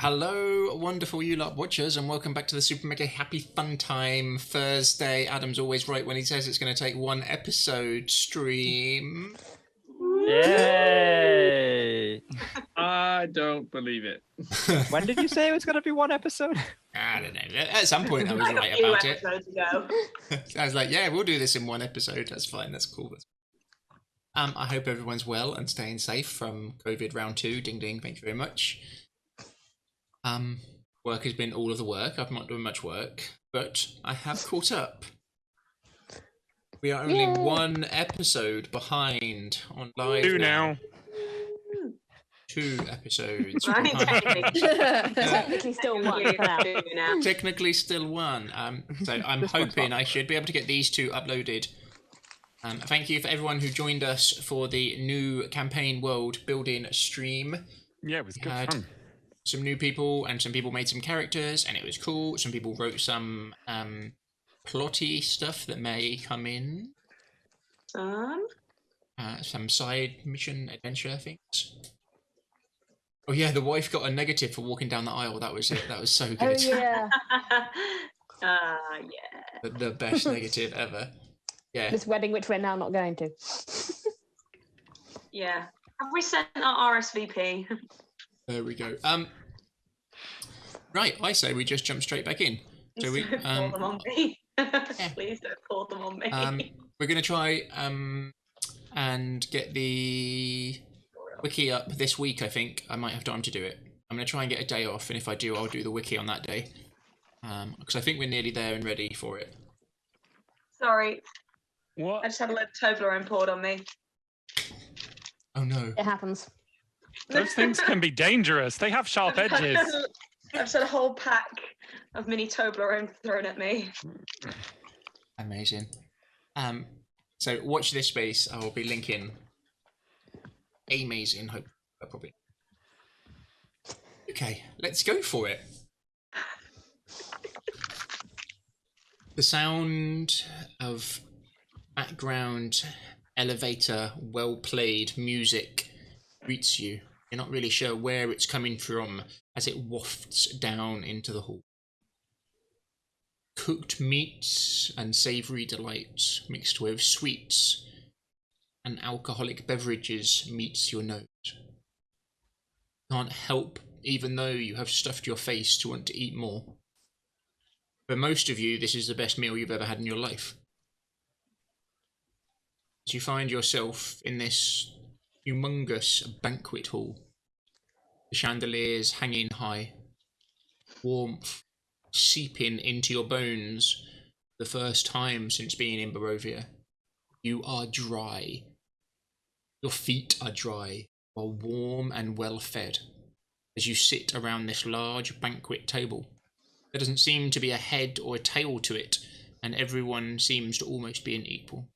Hello, wonderful ULARP watchers, and welcome back to the Super Mega Happy Fun Time Thursday. Adam's always right when he says it's going to take one episode stream. Yay! I don't believe it. When did you say it was going to be one episode? I don't know. At some point I was right about it. Ago. I was like, yeah, we'll do this in one episode. That's fine. That's cool. I hope everyone's well and staying safe from COVID round 2. Ding ding. Thank you very much. Work has been all of the work. I've not done much work, but I have caught up. We are only one episode behind on live. Two now. 2 episodes. Technically still one for now. Technically still one. So I'm hoping I should be able to get these 2 uploaded. Thank you for everyone who joined us for the new campaign world building stream. Yeah, it was good fun. Some new people, and some people made some characters, and it was cool. Some people wrote some plotty stuff that may come in. Some side mission adventure things. Oh yeah, the wife got a negative for walking down the aisle. That was it. That was so good. Oh yeah. Yeah. The best negative ever. Yeah. This wedding, which we're now not going to. Yeah. Have we sent our RSVP? There we go. Right, I say we just jump straight back in. So we call them on me. Please don't call them on me. We're gonna try and get the wiki up this week. I think I might have time to do it. I'm gonna try and get a day off, and if I do, I'll do the wiki on that day. Because I think we're nearly there and ready for it. Sorry. What? I just had a load of Toblerone poured on me. Oh no. It happens. Those things can be dangerous. They have sharp edges. I've just had a whole pack of mini Toblerone thrown at me. Amazing. So watch this space. I will be linking. Amazing. Hope probably. Okay, let's go for it. The sound of background elevator, well-played music greets you. You're not really sure where it's coming from as it wafts down into the hall. Cooked meats and savoury delights mixed with sweets and alcoholic beverages meets your nose. Can't help, even though you have stuffed your face, to want to eat more. For most of you, this is the best meal you've ever had in your life. As you find yourself in this humongous banquet hall, the chandeliers hanging high, warmth seeping into your bones the first time since being in Barovia. You are dry. Your feet are dry, while warm and well fed, as you sit around this large banquet table. There doesn't seem to be a head or a tail to it, and everyone seems to almost be an equal.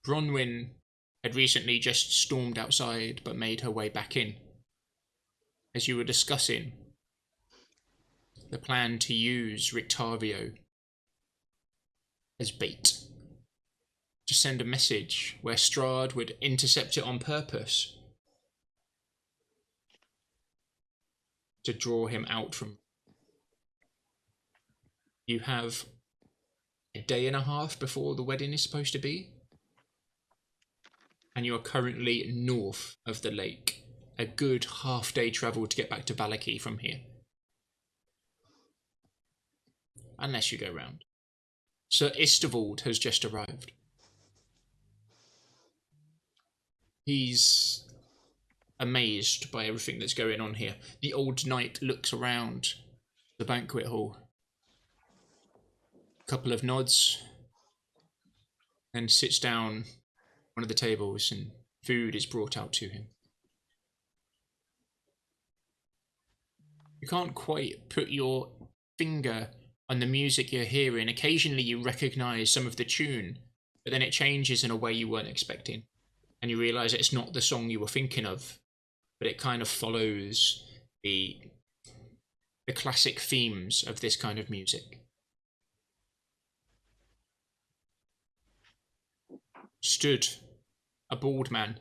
Bronwyn had recently just stormed outside, but made her way back in. As you were discussing the plan to use Rictavio as bait, to send a message where Strahd would intercept it on purpose, to draw him out from. You have a day and a half before the wedding is supposed to be, and you are currently north of the lake. A good half-day travel to get back to Valaki from here. Unless you go round. Sir Istevald has just arrived. He's amazed by everything that's going on here. The old knight looks around the banquet hall. A couple of nods, and sits down at one of the tables, and food is brought out to him. You can't quite put your finger on the music you're hearing. Occasionally you recognise some of the tune, but then it changes in a way you weren't expecting. And you realise it's not the song you were thinking of, but it kind of follows the classic themes of this kind of music. Stood a bald man,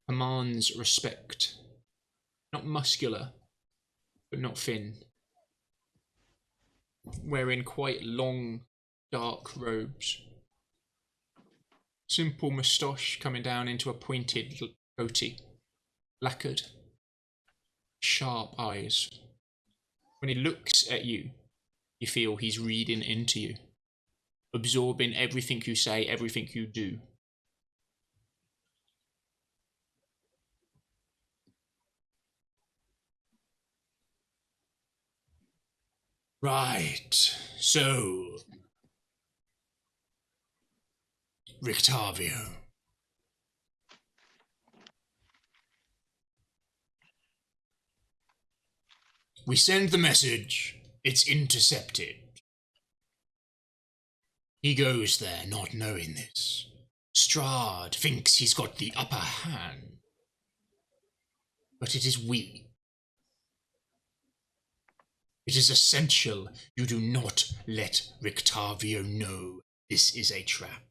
commands respect. Not muscular, but not Finn. Wearing quite long, dark robes. Simple moustache coming down into a pointed goatee. Lacquered. Sharp eyes. When he looks at you, you feel he's reading into you. Absorbing everything you say, everything you do. Right, so... Rictavio. We send the message. It's intercepted. He goes there not knowing this. Strahd thinks he's got the upper hand. But it is we. It is essential you do not let Rictavio know this is a trap.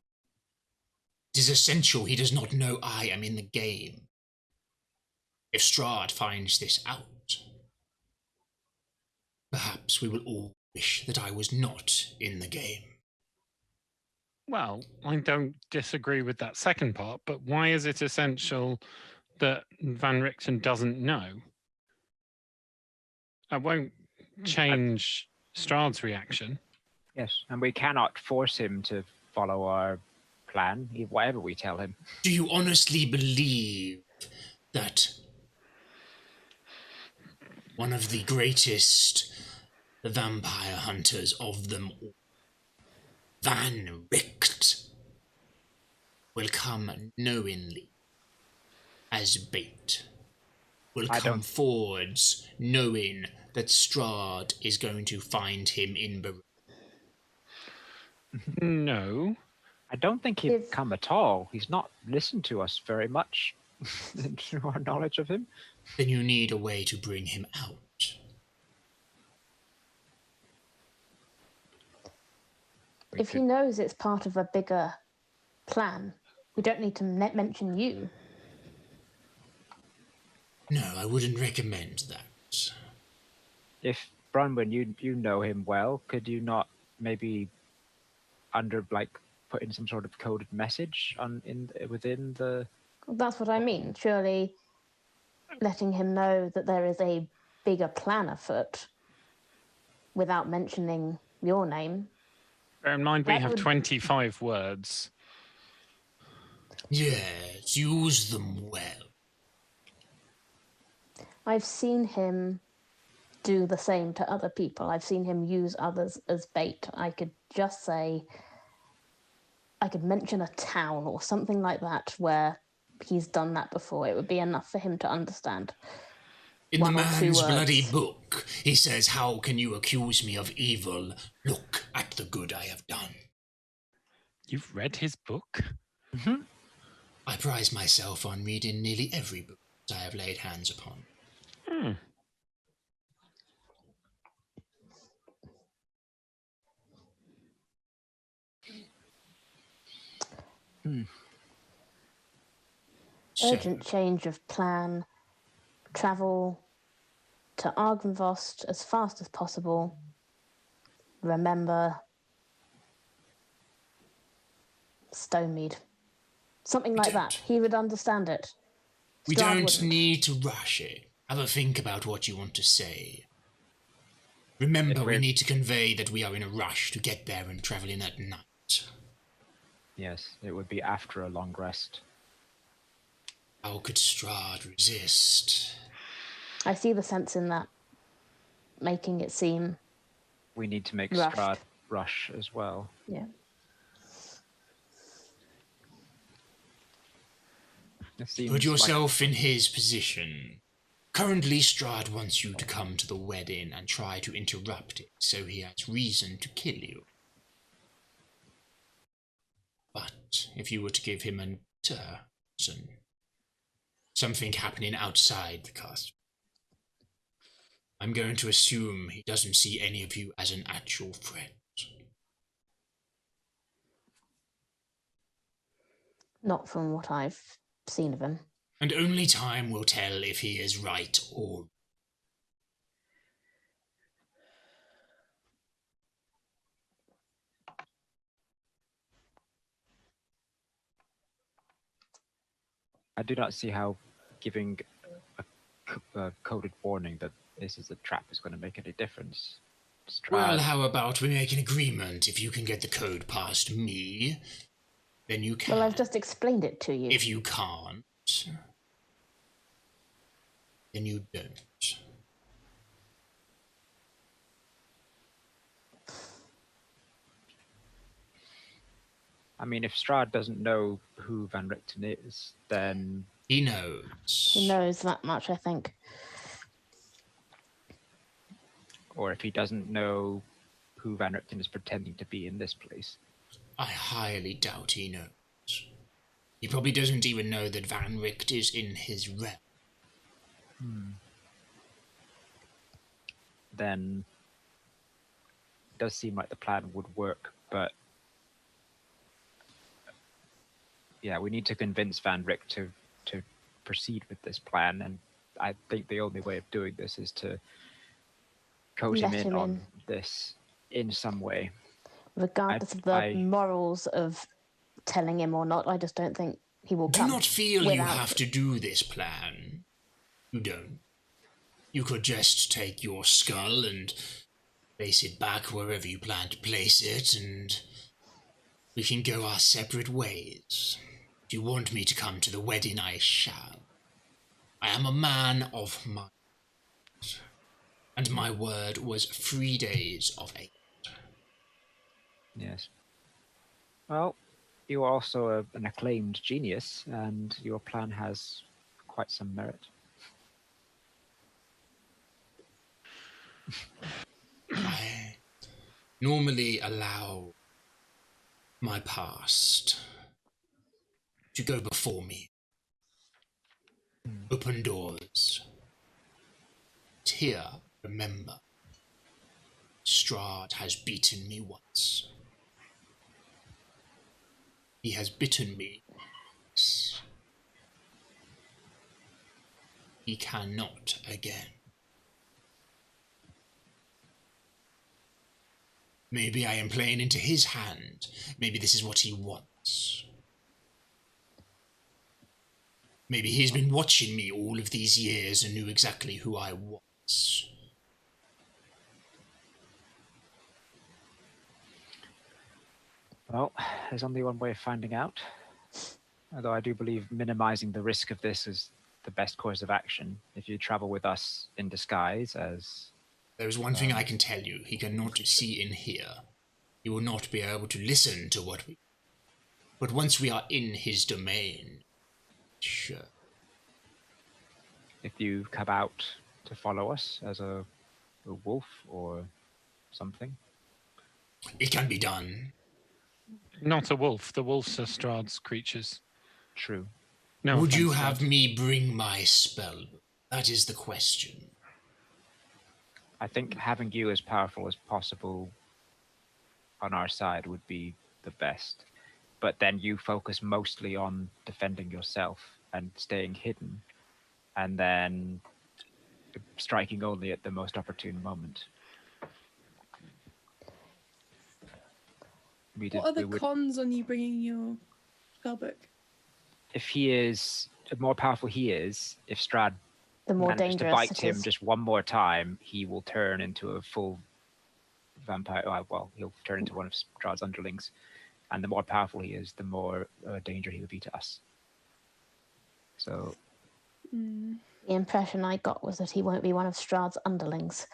It is essential he does not know I am in the game. If Strahd finds this out, perhaps we will all wish that I was not in the game. Well, I don't disagree with that second part, but why is it essential that Van Richten doesn't know? I won't change Strahd's reaction. Yes, and we cannot force him to follow our plan, whatever we tell him. Do you honestly believe that one of the greatest vampire hunters of them all, Van Richt, will come knowingly as bait? Will come forwards knowing that Strahd is going to find him in Barovia? No. I don't think he'd come at all. He's not listened to us very much through our knowledge of him. Then you need a way to bring him out. If he knows it's part of a bigger plan, we don't need to mention you. No, I wouldn't recommend that. If Bronwyn, you know him well, could you not maybe put in some sort of coded message within the... That's what I mean. Surely letting him know that there is a bigger plan afoot without mentioning your name. Bear in mind, we That have would- 25 words. Yes, use them well. I've seen him do the same to other people. I've seen him use others as bait. I could just say, I could mention a town or something like that where he's done that before. It would be enough for him to understand. In the One or two man's words. bloody book, he says, "How can you accuse me of evil? Look at the good I have done." You've read his book? Mm-hmm. I prize myself on reading nearly every book I have laid hands upon. Hmm. So, Urgent change of plan. Travel to Argynvost as fast as possible. Remember Stonemead. Something like that. He would understand it. we Strahd don't wouldn't. need to rush it. Have a think about what you want to say. Remember, we need to convey that we are in a rush to get there and traveling at night. Yes, it would be after a long rest. How could Strahd resist? I see the sense in that, making it seem, We need to make Rushed. Strahd rush as well. yeah. It seems Put yourself in his position. Currently, Strahd wants you to come to the wedding and try to interrupt it, so he has reason to kill you. But if you were to give him a reason, something happening outside the castle, I'm going to assume he doesn't see any of you as an actual threat. Not from what I've seen of him. And only time will tell if he is right or... I do not see how giving a coded warning that this is a trap is going to make any difference. Well, Strahd, how about we make an agreement? If you can get the code past me, then you can. Well, I've just explained it to you. If you can't, then you don't. I mean, if Strahd doesn't know who Van Richten is, then He knows. He knows that much, I think. or if he doesn't know who Van Richten is pretending to be in this place. I highly doubt he knows. He probably doesn't even know that Van Richt is in his realm. Then it does seem like the plan would work, but yeah, we need to convince Van Richt to proceed with this plan, and I think the only way of doing this is to code him Let in him on in. this in some way. Regardless of the morals of telling him or not, I just don't think he will Do come. not feel you without have to do this plan. You don't. You could just take your skull and place it back wherever you plan to place it, and we can go our separate ways. If you want me to come to the wedding, I shall. I am a man of my word, and my word was 3 days of 8. Yes. Well, you are also an acclaimed genius, and your plan has quite some merit. I normally allow my past to go before me. Open doors. But here, remember, Strahd has beaten me once. He has bitten me once. He cannot again. Maybe I am playing into his hand. Maybe this is what he wants. Maybe he's been watching me all of these years and knew exactly who I was. Well, there's only one way of finding out. Although I do believe minimizing the risk of this is the best course of action. If you travel with us in disguise as... There is one thing I can tell you. He cannot see and hear. He will not be able to listen to what we... But once we are in his domain, sure. If you come out to follow us as a wolf or something. It can be done. Not a wolf. The wolves are Strahd's creatures. True. No Would you offense, have Strahd. me bring my spell? That is the question. I think having you as powerful as possible on our side would be the best. But then you focus mostly on defending yourself and staying hidden, and then striking only at the most opportune moment. What are the cons on you bringing your spellbook? If he is, the more powerful he is, if Strahd the more manages to dangerous bite it him is. just one more time, he will turn into a full vampire. Well, he'll turn into one of Strahd's underlings. And the more powerful he is, the more danger he would be to us. So... The impression I got was that he won't be one of Strahd's underlings.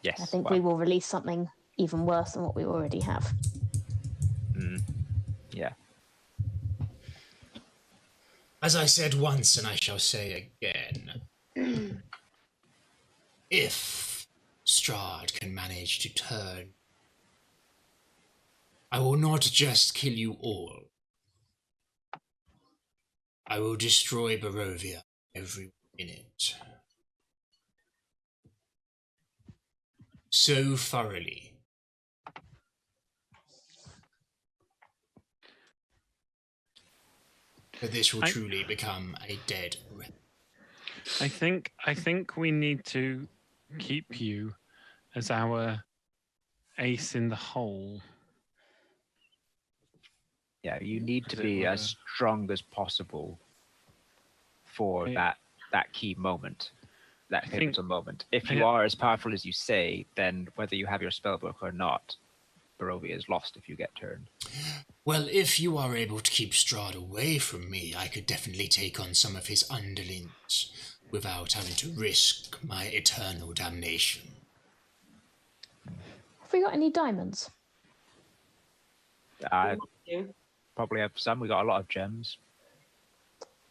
Yes. I think we will release something even worse than what we already have. Yeah. As I said once, and I shall say again, if Strahd can manage to turn, I will not just kill you all. I will destroy Barovia every minute. So thoroughly. That this will truly become a dead red. I think we need to keep you as our ace in the hole. Yeah, you need to As it be were. as strong as possible for Yeah. that key moment, that I think- pivotal moment. If you Yeah. are as powerful as you say, then whether you have your spellbook or not, Barovia is lost if you get turned. Well, if you are able to keep Strahd away from me, I could definitely take on some of his underlings without having to risk my eternal damnation. Have we got any diamonds? I You. probably have some. We got a lot of gems.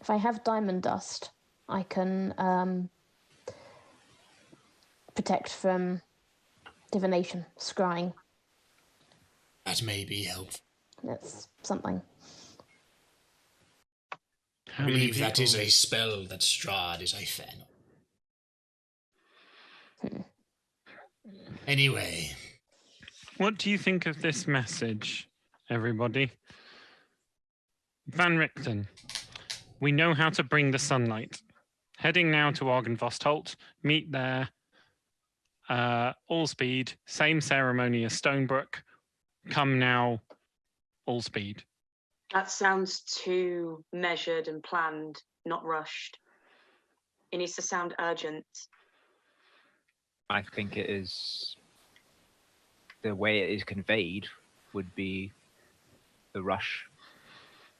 If I have diamond dust, I can protect from divination, scrying. That may be helpful. That's something. I How many believe that is people- a spell that Strahd is a fan of. Anyway, What do you think of this message, everybody? Van Richten, we know how to bring the sunlight. Heading now to Argynvost meet there. All speed, same ceremony as Stonebrook. Come now, all speed. That sounds too measured and planned, not rushed. It needs to sound urgent. I think it is the way it is conveyed would be the rush.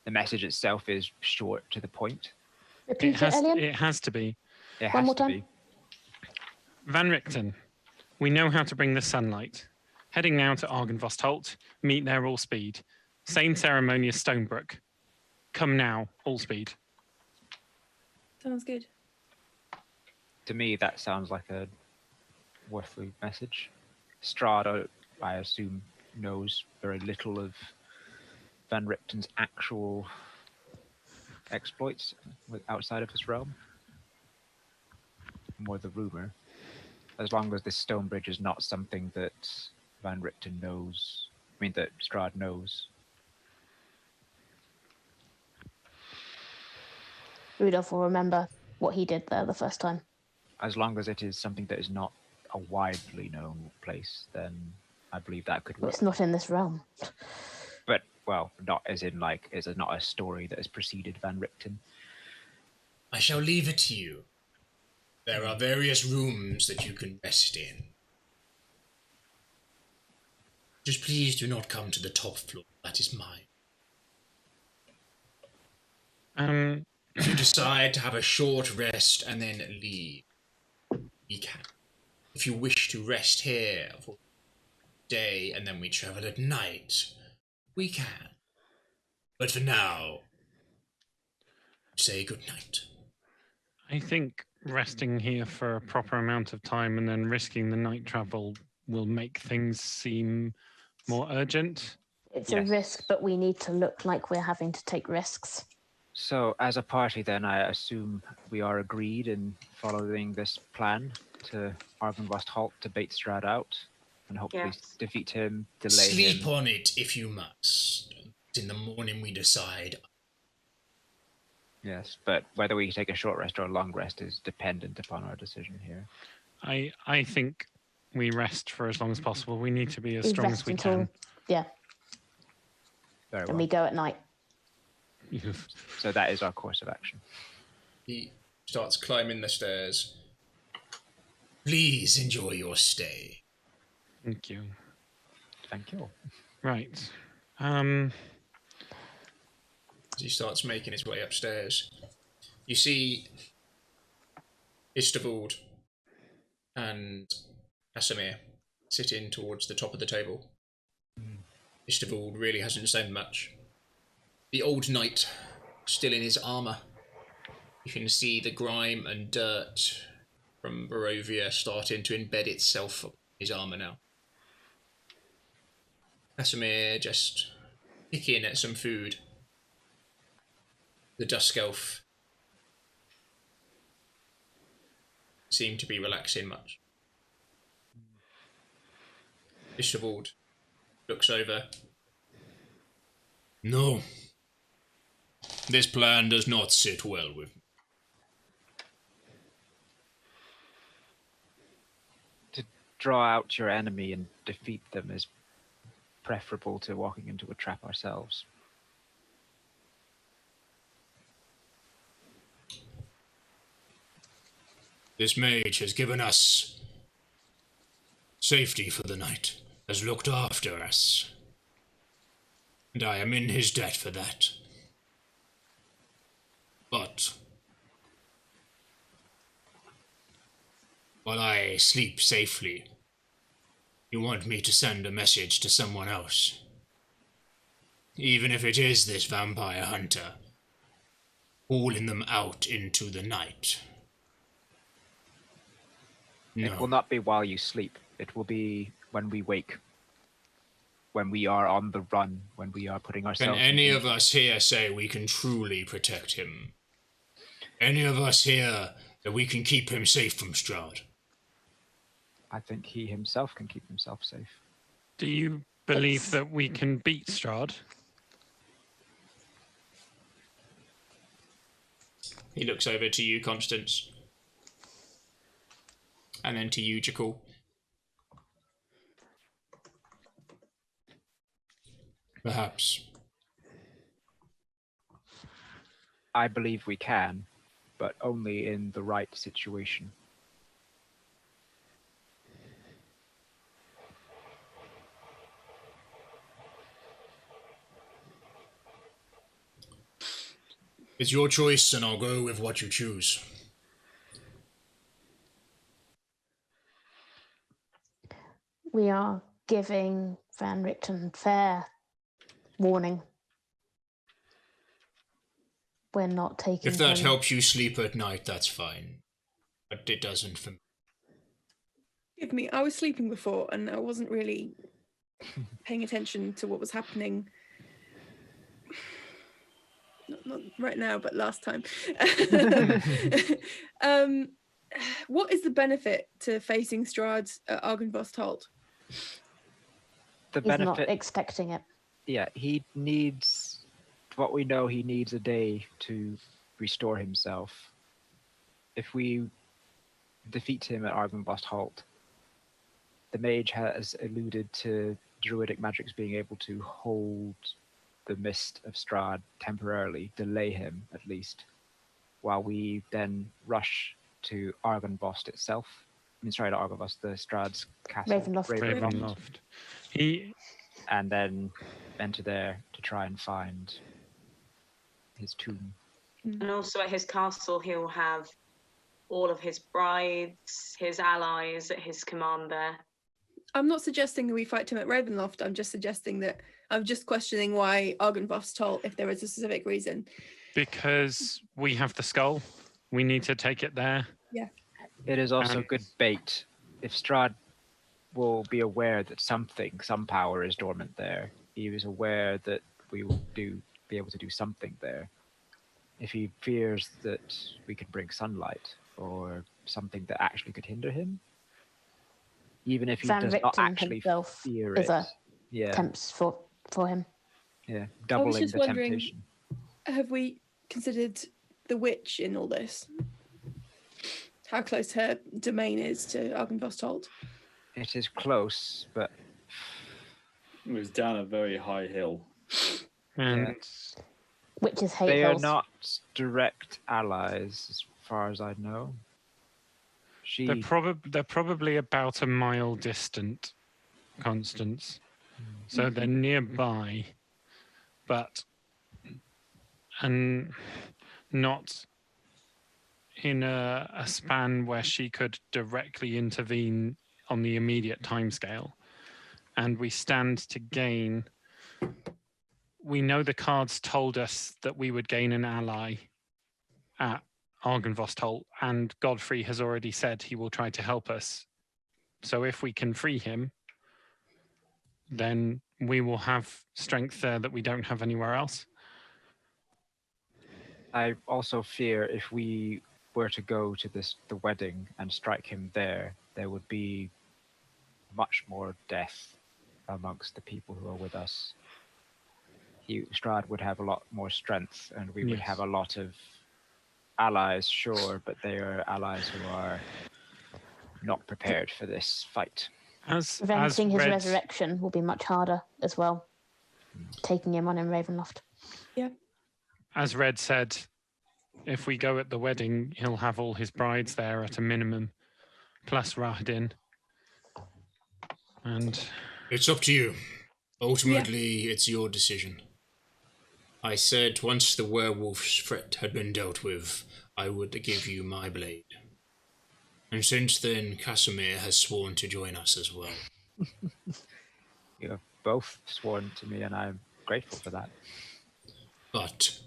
The message itself is short to the point. Repeat it, Elian. It has to be. It One has more to time. be. Van Richten, we know how to bring the sunlight. Heading now to Argynvost meet there all speed. Same ceremony as Stonebrook. Come now, all speed. Sounds good. To me, that sounds like a worthy message. Strahd, I assume, knows very little of Van Richten's actual exploits outside of his realm. More the rumor. As long as this stone bridge is not something that Van Richten knows, I mean that Strahd knows. Rudolph will remember what he did there the first time. As long as it is something that is not a widely known place, then I believe that could But work. it's not in this realm. But, well, not as in, like, is it not a story that has preceded Van Richten? I shall leave it to you. There are various rooms that you can rest in. Just please do not come to the top floor. That is mine. If you decide to have a short rest and then leave, we can. If you wish to rest here for the day and then we travel at night, we can. But for now, say good night. I think resting here for a proper amount of time and then risking the night travel will make things seem more urgent. It's Yes. a risk, but we need to look like we're having to take risks. So, as a party, then, I assume we are agreed in following this plan to Argynvost halt to bait Strahd out and hopefully Yes. defeat him, delay Sleep him. on it if you must. In the morning we decide. Yes, but whether we take a short rest or a long rest is dependent upon our decision here. I think we rest for as long as possible. We need to be as We strong rest as we until, can. yeah, Very and well. we go at night. So that is our course of action. He starts climbing the stairs. Please enjoy your stay. Thank you. Thank you. Right. As he starts making his way upstairs, you see Istavold and Asamir sitting towards the top of the table. Istavold really hasn't said much. The old knight, still in his armour. You can see the grime and dirt from Barovia starting to embed itself on his armour now. Asamir just picking at some food. The Dusk Elf seemed to be relaxing much. Istavold looks over. No. This plan does not sit well with me. To draw out your enemy and defeat them is preferable to walking into a trap ourselves. This mage has given us safety for the night, has looked after us, and I am in his debt for that. But while I sleep safely, you want me to send a message to someone else. Even if it is this vampire hunter, calling them out into the night. No. It will not be while you sleep. It will be when we wake. When we are on the run, when we are putting ourselves Can any in of danger. us here say we can truly protect him? Any of us here that we can keep him safe from Strahd? I think he himself can keep himself safe. Do you believe It's- that we can beat Strahd? He looks over to you, Constance. And then to you, Jakul. Perhaps. I believe we can, but only in the right situation. It's your choice, and I'll go with what you choose. We are giving Van Richten fair warning. We're not taking If that him. helps you sleep at night, that's fine. But it doesn't for me. Give me. I was sleeping before, and I wasn't really paying attention to what was happening. Not right now, but last time. What is the benefit to facing Strahd at Argynvost Holt? The He's not benefit, expecting it. yeah, he needs, what we know, he needs a day to restore himself. If we defeat him at Argynvost Holt, the mage has alluded to druidic magics being able to hold the mist of Strahd temporarily, delay him at least, while we then rush to Argynvost itself. I mean, sorry, not Argynvost, the Strahd's castle. Ravenloft. Ravenloft. He And then enter there to try and find his tomb. And also at his castle, he'll have all of his brides, his allies at his command there. I'm not suggesting that we fight him at Ravenloft. I'm just suggesting that I'm just questioning why Argynvost Holt, if there is a specific reason. because we have the skull, we need to take it there. It is also And- good bait. If Strahd will be aware that some power is dormant there, he is aware that we will be able to do something there. If he fears that we could bring sunlight or something that actually could hinder him, even if he Van does not Richten actually himself fear is it, a yeah, tempts for him. yeah, doubling just the wondering- temptation. Have we considered the witch in all this? How close her domain is to Argynvost Holt? It is close, but It was down a very high hill. And Which is hate they are hills. not direct allies, as far as I know. they're probably about a mile distant, Constance. So they're nearby, but and not in a span where she could directly intervene on the immediate timescale. And we stand to gain. We know the cards told us that we would gain an ally at Argynvost Holt, and Godfrey has already said he will try to help us. So if we can free him, then we will have strength there that we don't have anywhere else. I also fear if we were to go to the wedding and strike him there would be much more death amongst the people who are with us. Strahd would have a lot more strength, and we would Yes. have a lot of allies, sure, but they are allies who are not prepared for this fight. As Preventing his Red- resurrection will be much harder as well. Taking him on in Ravenloft. as Red said, if we go at the wedding, he'll have all his brides there at a minimum, plus Rahadin. And It's up to you. Ultimately, it's your decision. I said once the werewolf's threat had been dealt with, I would give you my blade. And since then, Casimir has sworn to join us as well. You have both sworn to me, and I'm grateful for that. But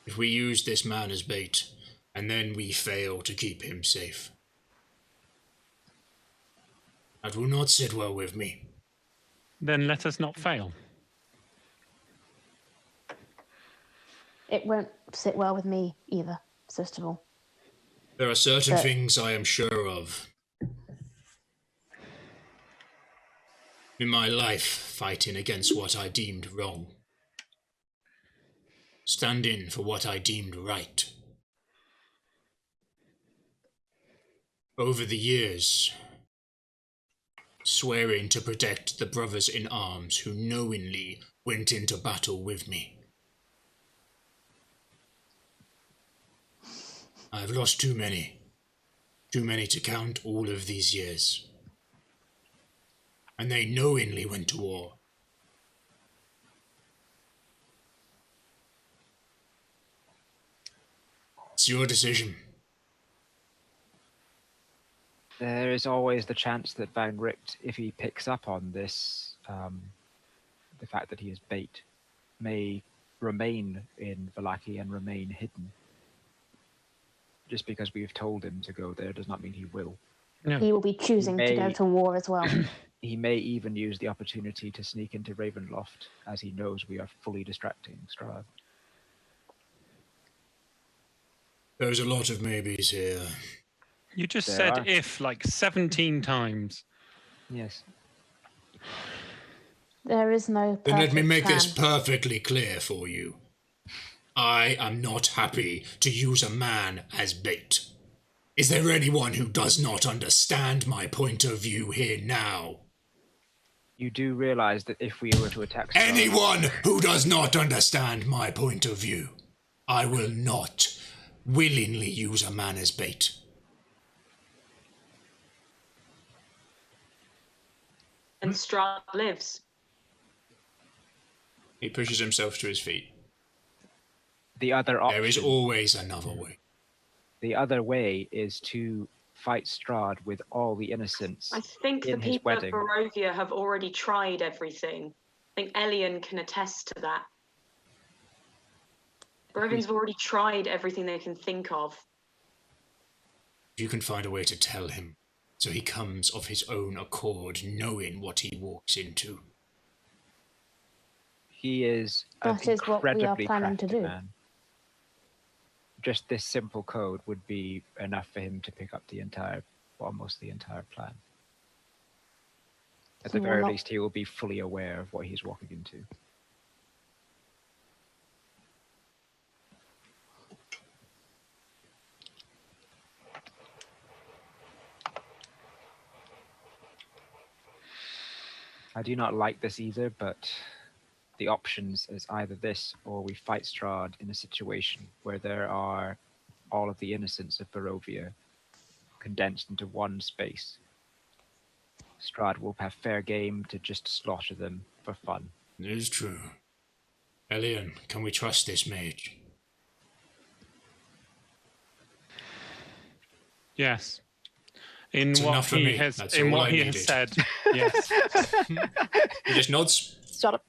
if we use this man as bait, and then we fail to keep him safe, that will not sit well with me. then let us not fail. It won't sit well with me either, first of all. There are certain things I am sure of. In my life, fighting against what I deemed wrong. Standing for what I deemed right. Over the years, swearing to protect the brothers in arms who knowingly went into battle with me. I've lost too many to count all of these years. And they knowingly went to war. It's your decision. There is always the chance that Van Richt, if he picks up on this, the fact that he is bait, may remain in Vallaki and remain hidden. Just because we've told him to go there does not mean he will. No. He will be choosing to go to war as well. He may even use the opportunity to sneak into Ravenloft, as he knows we are fully distracting Strahd. There's a lot of maybes here. You just There said are. if like 17 times. Yes. There is no perfect Then let me make plan. this perfectly clear for you. I am not happy to use a man as bait. Is there anyone who does not understand my point of view here now? You do realize that if we were to attack Strahd, Anyone who does not understand my point of view, I will not willingly use a man as bait. And Strahd lives. He pushes himself to his feet. the other option, There is always another way. the other way is to fight Strahd with all the innocents I think the in his people of wedding. Barovia have already tried everything. I think Elian can attest to that. Barovians have already tried everything they can think of. You can find a way to tell him, so he comes of his own accord, knowing what he walks into. He is an That is what we are incredibly planning to crafty do. man. Just this simple code would be enough for him to pick up the entire, almost the entire plan. At the He will very not- least, he will be fully aware of what he's walking into. I do not like this either, but the options is either this or we fight Strahd in a situation where there are all of the innocents of Barovia condensed into one space. Strahd will have fair game to just slaughter them for fun. It is true. Elian, can we trust this mage? Yes. In It's what enough for he me. has, That's in all what I he needed. has said. Yes. He just nods. Shut up.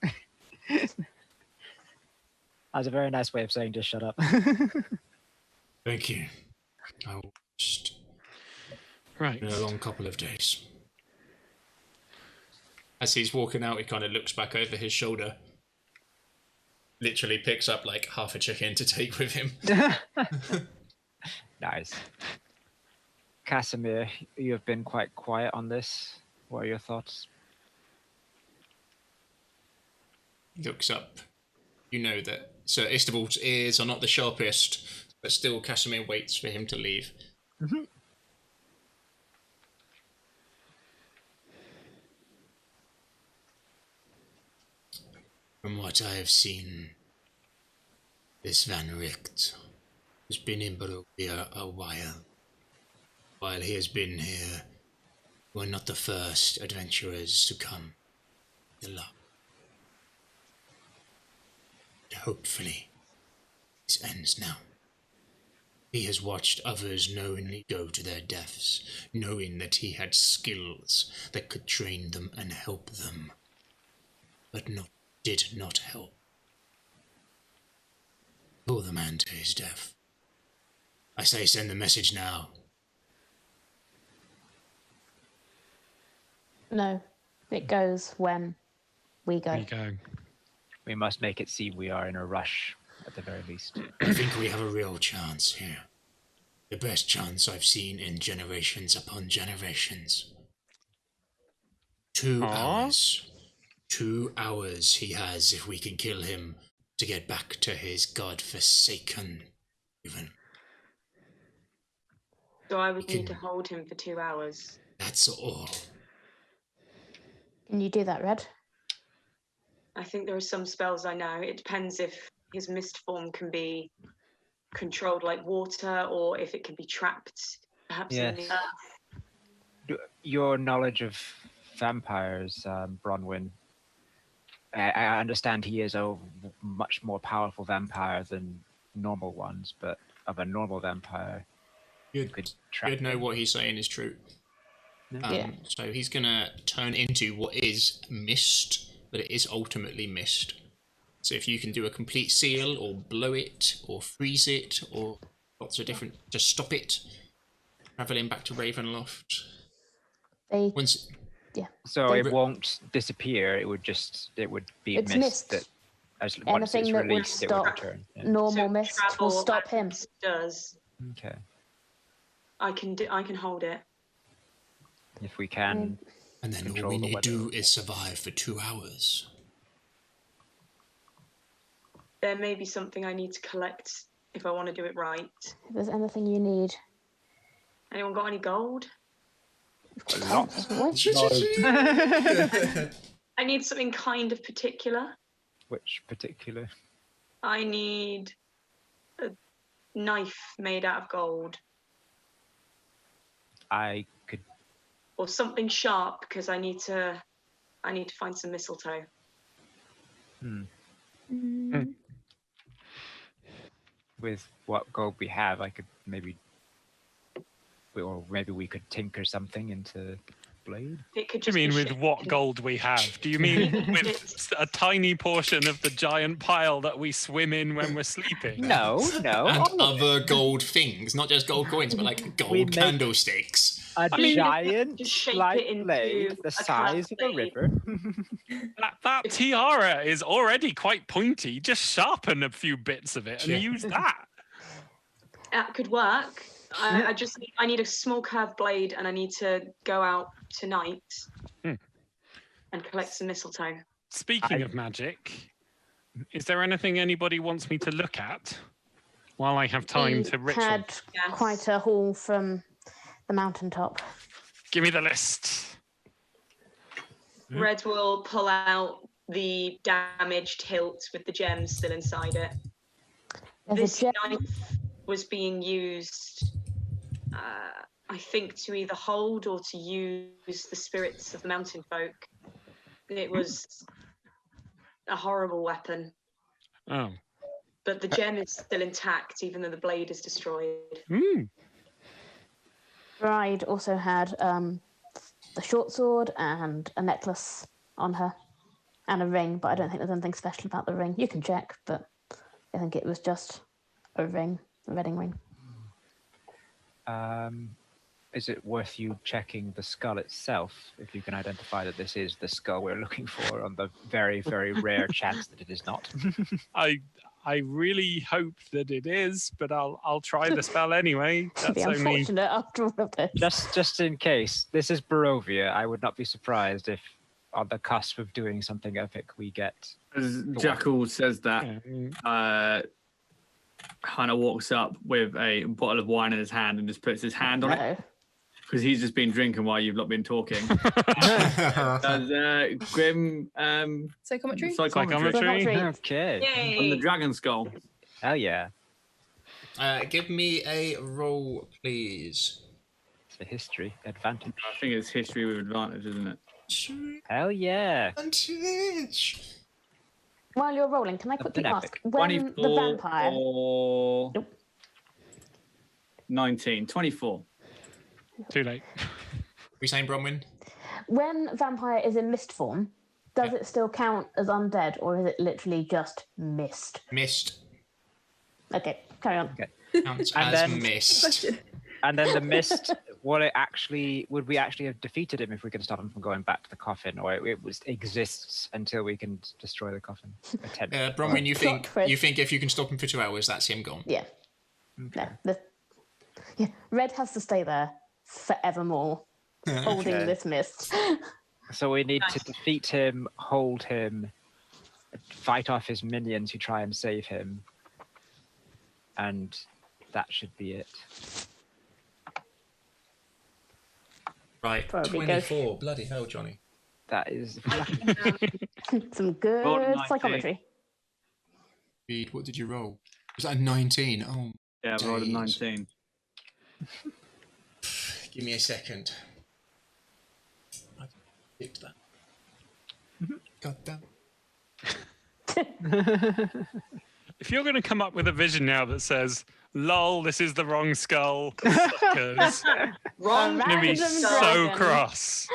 That's a very nice way of saying just shut up. Thank you. I will just... Right. Been a long couple of days. As he's walking out, he kind of looks back over his shoulder. Literally picks up like half a chicken to take with him. Nice. Casimir, you have been quite quiet on this. What are your thoughts? He looks up. You know that Sir Istibald's ears are not the sharpest, but still Casimir waits for him to leave. Mm-hmm. From what I have seen, This Van Richt has been in Barovia a while. While he has been here, we're not the first adventurers to come. The last. Hopefully, this ends now. He has watched others knowingly go to their deaths, knowing that he had skills that could train them and help them, but did not help. Pull the man to his death. I say send the message now. No, it goes when we go. There you go. We must make it seem we are in a rush, at the very least. I think we have a real chance here. The best chance I've seen in generations upon generations. 2 hours. 2 hours he has if we can kill him to get back to his god-forsaken even. So I would need to hold him for 2 hours. That's all. Can you do that, Red? I think there are some spells I know. It depends if his mist form can be controlled like water or if it can be trapped, perhaps in the Yes. earth. Your knowledge of vampires, Bronwyn, I understand he is a much more powerful vampire than normal ones, but of a normal vampire, you could trap You'd know him. what he's saying is true. Yeah. So he's going to turn into what is mist, but it is ultimately mist. So if you can do a complete seal or blow it or freeze it or lots of different, just stop it, travelling back to Ravenloft. Once, So They- it won't disappear. It would be It's mist mist. that once Anything it's that would released, it would stop return. Yeah. normal So mist will travel stop him. as does. Okay. I can hold it. If we can and then all control we the need to weather. do is survive for 2 hours. There may be something I need to collect if I want to do it right. If there's anything you need. Anyone got any gold? Lots. I need something kind of particular. Which particular? I need a knife made out of gold I could. or something sharp because I need to find some mistletoe. With what gold we have, I could maybe we could tinker something into blade. It could Do you just mean be with shit. what gold we have? Do you mean with a tiny portion of the giant pile that we swim in when we're sleeping? No. And all of other gold things, not just gold coins, but like gold We make- candlesticks. a mean, giant just shape light it into blade the a size of a blade. river. That tiara is already quite pointy. Just sharpen a few bits of it and Yeah. use that. That could work. I need a small curved blade and I need to go out tonight and collect some mistletoe. Speaking of magic, is there anything anybody wants me to look at while I have time We to ritual? had Yes. quite a haul from the mountaintop. Give me the list. Red will pull out the damaged hilt with the gems still inside it. There's This a gem. knife was being used, I think, to either hold or to use the spirits of the mountain folk. It was a horrible weapon, Oh. but the gem is still intact, even though the blade is destroyed. Bride also had the short sword and a necklace on her and a ring, but I don't think there's anything special about the ring. You can check, but I think it was just a ring, a wedding ring. Is it worth you checking the skull itself if you can identify that this is the skull we're looking for on the very, very rare chance that it is not? I really hope that it is, but I'll try the spell anyway. It'd be That's only unfortunate after all of this. just in case. This is Barovia. I would not be surprised if on the cusp of doing something epic we get. As Jackal says that, Hannah walks up with a bottle of wine in his hand and just puts his hand on it No. because he's just been drinking while you've not been talking. Does Grim Psychometry? psychometry Psychometry. Okay. on the Yay! dragon skull. Oh yeah, Give me a roll, please. it's a history advantage. I think it's history with advantage, isn't it? Hell yeah. Advantage. While you're rolling, can I Something quickly ask epic. when the 24 vampire? or Nope. 19. 24. Too late. We saying Bronwyn? When vampire is in mist form, does Yeah. it still count as undead, or is it literally just mist? Mist. Okay, carry on. Counts And as then- mist. Question. And then the mist, would we actually have defeated him if we could stop him from going back to the coffin, or it exists until we can destroy the coffin? Bronwyn, you Plot twist. think if you can stop him for 2 hours, that's him gone? Yeah. Yeah. Red has to stay there forevermore, holding Okay. this mist. So we need to Nice. defeat him, hold him, fight off his minions who try and save him, and that should be it. Right, Probably go- 24. Bloody hell, Johnny. That is. Some good Rolled a 19. psychometry. Reed, what did you roll? Was that a 19? Oh, Yeah, I rolled a Days. 19. give me a second. I picked that. God damn. If you're going to come up with a vision now that says, lol, this is the wrong skull, suckers, Wrong. I'm going to be Random so dragon. cross.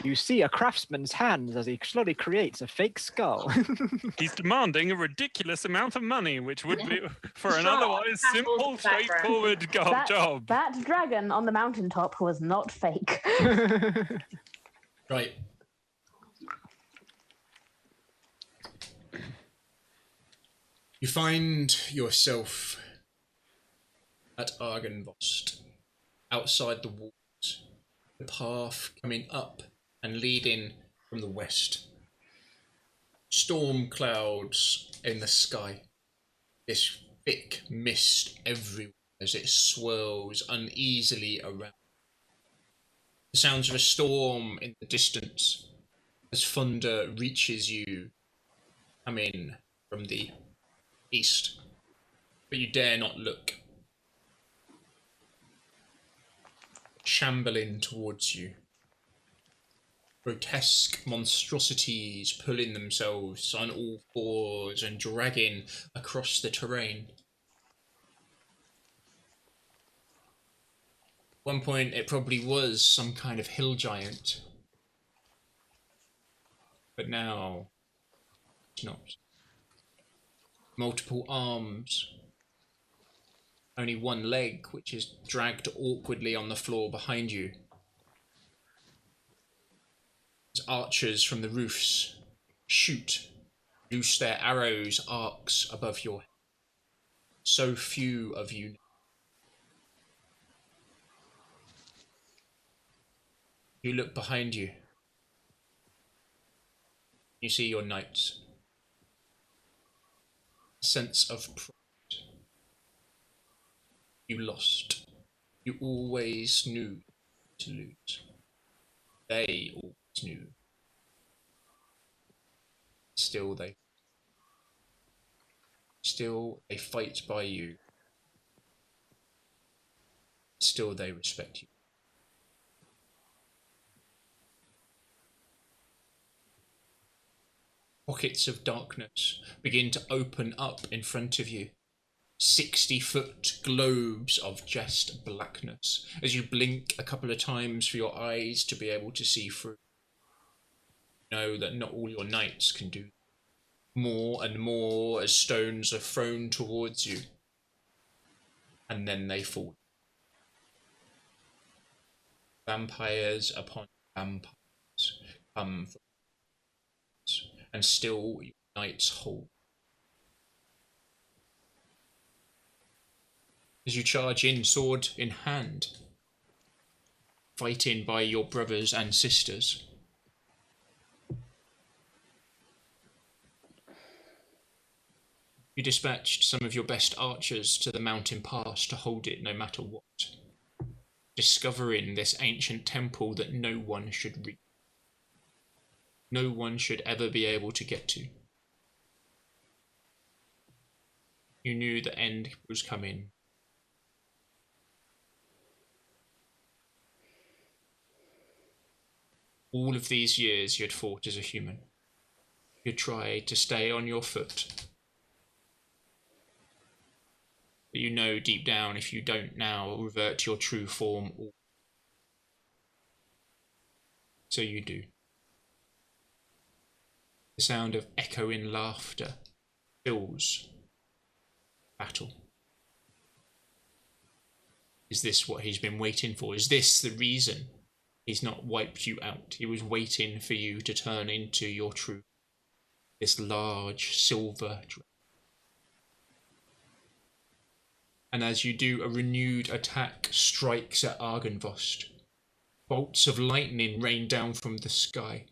You see a craftsman's hands as he slowly creates a fake skull. He's demanding a ridiculous amount of money, which would be for an Sure, otherwise that's simple, all the background. straightforward job. That dragon on the mountaintop was not fake. Right. You find yourself at Argynvost, outside the walls, the path coming up and leading from the west. Storm clouds in the sky, this thick mist everywhere as it swirls uneasily around. The sounds of a storm in the distance as thunder reaches you, coming from the east, but you dare not look. Shambling towards you, grotesque monstrosities pulling themselves on all fours and dragging across the terrain. At one point it probably was some kind of hill giant, but now it's not. Multiple arms, only one leg, which is dragged awkwardly on the floor behind you. As archers from the roofs shoot, loose their arrows, arcs above your head. So few of you. You look behind you. You see your knights. Sense of pride. You lost. You always knew to lose. They always knew. Still they fight by you. Still they respect you. Pockets of darkness begin to open up in front of you. 60-foot globes of just blackness as you blink a couple of times for your eyes to be able to see through. You know that not all your knights can do. More and more as stones are thrown towards you, and then they fall. Vampires upon vampires come from, and still your knights hold. As you charge in, sword in hand, fighting by your brothers and sisters. You dispatched some of your best archers to the mountain pass to hold it no matter what, discovering this ancient temple that no one should reach. No one should ever be able to get to. You knew the end was coming. All of these years you had fought as a human. You tried to stay on your foot. But you know deep down, if you don't now revert to your true form, so you do. The sound of echoing laughter fills battle. Is this what he's been waiting for? Is this the reason he's not wiped you out? He was waiting for you to turn into your true, this large silver dragon. And as you do, a renewed attack strikes at Argynvost. Bolts of lightning rain down from the sky.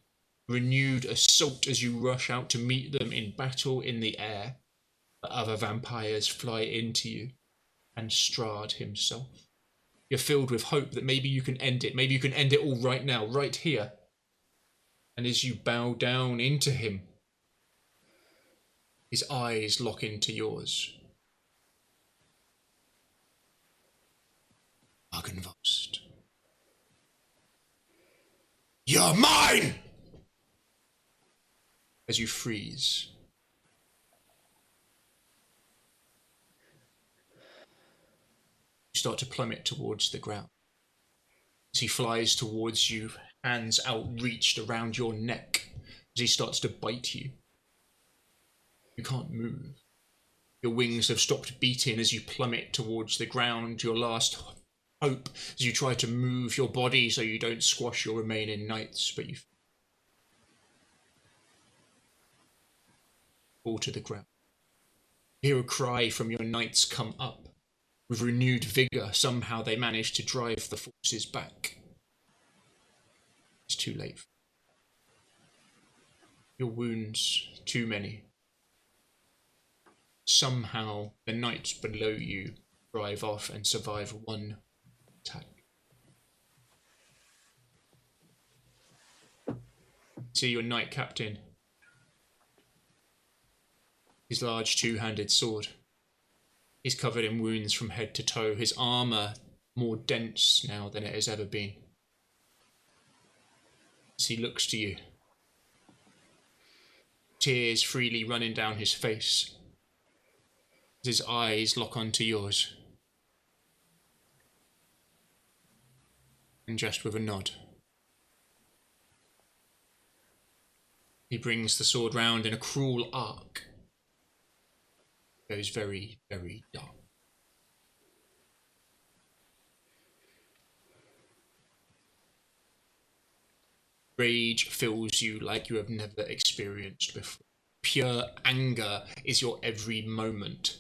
Renewed assault as you rush out to meet them in battle in the air. The other vampires fly into you, and Strahd himself. You're filled with hope that maybe you can end it. Maybe you can end it all right now, right here. And as you bow down into him, his eyes lock into yours. Argynvost. You're mine! As you freeze. You start to plummet towards the ground. As he flies towards you, hands outreached around your neck, as he starts to bite you. You can't move. Your wings have stopped beating as you plummet towards the ground, your last hope as you try to move your body so you don't squash your remaining knights, but you fall to the ground. You hear a cry from your knights come up. With renewed vigour, somehow they manage to drive the forces back. It's too late. Your wounds, too many. Somehow the knights below you drive off and survive one attack. See your knight captain. His large two-handed sword. He's covered in wounds from head to toe, his armour more dense now than it has ever been. As he looks to you, tears freely running down his face, as his eyes lock onto yours. And just with a nod, he brings the sword round in a cruel arc. Goes very, very dark. Rage fills you like you have never experienced before. Pure anger is your every moment.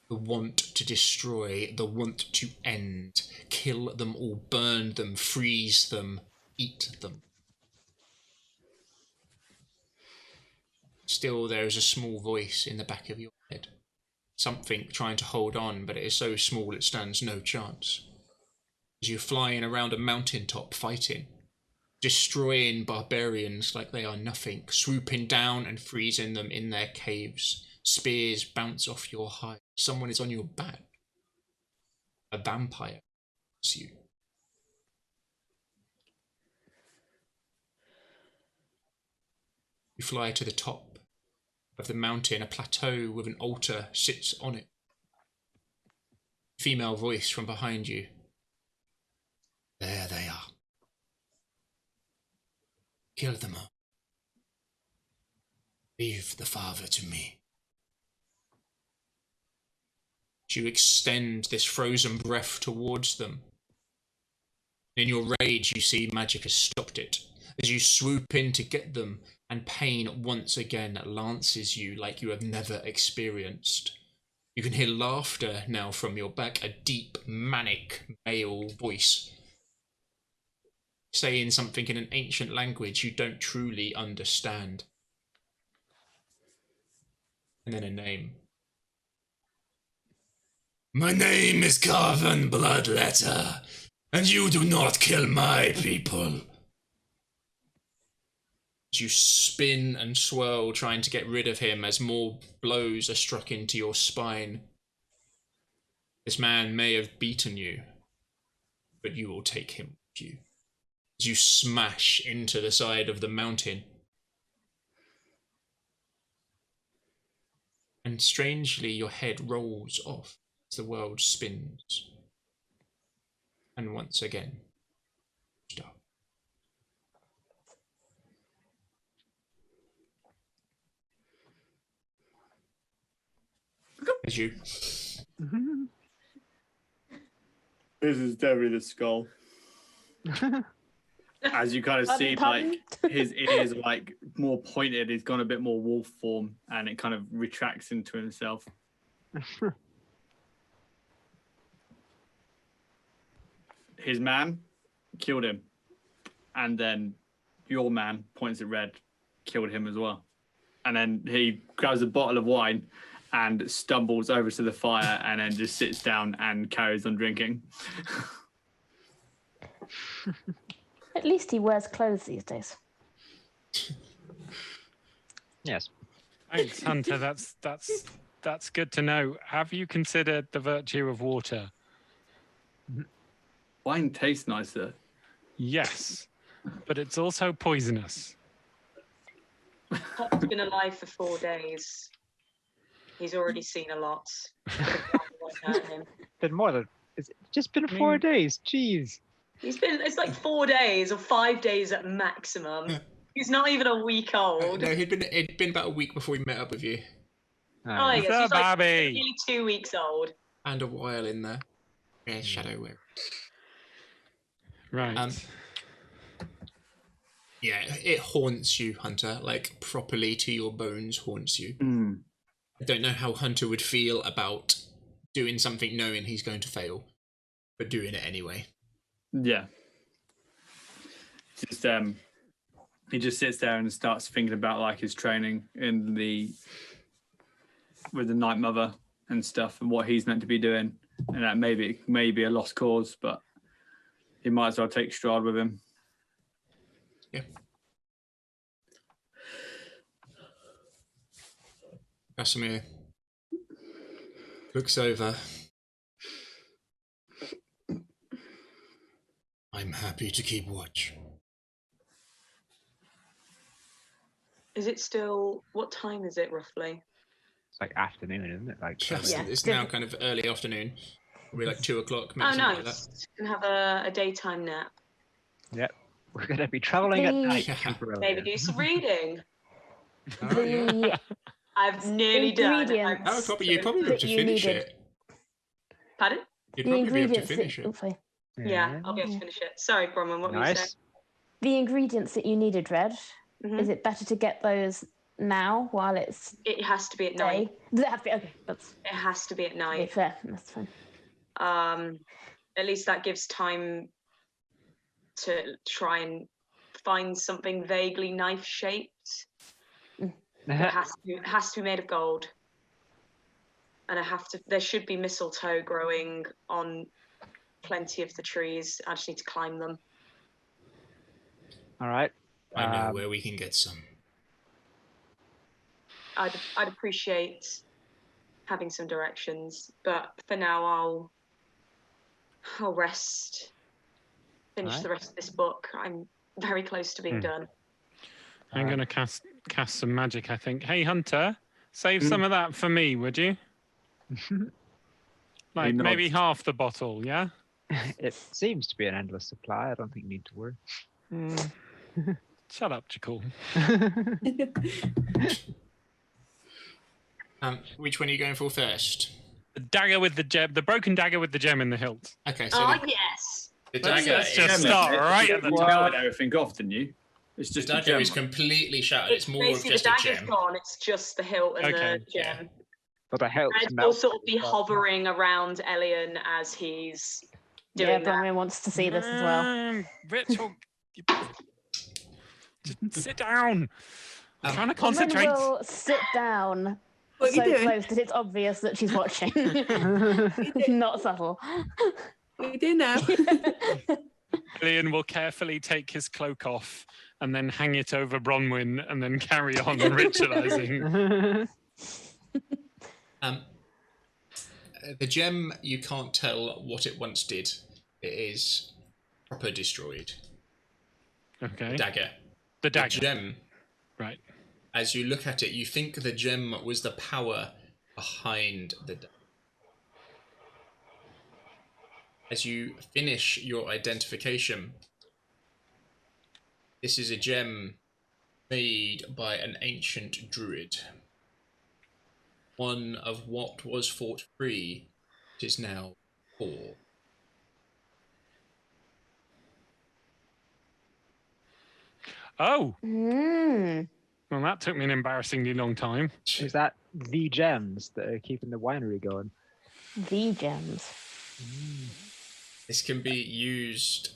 The want to destroy, the want to end, kill them all, burn them, freeze them, eat them. Still, there is a small voice in the back of your head. Something trying to hold on, but it is so small it stands no chance. As you're flying around a mountaintop fighting, destroying barbarians like they are nothing, swooping down and freezing them in their caves. Spears bounce off your hide. Someone is on your back. A vampire is you. You fly to the top of the mountain. A plateau with an altar sits on it. Female voice from behind you. There they are. Kill them all. Leave the father to me. You extend this frozen breath towards them. In your rage, you see magic has stopped it. As you swoop in to get them, and pain once again lances you like you have never experienced. You can hear laughter now from your back, a deep, manic male voice, saying something in an ancient language you don't truly understand. And then a name. My name is Carven Bloodletter, and you do not kill my people. As you spin and swirl, trying to get rid of him as more blows are struck into your spine. This man may have beaten you, but you will take him with you. As you smash into the side of the mountain. And strangely, your head rolls off as the world spins. And once again, stop. As you. This is definitely the skull. As you kind of see, like his ears are like more pointed. He's gone a bit more wolf form, and it kind of retracts into himself. His man killed him, and then your man points at Red, killed him as well. And then he grabs a bottle of wine and stumbles over to the fire, and then just sits down and carries on drinking. At least he wears clothes these days. Yes. Thanks, Hunter. That's good to know. Have you considered the virtue of water? Wine tastes nicer. Yes, but it's also poisonous. Pop's been alive for 4 days. He's already seen a lot. Won't hurt him. Been more than it's just been 4 days. Jeez. It's like 4 days or 5 days at maximum. He's not even a week old. No, it'd been about a week before he met up with you. Oh, yes, What's he's up, like Bobby? nearly 2 weeks old. And a while in there. Yeah, shadow wear. Right. Yeah, it haunts you, Hunter. Like, properly to your bones haunts you. I don't know how Hunter would feel about doing something knowing he's going to fail, but doing it anyway. Yeah. Just he just sits there and starts thinking about like his training with the Night Mother and stuff, and what he's meant to be doing, and that may be a lost cause, but he might as well take Strahd with him. Yeah. Casimir looks over. I'm happy to keep watch. Is it still, what time is it roughly? It's like afternoon, isn't it? Like Yes, Yeah. it's now kind of early afternoon. Probably like 2 o'clock. Maybe Oh, something like nice. You can have a daytime nap. Yep. We're gonna be traveling at night. Yeah. temporarily. Maybe do some reading. that. Oh, yeah. The I've nearly done. ingredients Oh, probably you'd probably be able to that you finish needed. it. Pardon? You'd the probably be able to ingredients finish that, it. oops, sorry. Yeah, I'll be able to finish it. Sorry, Bronwyn, what were you saying? Nice. The ingredients that you needed, Red. Mhm. Is it better to get those now while it's It has to be at day? night. Does it have to be? Okay, that's It has to be at okay, night. fair. That's fine. At least that gives time to try and find something vaguely knife shaped. It has to be made of gold. And there should be mistletoe growing on plenty of the trees. I just need to climb them. All right. I know where we can get some. I'd appreciate having some directions, but for now I'll rest. Finish Alright. the rest of this book. I'm very close to being done. I'm going to cast some magic, I think. Hey, Hunter, save some of that for me, would you? Like nods. maybe half the bottle, yeah? It seems to be an endless supply. I don't think you need to worry. Shut up, Jakul. Which one are you going for first? The dagger with the gem, the broken dagger with the gem in the hilt. Okay, so Oh, the, yes. the Let's dagger, just is, start right at the You top. melted everything off, didn't you? It's the just a dagger gem. is completely shattered. It's more of Basically, just the a dagger's gem. gone. It's just the hilt and Okay, the gem. But the hilt Red will sort of be hovering around Elian as he's Yeah, doing that. Bronwyn wants to see this as well. Ritual. Just sit down. I'm trying to Bronwyn concentrate. will sit down What are so you doing? close that it's obvious that she's watching. Not subtle. What are you doing now? Ian will carefully take his cloak off and then hang it over Bronwyn, and then carry on ritualizing. The gem, you can't tell what it once did. It is proper destroyed. Okay. The dagger. The dagger. The gem. Right. As you look at it, you think the gem was the power behind the dagger. As you finish your identification, this is a gem made by an ancient druid. One of what was fought free, it is now 4. Oh! Mm. Well, that took me an embarrassingly long time. Is that the gems that are keeping the winery going? The gems. This can be used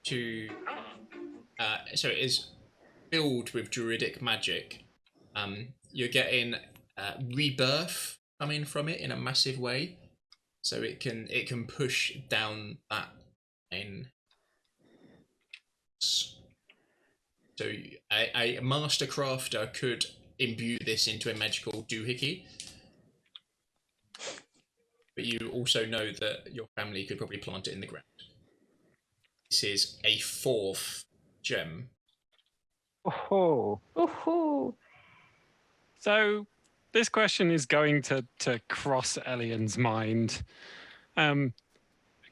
to... so it is filled with druidic magic. You're getting rebirth coming from it in a massive way. So it can push down that line. So a master crafter could imbue this into a magical doohickey. But you also know that your family could probably plant it in the ground. This is a 4th gem. Oh, Ooh. So this question is going to cross Elian's mind.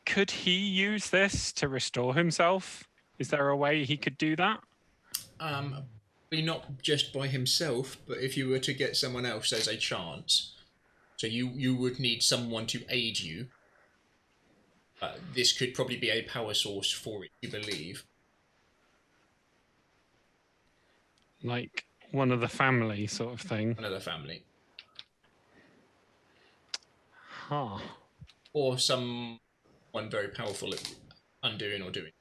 Could he use this to restore himself? Is there a way he could do that? Not just by himself, but if you were to get someone else, there's a chance. So you would need someone to aid you. This could probably be a power source for it, you believe. Like one of the family sort of thing? Another family. Huh. Or someone very powerful at undoing or doing.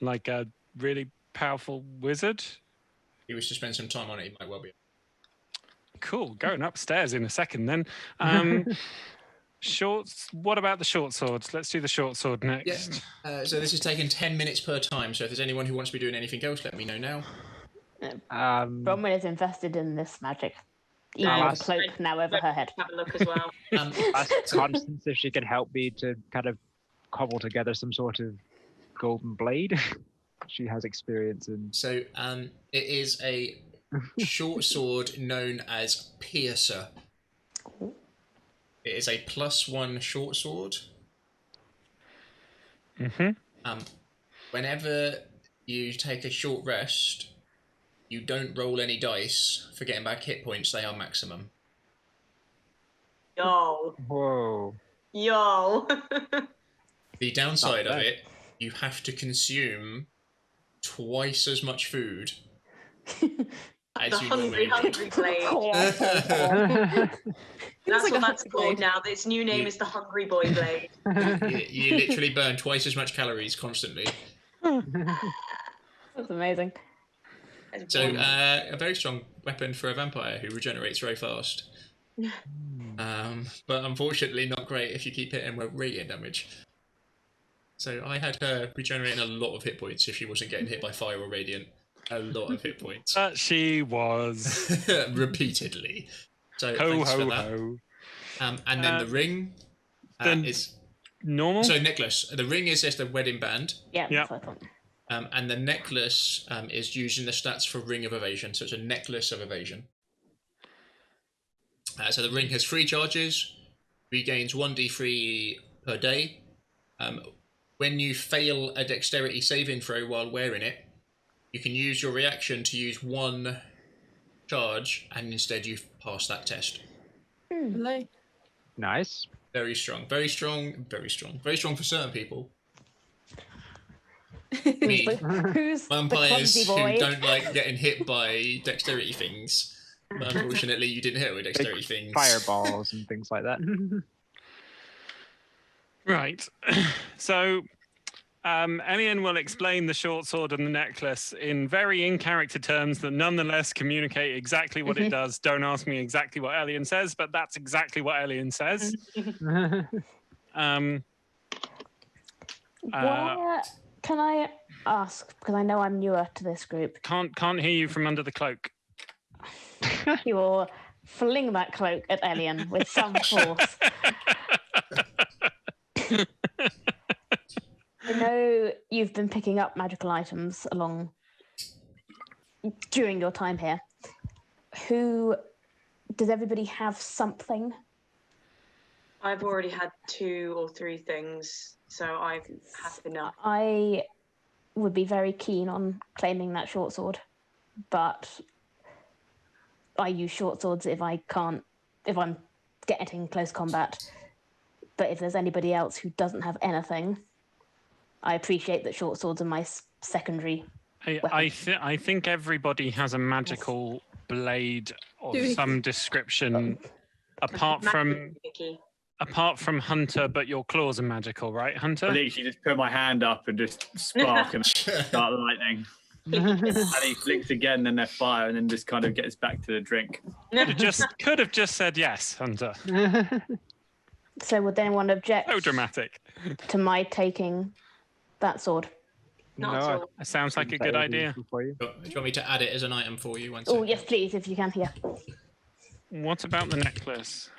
Like a really powerful wizard? If he was to spend some time on it, he might well be. Cool. Going upstairs in a second then. Shorts. What about the short swords? Let's do the short sword next. Yeah. So this is taking 10 minutes per time. So if there's anyone who wants to be doing anything else, let me know now. Bronwyn is invested in this magic. Even with the cloak now over her head. Have a look as well. ask Constance if she can help me to kind of cobble together some sort of golden blade. She has experience in. So it is a short sword known as Piercer. It is a +1 short sword. Whenever you take a short rest, you don't roll any dice for getting back hit points. They are maximum. Yo. Whoa. Yo. The downside of it, you have to consume twice as much food as The you hungry normally would. blade. That's like what a that's hungry called blade. now. Its new name is the Hungry Boy Blade. You literally burn twice as much calories constantly. That's amazing. So a very strong weapon for a vampire who regenerates very fast. But unfortunately not great if you keep hitting with radiant damage. So I had her regenerating a lot of hit points if she wasn't getting hit by fire or radiant. A lot of hit points. But she was. Repeatedly. So Ho, thanks for ho, that. ho. And then the ring is... Normal? So necklace. The ring is just a wedding band. Yeah, Yeah. that's what I thought. And the necklace is using the stats for Ring of Evasion. So it's a necklace of evasion. So the ring has 3 charges, regains 1d3 per day. When you fail a dexterity saving throw while wearing it, you can use your reaction to use 1 charge, and instead you pass that test. Hello. Nice. Very strong, very strong, very strong. Very strong for certain people. Me. Who's the Vampires clumsy who boy? don't like getting hit by dexterity things. But unfortunately, you didn't hit her with dexterity things. Fireballs and things like that. Right. So, Elian will explain the short sword and the necklace in very in-character terms that nonetheless communicate exactly what it does. Don't ask me exactly what Elian says, but that's exactly what Elian says. Where Can I ask, because I know I'm newer to this group, Can't hear you from under the cloak. you'll fling that cloak at Elian with some force. I know you've been picking up magical items along during your time here. Does everybody have something? I've already had 2 or 3 things, so I have enough. I would be very keen on claiming that short sword, but I use short swords if I'm getting close combat. But if there's anybody else who doesn't have anything, I appreciate that short swords are my secondary. I think everybody has a magical blade of Do we- some description, apart from Hunter. But your claws are magical, right, Hunter? I literally just put my hand up and just spark and start lightning. And he flicks again, then they're fire, and then just kind of gets back to the drink. Could have just said yes, Hunter. So would anyone object So dramatic. to my taking that sword? Not at all. That sounds like a good idea. For you. Do you want me to add it as an item for you? One Oh, second? yes, please, if you can. Yeah. What about the necklace?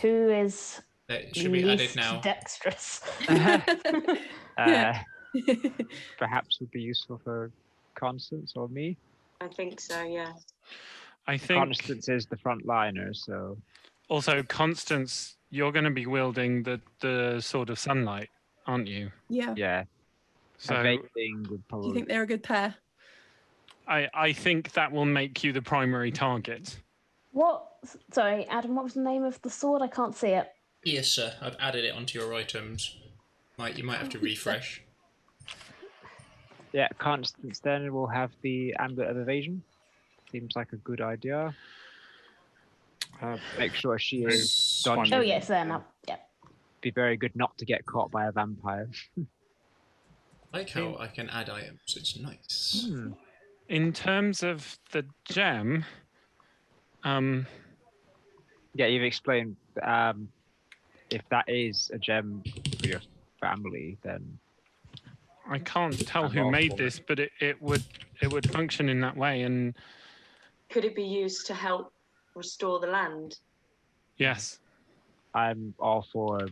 Who is That should be added least now. dexterous? Perhaps would be useful for Constance or me. I think so, yeah. I think Constance is the front liner, so also Constance, you're going to be wielding the sword of sunlight, aren't you? Yeah. yeah. So Evading would Do probably. you think they're a good pair? I think that will make you the primary target. What? Sorry, Adam, what was the name of the sword? I can't see it. Yes, sir. I've added it onto your items. You might have to refresh. Yeah, Constance then will have the Amulet of Evasion. Seems like a good idea. Make sure she is dodging. Oh, yes, there now. Yeah. Be very good not to get caught by a vampire. Like how I can add items. It's nice. In terms of the gem, Yeah, you've explained. If that is a gem for your family, then I can't tell I'm who all made for this, but it would function in that way. And Could it be used to help restore the land? yes, I'm all for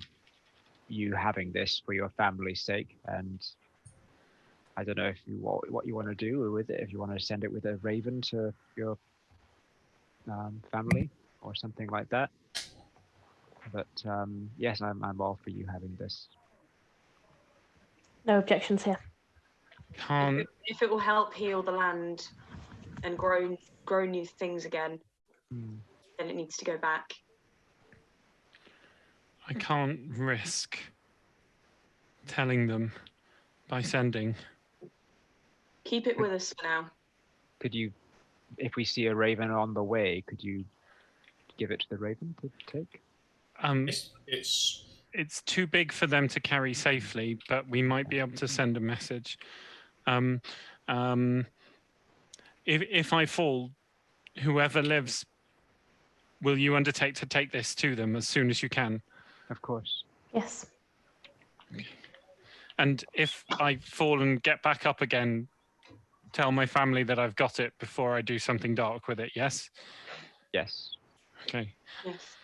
you having this for your family's sake. And I don't know if what you want to do with it. If you want to send it with a raven to your family or something like that. But yes, I'm all for you having this. No objections here. can't. If it will help heal the land and grow new things again, then it needs to go back. I can't risk telling them by sending. Keep it with us for now. Could you, if we see a raven on the way, could you give it to the raven to take? It's too big for them to carry safely, but we might be able to send a message. If I fall, whoever lives, will you undertake to take this to them as soon as you can? Of course. Yes. And if I fall and get back up again, tell my family that I've got it before I do something dark with it, yes? Yes. Okay. Yes.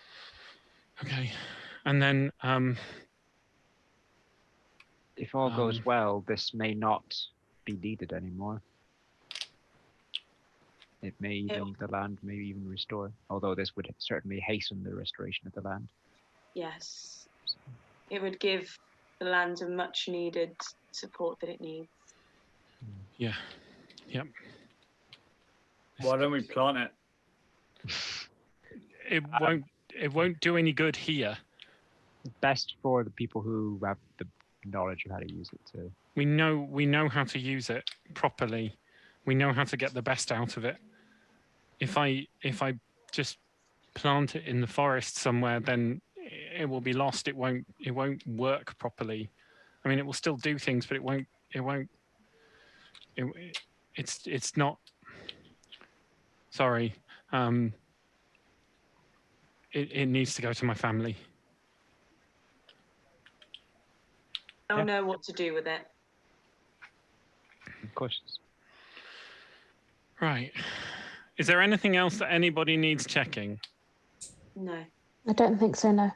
Okay. And then If all goes well, this may not be needed anymore. It may even, the land may even restore, although this would certainly hasten the restoration of the land. Yes. It would give the land a much needed support that it needs. yeah. Yep. Why don't we plant it? It won't do any good here. Best for the people who have the knowledge of how to use it too. We know how to use it properly. We know how to get the best out of it. If I just plant it in the forest somewhere, then it will be lost. It won't work properly. I mean, it will still do things, but it's not. Sorry. It needs to go to my family. I don't know what to do with it. Of course. Right. Is there anything else that anybody needs checking? No. I don't think so, no.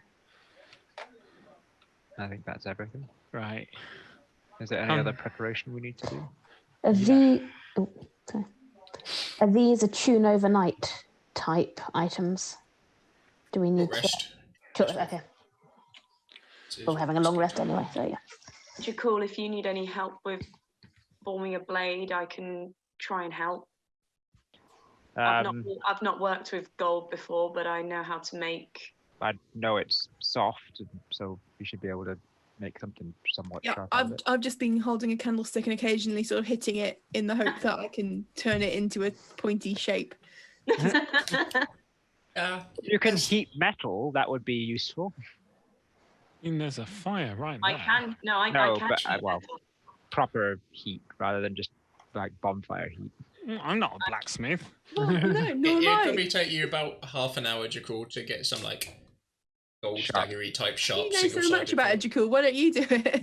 I think that's everything. Right. Is there any other preparation we need to do? Are these attune overnight type items? Do we need Rest. to? Okay. We're having a long rest anyway, so yeah. Jakul, if you need any help with forming a blade, I can try and help. I've not worked with gold before, but I know how to make. I know it's soft, so we should be able to make something somewhat Yeah, sharp. out of it. I've just been holding a candlestick and occasionally sort of hitting it in the hope that I can turn it into a pointy shape. If you can heat metal, that would be useful. I mean, there's a fire right I there. can. No, I No, can. but shoot well, metal. proper heat rather than just like bonfire heat. I'm not a blacksmith. Well, no, nor It'd am I. probably take you about half an hour, Jakul, to get some like gold Sharp. daggery type sharp. You know so single-sided much about it, blade. Jakul. Why don't you do it?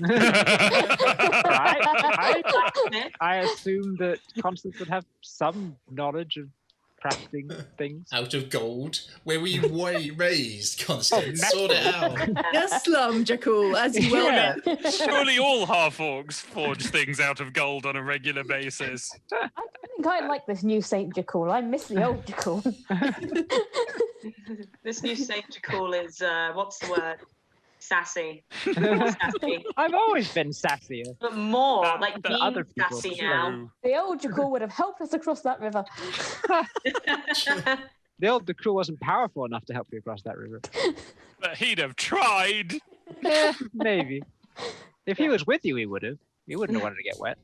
I assume that Constance would have some knowledge of crafting things. Out of gold. Where were you raised, Constance? metal. Sort it out. A slum, Jakul, as you well Yeah. know. Surely all half-orcs forge things out of gold on a regular basis. I think I like this new Saint Jakul. I miss the old Jakul. This new Saint Jakul is what's the word? Sassy. Sassy. I've always been sassier. But more like the being other people. sassy now. True. The old Jakul would have helped us across that river. The crew wasn't powerful enough to help you across that river. But he'd have tried. Maybe. If he was with you, he would have. He wouldn't have wanted to get wet.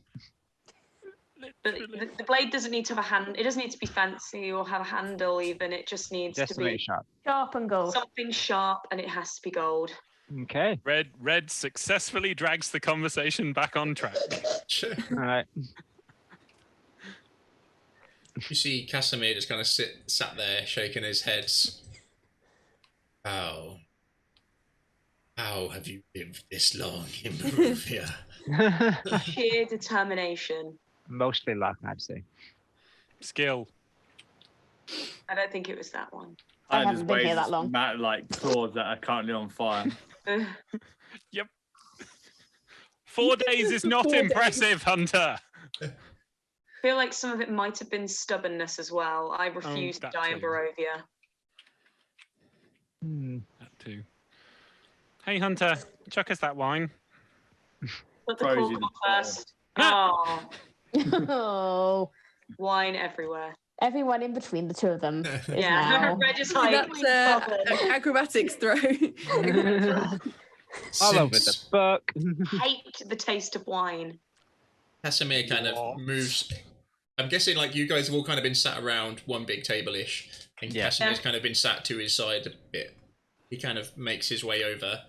But the blade doesn't need to have a hand. It doesn't need to be fancy or have a handle even. It just needs Just to to make be sharp. Sharp and gold. something sharp, and it has to be gold. Okay. Red successfully drags the conversation back on track. Sure. All right. You see Casimir just kind of sat there shaking his head. How have you lived this long in Barovia? Sheer determination. Mostly luck, I'd say. Skill. I don't think it was that one. I I haven't just been here raised that long. like claws that are currently on fire. Ugh. Yep. 4 days is not 4 days. impressive, Hunter. I feel like some of it might have been stubbornness as well. I refuse to that die in too. Barovia. That too. Hey, Hunter, chuck us that wine. Put the Frozen cork on bottle. first. Oh, Oh, wine everywhere. everyone in between the two of them is Yeah, now. Red is like, That's an acrobatics throw. All over the book. hate the taste of wine. Casimir kind of moves. I'm guessing like you guys have all kind of been sat around one big table-ish, and Yeah. Casimir's kind of been sat to his side a bit. He kind of makes his way over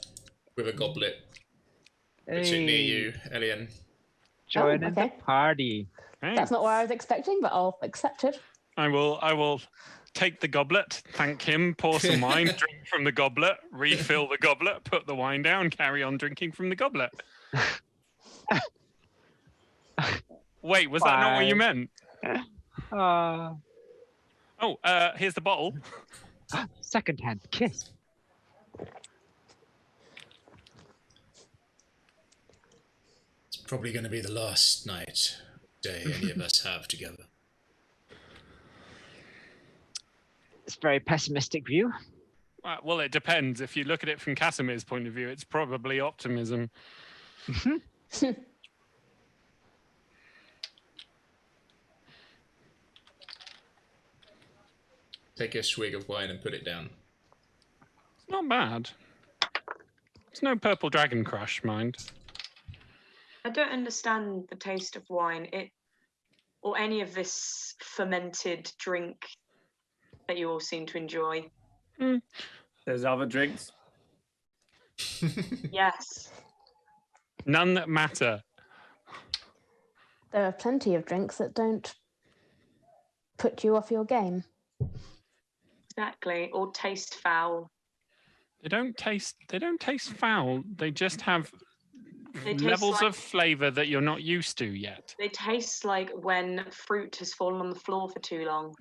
with a goblet. Puts it near you, Elian. Join Oh, in the okay. party. Hey, That's not what I was expecting, but I'll accept it. I will take the goblet, thank him, pour some wine, drink from the goblet, refill the goblet, put the wine down, carry on drinking from the goblet. Wait, was that not what you meant? Oh, here's the bottle. Second-hand kiss. It's probably going to be the last day any of us have together. It's a very pessimistic view. Well, it depends. If you look at it from Casimir's point of view, it's probably optimism. Take a swig of wine and put it down. It's not bad. It's no purple dragon crush, mind. I don't understand the taste of wine. Or any of this fermented drink that you all seem to enjoy. There's other drinks. Yes. None that matter. There are plenty of drinks that don't put you off your game. Exactly. Or taste foul. They don't taste foul. They just have They taste levels like- of flavour that you're not used to yet. They taste like when fruit has fallen on the floor for too long.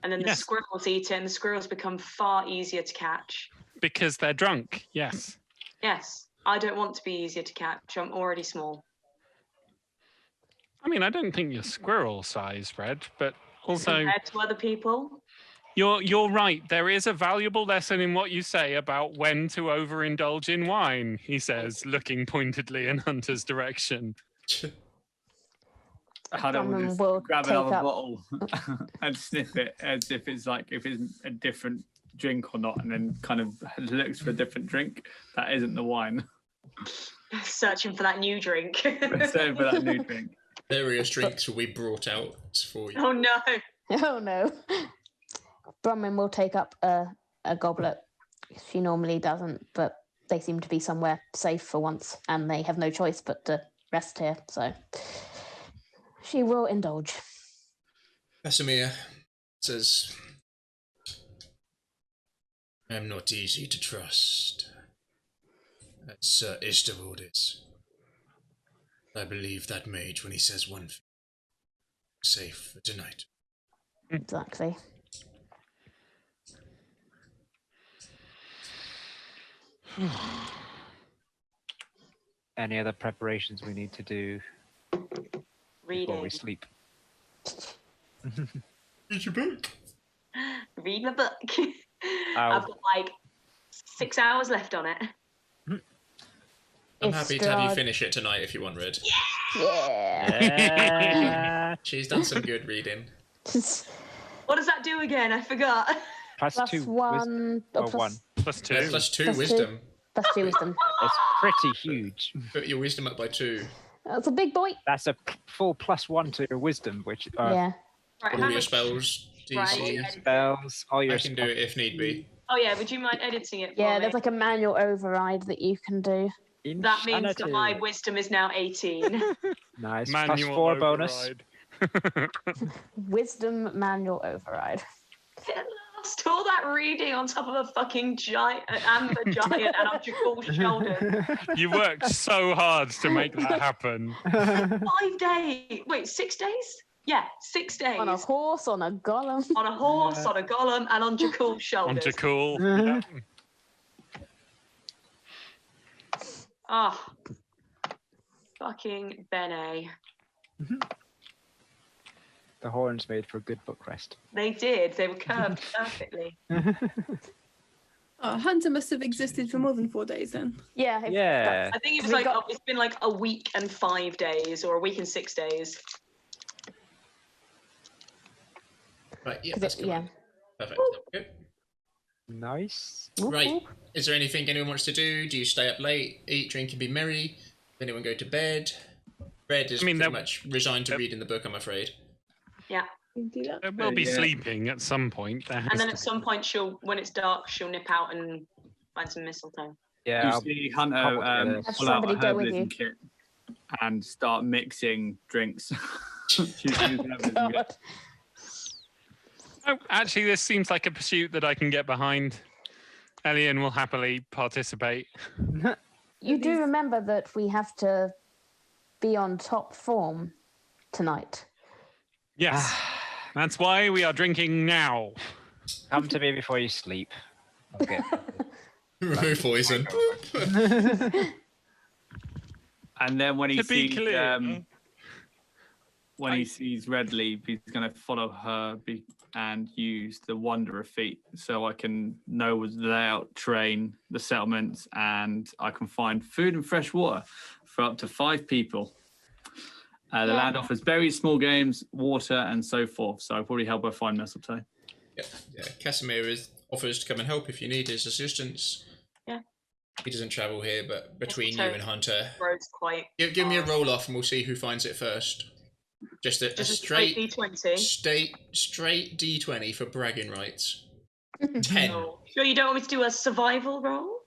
And then the Yes. squirrels eat it, and the squirrels become far easier to catch. Because they're drunk, yes. Yes, I don't want to be easier to catch. I'm already small. I mean, I don't think you're squirrel size, Fred, but also Compared to other people. you're right. There is a valuable lesson in what you say about when to overindulge in wine, he says, looking pointedly in Hunter's direction. I don't Someone just will grab take another up- bottle and sniff it as if it's a different drink or not, and then kind of looks for a different drink that isn't the wine. Searching for that new drink. Same for that new drink. Various drinks will be brought out for you. Oh no. Oh no. Bronwyn will take up a goblet. She normally doesn't, but they seem to be somewhere safe for once, and they have no choice but to rest here, so she will indulge. Casimir says, I am not easy to trust. As Sir Istavold is. I believe that mage when he says one thing. Safe for tonight. Exactly. Any other preparations we need to do before Reading. we sleep? Read your book. Read my book. I've got like 6 hours left on it. I'm If happy to have you Strahd- finish it tonight if you want, Red. Yeah. She's done some good reading. What does that do again? I forgot. Plus Plus 2 one, or or one. Plus 2. Plus two Plus two. wisdom. Plus 2 wisdom. It's pretty huge. Put your wisdom up by 2. That's a big boy. That's a full +1 to your wisdom, which Yeah. Right, All how your much- spells, Right, DC. yeah. spells, all your I can do it if need be. Oh yeah, would you mind editing it for Yeah, me? there's like a manual override that you can do. That means that my Insanity. wisdom is now 18. Nice. Manual +4 bonus. override. Wisdom manual override. Lost all that reading on top of a fucking giant, amber giant and on Jakul's shoulders. You worked so hard to make that happen. 5 days. Wait, 6 days? Yeah, 6 days. On a horse, on a golem. On a horse, on a golem, and on Jakul's On shoulders. to cool. Yeah. Oh, fucking Bene. The horns made for a good book rest. They did. They were curved perfectly. Oh, Hunter must have existed for more than 4 days then. Yeah. Yeah. I think it was We like got- it's been like a week and 5 days, or a week and 6 days. Right, yeah, 'Cause that's it- good. yeah. Perfect. Good. Nice. Right. Is there anything anyone wants to do? Do you stay up late, eat, drink, and be merry? Does anyone go to bed? Red is I mean, pretty there- much resigned to reading the book, I'm afraid. Yeah. You can do that. There will be Yeah. sleeping at some point. There has And then to at some point, when it's dark, she'll nip out and find some mistletoe. Yeah. You I'll- see Hunter I'll get pull a- Have out a somebody go with herbalism kit and start mixing drinks. She's using herbalism kit. God. Oh, actually, this seems like a pursuit that I can get behind. Elian will happily participate. You do remember that we have to be on top form tonight. Yes. That's why we are drinking now. Come to me before you sleep. I'll get- Remove poison. And then when he To be sees clear, when he sees Red Leaf, he's going to follow her and use the Wanderer feat, so I can know the layout, train the settlements, and I can find food and fresh water for up to 5 people. The land offers berries, small games, water, and so forth. So I'll probably help her find mistletoe. Yeah. Casimir offers to come and help if you need his assistance. Yeah. He doesn't travel here, but between you Mistletoe. and Hunter, Road's quite. give me a roll off and we'll see who finds it first. Just a Just a straight D20. straight D20 for bragging rights. 10. No. Sure, you don't want me to do a survival roll?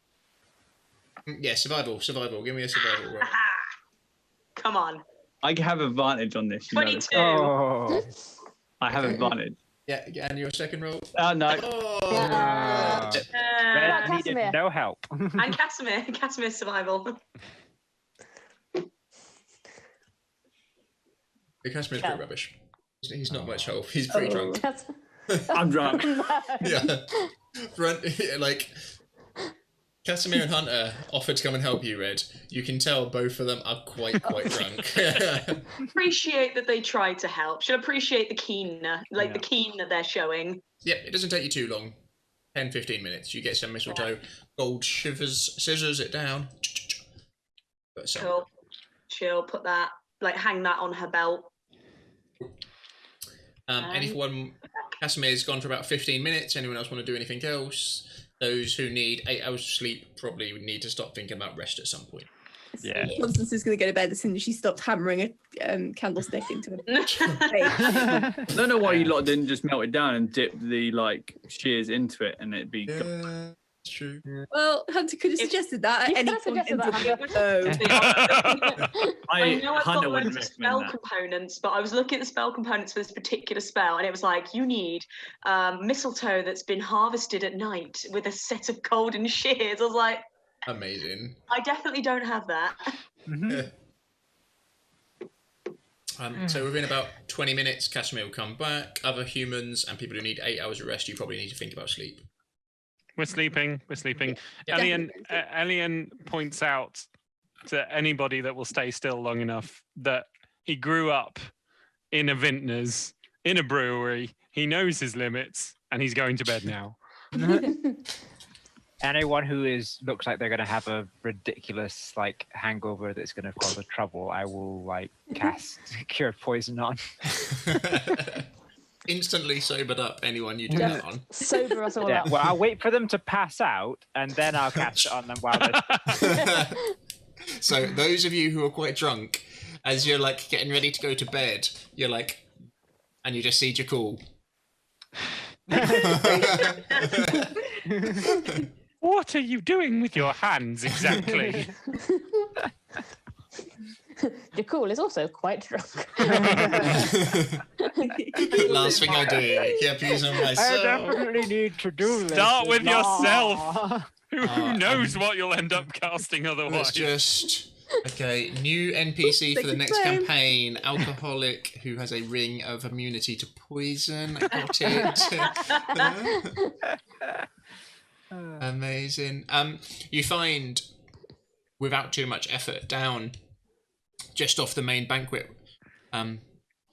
Yeah, survival. Give me a survival roll. Come on. I have advantage on this. You know this. 22. Oh. I have advantage. Yeah, and your second roll. Oh no. Oh, Ah. Red Casimir. needed no help. And Casimir. Casimir's survival. The Casimir's pretty rubbish. He's not much help. He's pretty drunk. That's... I'm drunk. No. Yeah. Like, Casimir and Hunter offered to come and help you, Red. You can tell both of them are quite drunk. Appreciate that they tried to help. Should appreciate the keen, the keen that they're showing. Yep, it doesn't take you too long. 10-15 minutes. You get some mistletoe. Gold scissors it down. Put some. Cool. She'll put that, hang that on her belt. Anyone, Casimir's gone for about 15 minutes. Anyone else want to do anything else? Those who need 8 hours of sleep probably would need to stop thinking about rest at some point. Yeah. Constance is going to go to bed as soon as she stopped hammering a candlestick into it. I don't know why you lot didn't just melt it down and dip the shears into it, and it'd be. Yeah, it's true. Well, Hunter could have suggested that at any point. I know I've Hunter got wouldn't loads of recommend spell that. components, but I was looking at the spell components for this particular spell, and it was like, you need mistletoe that's been harvested at night with a set of golden shears. I was like, amazing. I definitely don't have that. So within about 20 minutes, Casimir will come back. Other humans and people who need 8 hours of rest, you probably need to think about sleep. We're sleeping. Yeah. Elian points out to anybody that will stay still long enough that he grew up in a vintner's, in a brewery. He knows his limits, and he's going to bed now. Anyone who looks like they're going to have a ridiculous hangover that's going to cause a trouble, I will cast Cure Poison on. Instantly sobered up anyone you do that on. Sober us all up. Well, I'll wait for them to pass out, and then I'll cast it on them while they're... So those of you who are quite drunk, as you're getting ready to go to bed, you're and you just see Jakul. What are you doing with your hands exactly? Jakul is also quite drunk. Last thing I do, get peas on myself. I definitely need to do this. Start with No. yourself. Who knows what you'll end up casting otherwise? Let's just... Okay, new NPC for the next campaign. Alcoholic who has a ring of immunity to poison. I got it. Amazing. You find, without too much effort, down just off the main banquet,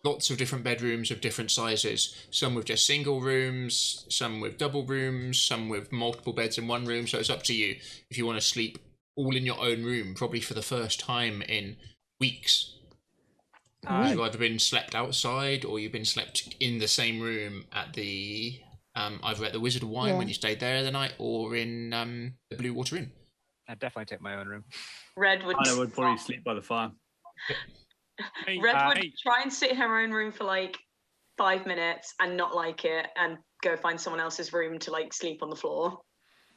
lots of different bedrooms of different sizes. Some with just single rooms, some with double rooms, some with multiple beds in one room. So it's up to you if you want to sleep all in your own room, probably for the first time in weeks. You've either been slept outside or you've been slept in the same room at the either at the Wizard of Wine when you stayed there the night, or in the Blue Water Inn. I'd definitely take my own room. Red would. I would probably sleep by the fire. Red would try and sit in her own room for 5 minutes and not like it, and go find someone else's room to sleep on the floor.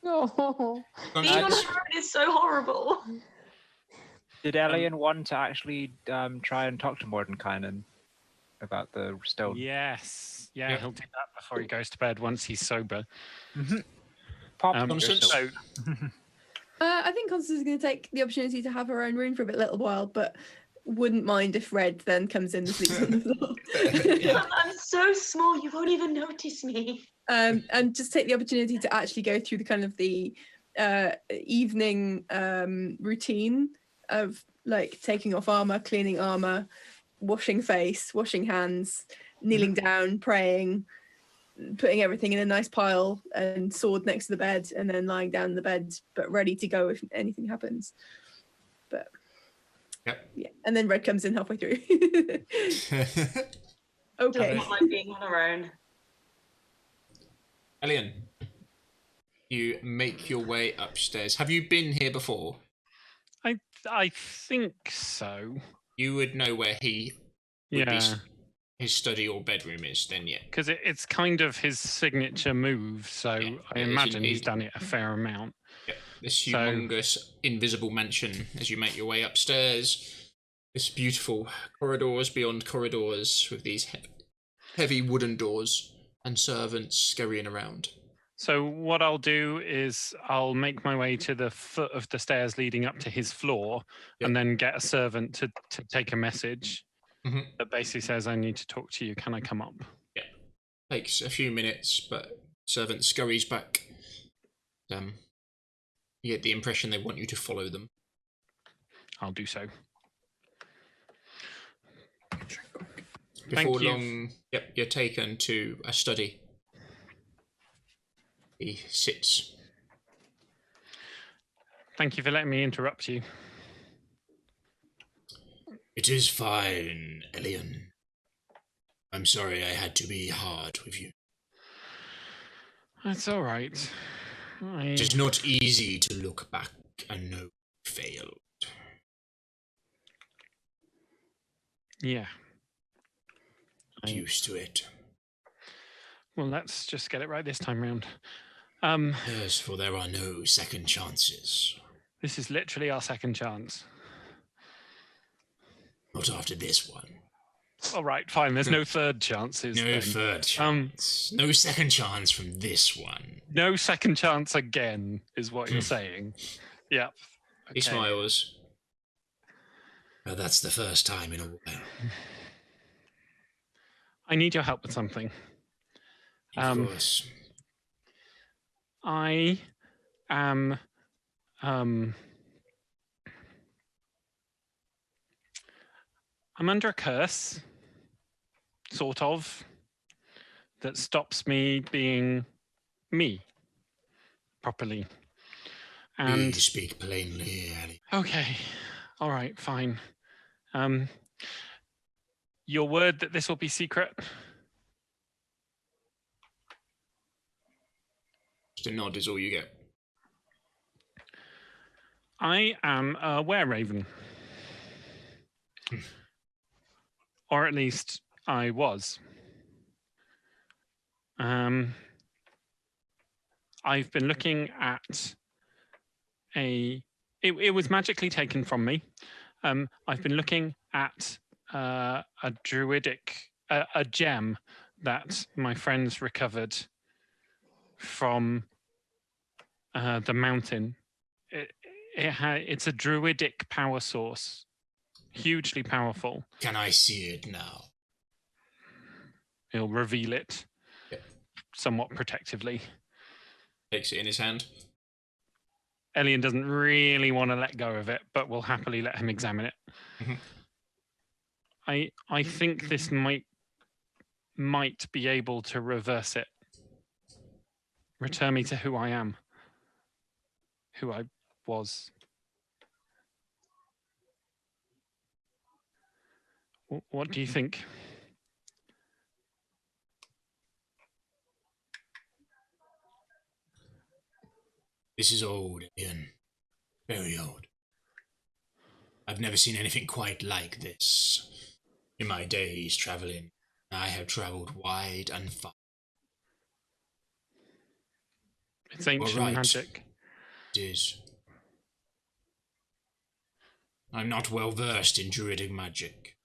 Oh. Being on her own is so horrible. Did Elian want to actually try and talk to Mordenkainen about the stone? Yes. Yeah, he'll do that before he goes to bed once he's sober. Constance? So, I think Constance is going to take the opportunity to have her own room for a little while, but wouldn't mind if Red then comes in and sleeps on the floor. I'm so small, you won't even notice me. And just take the opportunity to actually go through the kind of the evening routine of taking off armor, cleaning armor, washing face, washing hands, kneeling down, praying, putting everything in a nice pile and sword next to the bed, and then lying down in the bed, but ready to go if anything happens. But yeah, and then Red comes in halfway through. Okay. Not like being on her own. Elian, you make your way upstairs. Have you been here before? I think so. You would know where he would be, his study or bedroom is then, because it's kind of his signature move, so I imagine he's done it a fair amount. This humongous invisible mansion as you make your way upstairs. This beautiful corridors beyond corridors with these heavy wooden doors and servants scurrying around. So what I'll do is I'll make my way to the foot of the stairs leading up to his floor, and then get a servant to take a message. that basically says, I need to talk to you. Can I come up? Yeah. Takes a few minutes, but servant scurries back. You get the impression they want you to follow them. I'll do so. Before long, you're taken to a study. He sits. Thank you for letting me interrupt you. It is fine, Elian. I'm sorry I had to be hard with you. That's all right. It is not easy to look back and know you failed. Yeah. I'm used to it. Well, let's just get it right this time round. Yes, for there are no second chances. This is literally our second chance. Not after this one. All right, fine. There's no third chances. No then. third chance. No second chance from this one. No second chance again, is what you're saying. Yeah. He smiles. Well, that's the first time in a while. I need your help with something. Of course. I am I'm under a curse, sort of, that stops me being me properly. And Please speak plainly, Ali. okay, all right, fine. Your word that this will be secret? Just a nod is all you get. I am a were-raven. Or at least I was. I've been looking at it was magically taken from me. I've been looking at a druidic, a gem that my friends recovered from the mountain. It's a druidic power source, hugely powerful. Can I see it now? He'll reveal it somewhat protectively. Takes it in his hand. Elian doesn't really want to let go of it, but will happily let him examine it. I think this might be able to reverse it. Return me to who I am. Who I was. What do you think? This is old, Ian. Very old. I've never seen anything quite like this. In my days traveling, I have traveled wide and far. It's ancient magic. It is. I'm not well versed in druidic magic.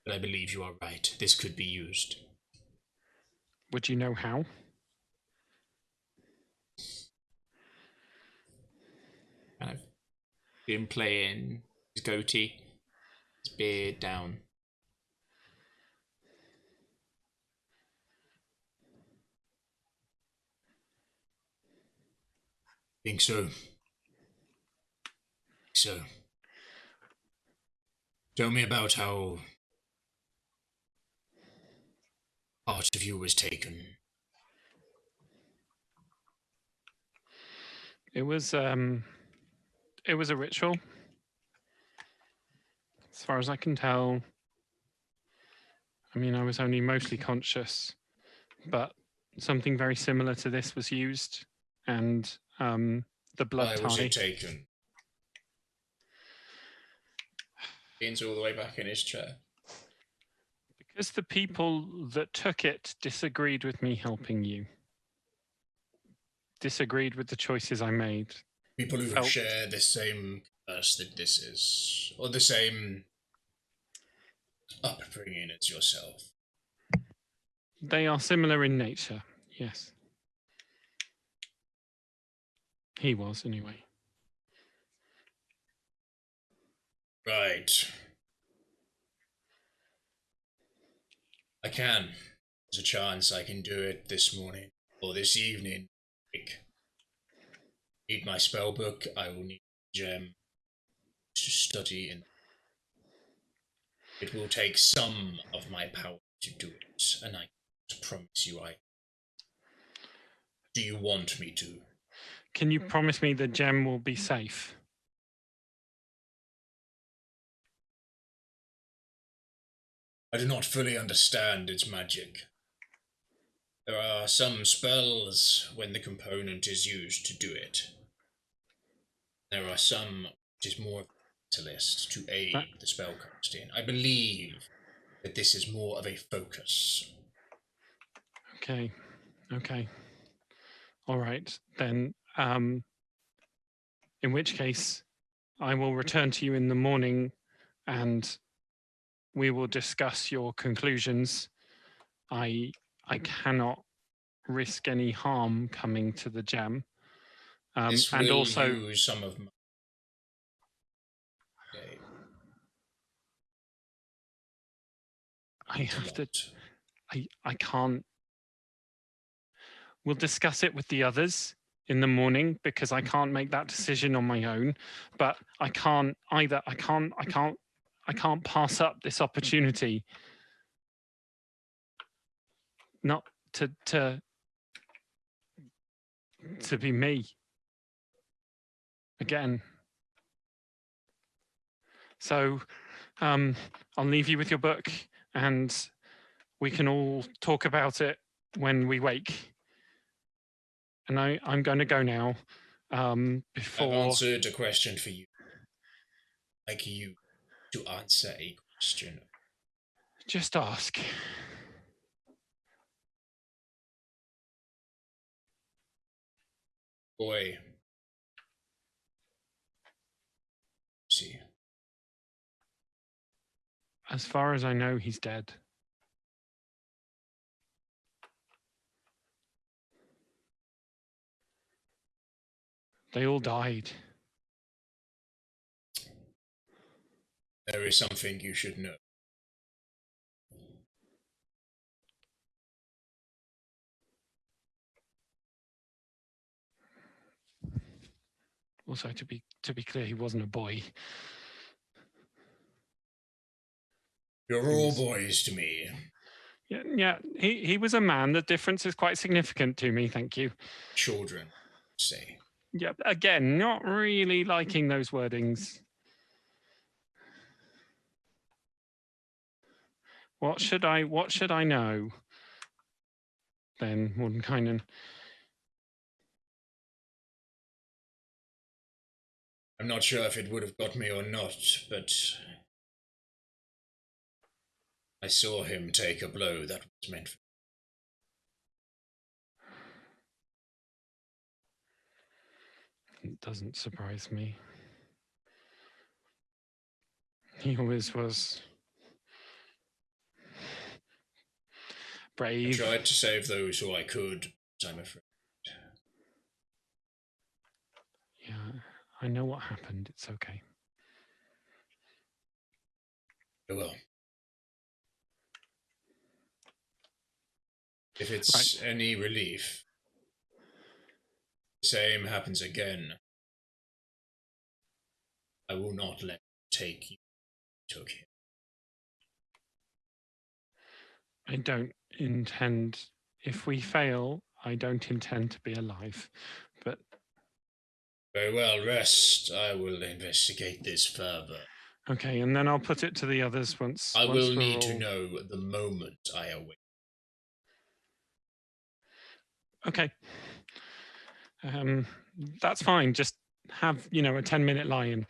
But I believe you are right. This could be used. Would you know how? Kind of him playing his goatee, his beard down. Think so. So, tell me about how part of you was taken. It was a ritual. As far as I can tell, I mean, I was only mostly conscious, but something very similar to this was used, and the blood Why was tie. it taken? Ian's all the way back in his chair. Because the people that took it disagreed with me helping you. Disagreed with the choices I made. People who share the same curse that this is, or the same upbringing as yourself. They are similar in nature, yes. He was, anyway. Right. I can. There's a chance I can do it this morning or this evening. Need my spell book. I will need a gem to study, and it will take some of my power to do it. And I promise you, I. Do you want me to? Can you promise me the gem will be safe? I do not fully understand its magic. There are some spells when the component is used to do it. There are some which is more of a catalyst to aid the spellcasting. I believe that this is more of a focus. Okay. Okay. All right. Then, in which case, I will return to you in the morning and we will discuss your conclusions. I cannot risk any harm coming to the gem. This and will also use some of my day. I have to I can't. We'll discuss it with the others in the morning because I can't make that decision on my own. But I can't either. I can't pass up this opportunity. Not to be me again. So I'll leave you with your book and we can all talk about it when we wake. And I'm going to go now. Before I've answered a question for you. I'd like you to answer a question. Just ask. Boy. See. As far as I know, he's dead. They all died. There is something you should know. Also, to be clear, he wasn't a boy. You're all boys to me. Yeah. He was a man. The difference is quite significant to me. Thank you. Children, say. Yeah. Again, not really liking those wordings. What should I know? Then Mordenkainen. I'm not sure if it would have got me or not, but I saw him take a blow that was meant for. It doesn't surprise me. He always was brave. I tried to save those who I could, but I'm afraid. Yeah, I know what happened. It's okay. Well, if it's any relief, the same happens again. I will not let you take you took him. I don't intend, if we fail, I don't intend to be alive. But Very well, rest. I will investigate this further. okay, and then I'll put it to the others once. I once will we're need all... to know the moment I awake. Okay. That's fine. Just have, a 10-minute lie-in.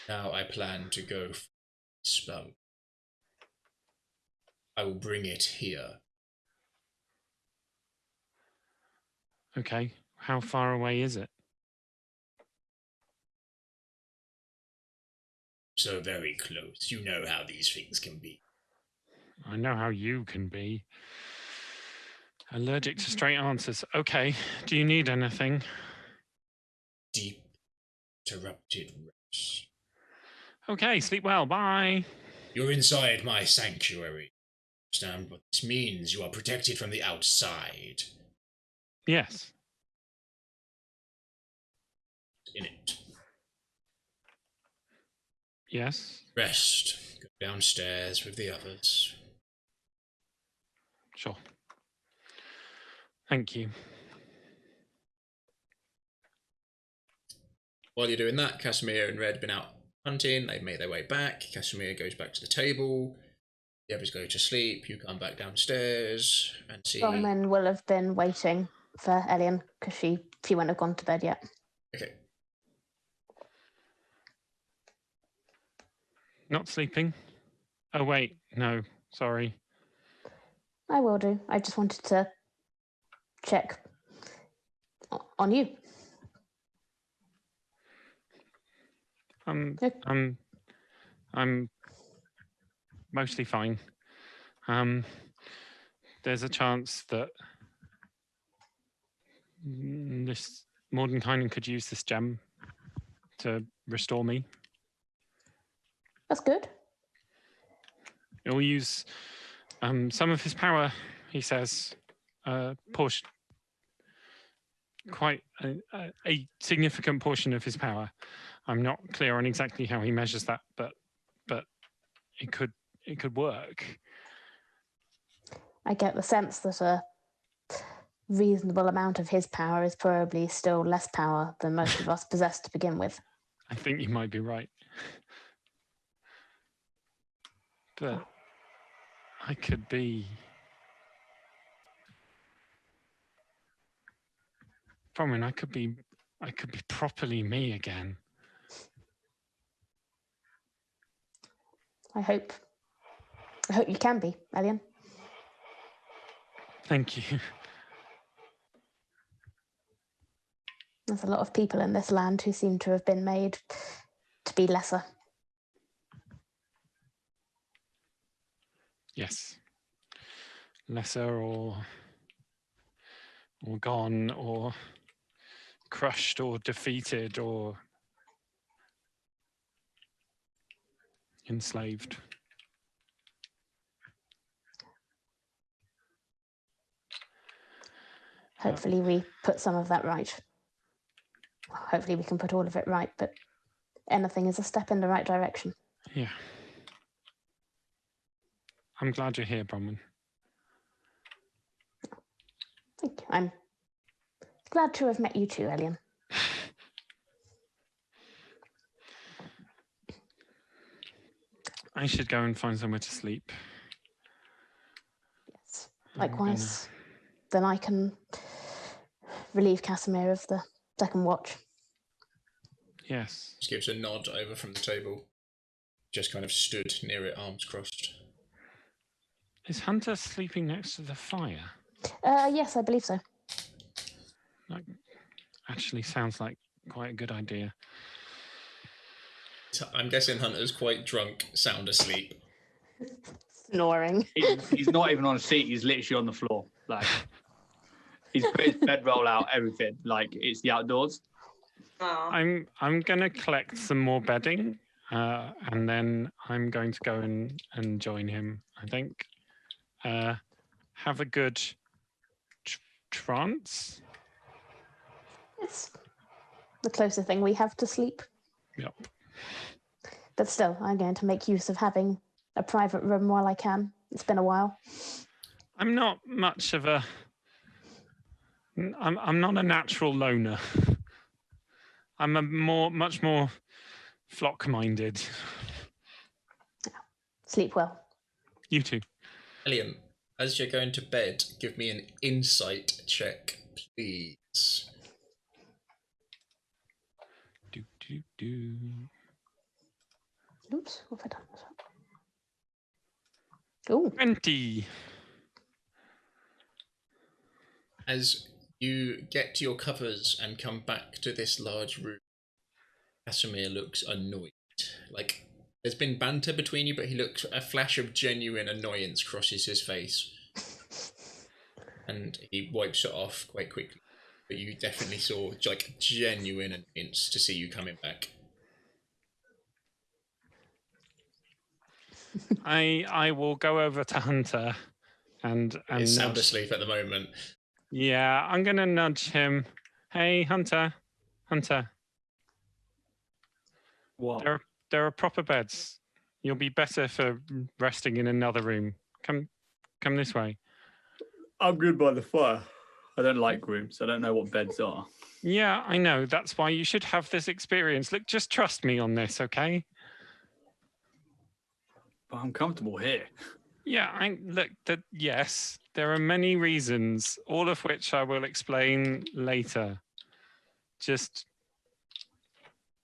Now I plan to go for a spell. I will bring it here. Okay. How far away is it? So very close. You know how these things can be. I know how you can be. Allergic to straight answers. Okay. Do you need anything? Deep, interrupted Okay, sleep well. Bye. You're inside my sanctuary. Understand what this means? You are protected from the outside. Yes. In it. Yes. Rest. Go downstairs with the others. Sure. Thank you. While you're doing that, Casimir and Red have been out hunting. They've made their way back. Casimir goes back to the table. The others go to sleep. You come back downstairs and see. Solomon will have been waiting for Elian because she wouldn't have gone to bed yet. Okay. Not sleeping? Oh, wait. No. Sorry. I will do. I just wanted to check on you. I'm mostly fine. There's a chance that this Mordenkainen could use this gem to restore me. That's good. He'll use some of his power, he says, portion, quite a significant portion of his power. I'm not clear on exactly how he measures that, but it could work. I get the sense that a reasonable amount of his power is probably still less power than most of us possess to begin with. I think you might be right. But I could be... I could be properly me again. I hope you can be, Elian. Thank you. There's a lot of people in this land who seem to have been made to be lesser. Yes. Lesser or gone or crushed or defeated or enslaved. Hopefully we put some of that right. Hopefully we can put all of it right, but anything is a step in the right direction. Yeah. I'm glad you're here, Bronwyn. Thank you. I'm glad to have met you too, Elian. I should go and find somewhere to sleep. Yes. Likewise. Then I can relieve Casimir of the second watch. Yes. Just gives a nod over from the table. Just kind of stood near it, arms crossed. Is Hunter sleeping next to the fire? Yes, I believe so. That actually sounds like quite a good idea. I'm guessing Hunter's quite drunk, sound asleep. Snoring. He's not even on a seat. He's literally on the floor. Like he's put his bedroll out, everything. Like it's the outdoors. Oh. I'm gonna collect some more bedding, and then I'm going to go and join him. I think. Have a good trance. It's the closer thing we have to sleep. Yep. But still, I'm going to make use of having a private room while I can. It's been a while. I'm not much of a... I'm not a natural loner. I'm a much more flock-minded. Yeah. Sleep well. You too. Elian, as you're going to bed, give me an insight check, please. Do. Oops, what have I done? Ooh. 20. As you get to your covers and come back to this large room, Casimir looks annoyed. Like, there's been banter between you, but he looks, a flash of genuine annoyance crosses his face. And he wipes it off quite quickly. But you definitely saw, like, genuine annoyance to see you coming back. I will go over to Hunter and He's sound nudge. asleep at the moment. Yeah, I'm gonna nudge him. Hey, Hunter. What? There are proper beds. You'll be better for resting in another room. Come this way. I'm good by the fire. I don't like rooms. I don't know what beds are. Yeah, I know. That's why you should have this experience. Look, just trust me on this, okay? But I'm comfortable here. Yeah, yes, there are many reasons, all of which I will explain later. Just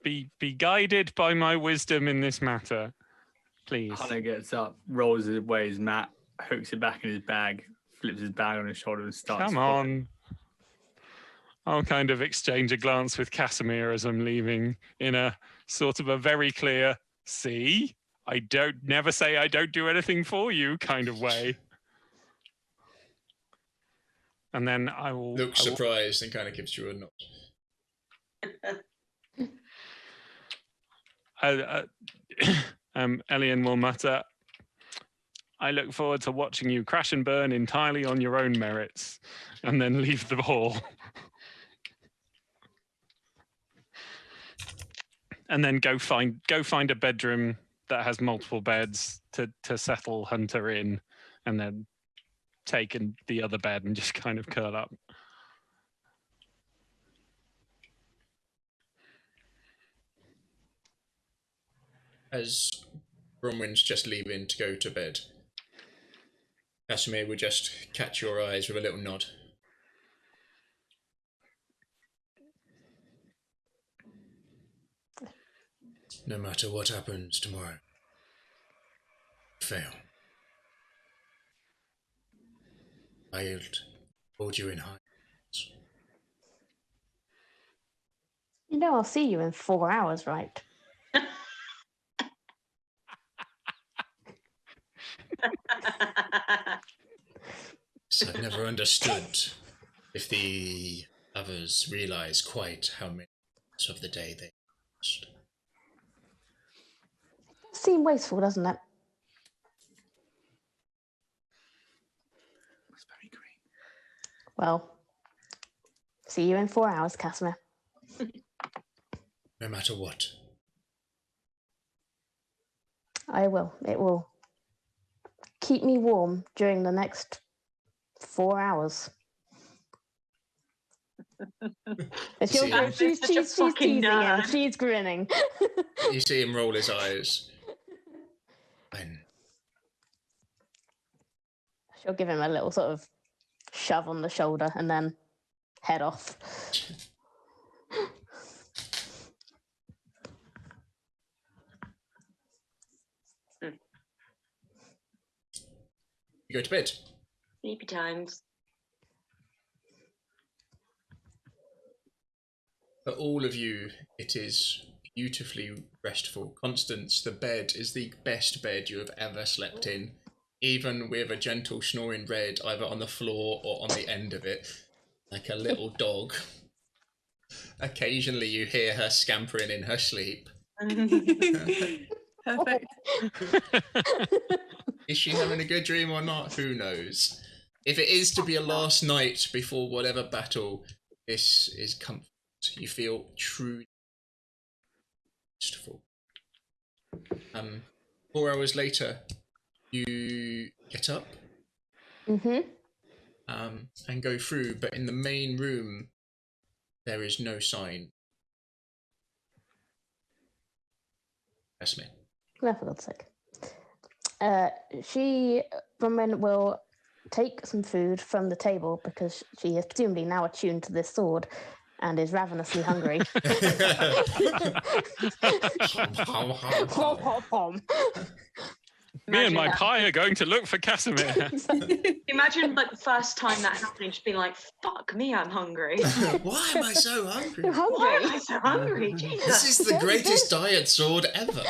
be guided by my wisdom in this matter, please. Hunter gets up, rolls away his mat, hooks it back in his bag, flips his bag on his shoulder and starts. Come on. I'll kind of exchange a glance with Casimir as I'm leaving in a sort of a very clear, see, never say I don't do anything for you kind of way. And then I will... Looks surprised and kind of gives you a nod. Elian will mutter, I look forward to watching you crash and burn entirely on your own merits, and then leave the hall. And then go find a bedroom that has multiple beds to settle Hunter in, and then take the other bed and just kind of curl up. As Bronwyn's just leaving to go to bed, Casimir will just catch your eyes with a little nod. No matter what happens tomorrow, fail. I'll hold you in high. You know, I'll see you in 4 hours, right? So I never understood if the others realise quite how many minutes of the day they lost. It does seem wasteful, doesn't it? It's very green. Well, see you in 4 hours, Casimir. No matter what. I will. It will keep me warm during the next 4 hours. She's teasing him. She's grinning. You see him roll his eyes. When? She'll give him a little sort of shove on the shoulder and then head off. You go to bed. Sleepy times. For all of you, it is beautifully restful. Constance, the bed is the best bed you have ever slept in, even with a gentle snoring Red either on the floor or on the end of it, like a little dog. Occasionally you hear her scampering in her sleep. Perfect. Is she having a good dream or not? Who knows? If it is to be a last night before whatever battle, this is comfort. You feel truly restful. 4 hours later, you get up and go through, but in the main room, there is no sign. That's me. No, for God's sake. Bronwyn will take some food from the table because she is presumably now attuned to this sword and is ravenously hungry. Me and my pie are going to look for Casimir. Imagine like the first time that happened, just being like, "Fuck me, I'm hungry. Why am I so hungry? You're hungry. Why am I so hungry? Jesus." This is the greatest diet sword ever.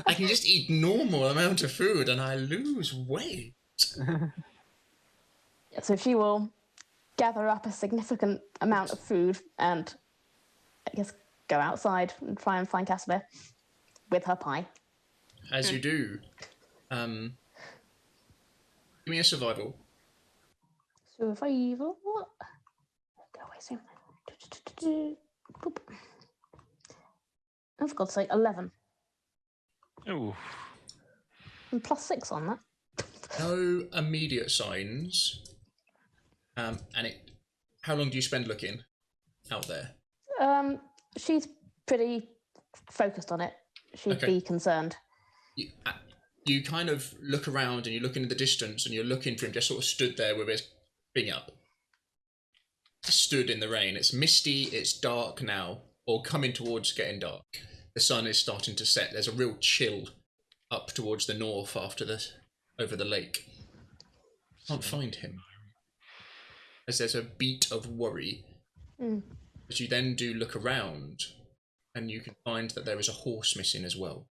I can just eat normal amount of food and I lose weight. So she will gather up a significant amount of food and I guess go outside and try and find Casimir with her pie. as you do, give me a survival. Survival. Go away soon. Boop. Oh, for God's sake, 11. Ooh. And +6 on that. No immediate signs. And how long do you spend looking out there? She's pretty focused on it. She'd Okay. be concerned. You kind of look around and you look into the distance and you're looking for him just sort of stood there with his thing up. Stood in the rain. It's misty, it's dark now, or coming towards getting dark. The sun is starting to set. There's a real chill up towards the north over the lake. Can't find him. As there's a beat of worry. But you then do look around and you can find that there is a horse missing as well.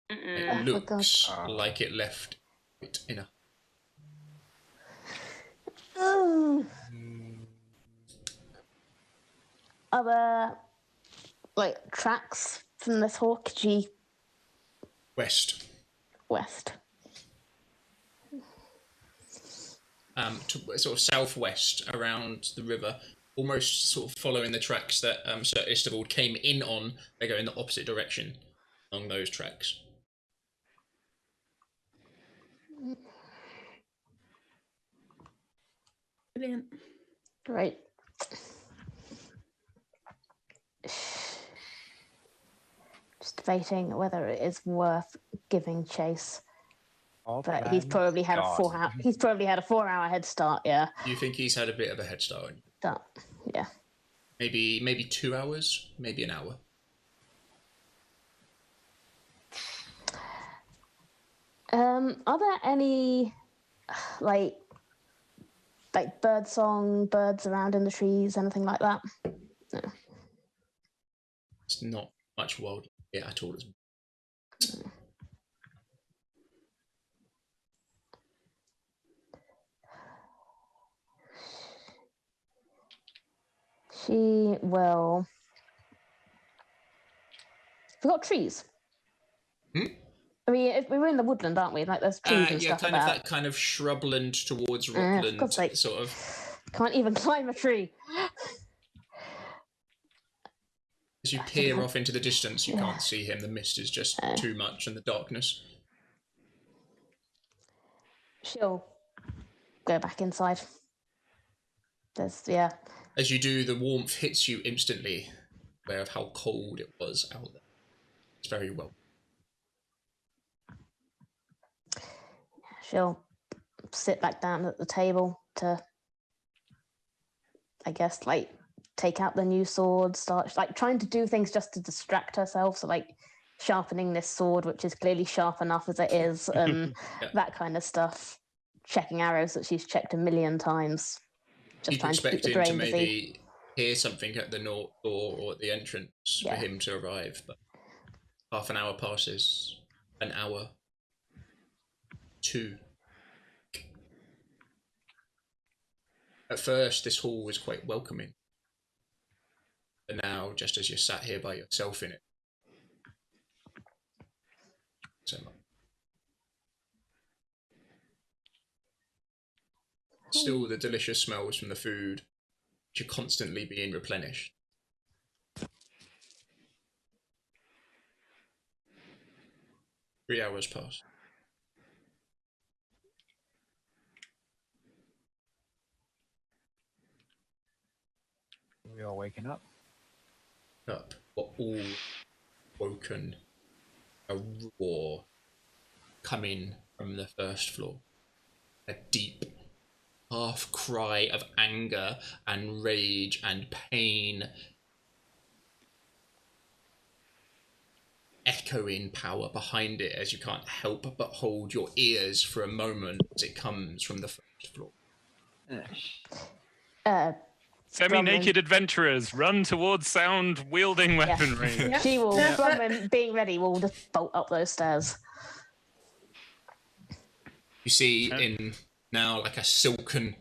It looks like it left it in a... Are there, like, tracks from this horse? West. West. To sort of southwest around the river, almost sort of following the tracks that Sir Istibald came in on. They go in the opposite direction along those tracks. Brilliant. Great. Just debating whether it is worth giving chase. But he's probably had a 4 hour. He's probably had a 4 hour head start. Yeah. You think he's had a bit of a head start on you? Yeah. Maybe 2 hours, maybe an hour. Are there any like bird song, birds around in the trees, anything like that? No. It's not much wild at all. She will. We've got trees. I mean, if we were in the woodland, aren't we? Like there's trees and stuff kind about. of that kind of shrubland towards rockland, for God's sake. sort of. Can't even climb a tree. As you peer off into the distance, you can't see him. The mist is just too much, and the darkness. She'll go back inside. As you do, the warmth hits you instantly, aware of how cold it was out there. It's very well. She'll sit back down at the table to, I guess, like take out the new sword, start like trying to do things just to distract herself. So like sharpening this sword, which is clearly sharp enough as it is, that kind of stuff. Checking arrows that she's checked 1,000,000 times. Just trying to keep the brain to maybe busy. Hear something at the north door or at the entrance for him to arrive, but half an hour passes, an hour, 2. At first, this hall was quite welcoming, but now, just as you're sat here by yourself in it, so much. Still, the delicious smells from the food, which are constantly being replenished. Three hours pass. We all waking up? We're all woken. A roar coming from the first floor. A deep half cry of anger and rage and pain, echoing power behind it as you can't help but hold your ears for a moment as it comes from the first floor. Semi-naked adventurers run towards sound wielding weaponry. Yeah. She will, from being ready, will just bolt up those stairs. You see in now like a silken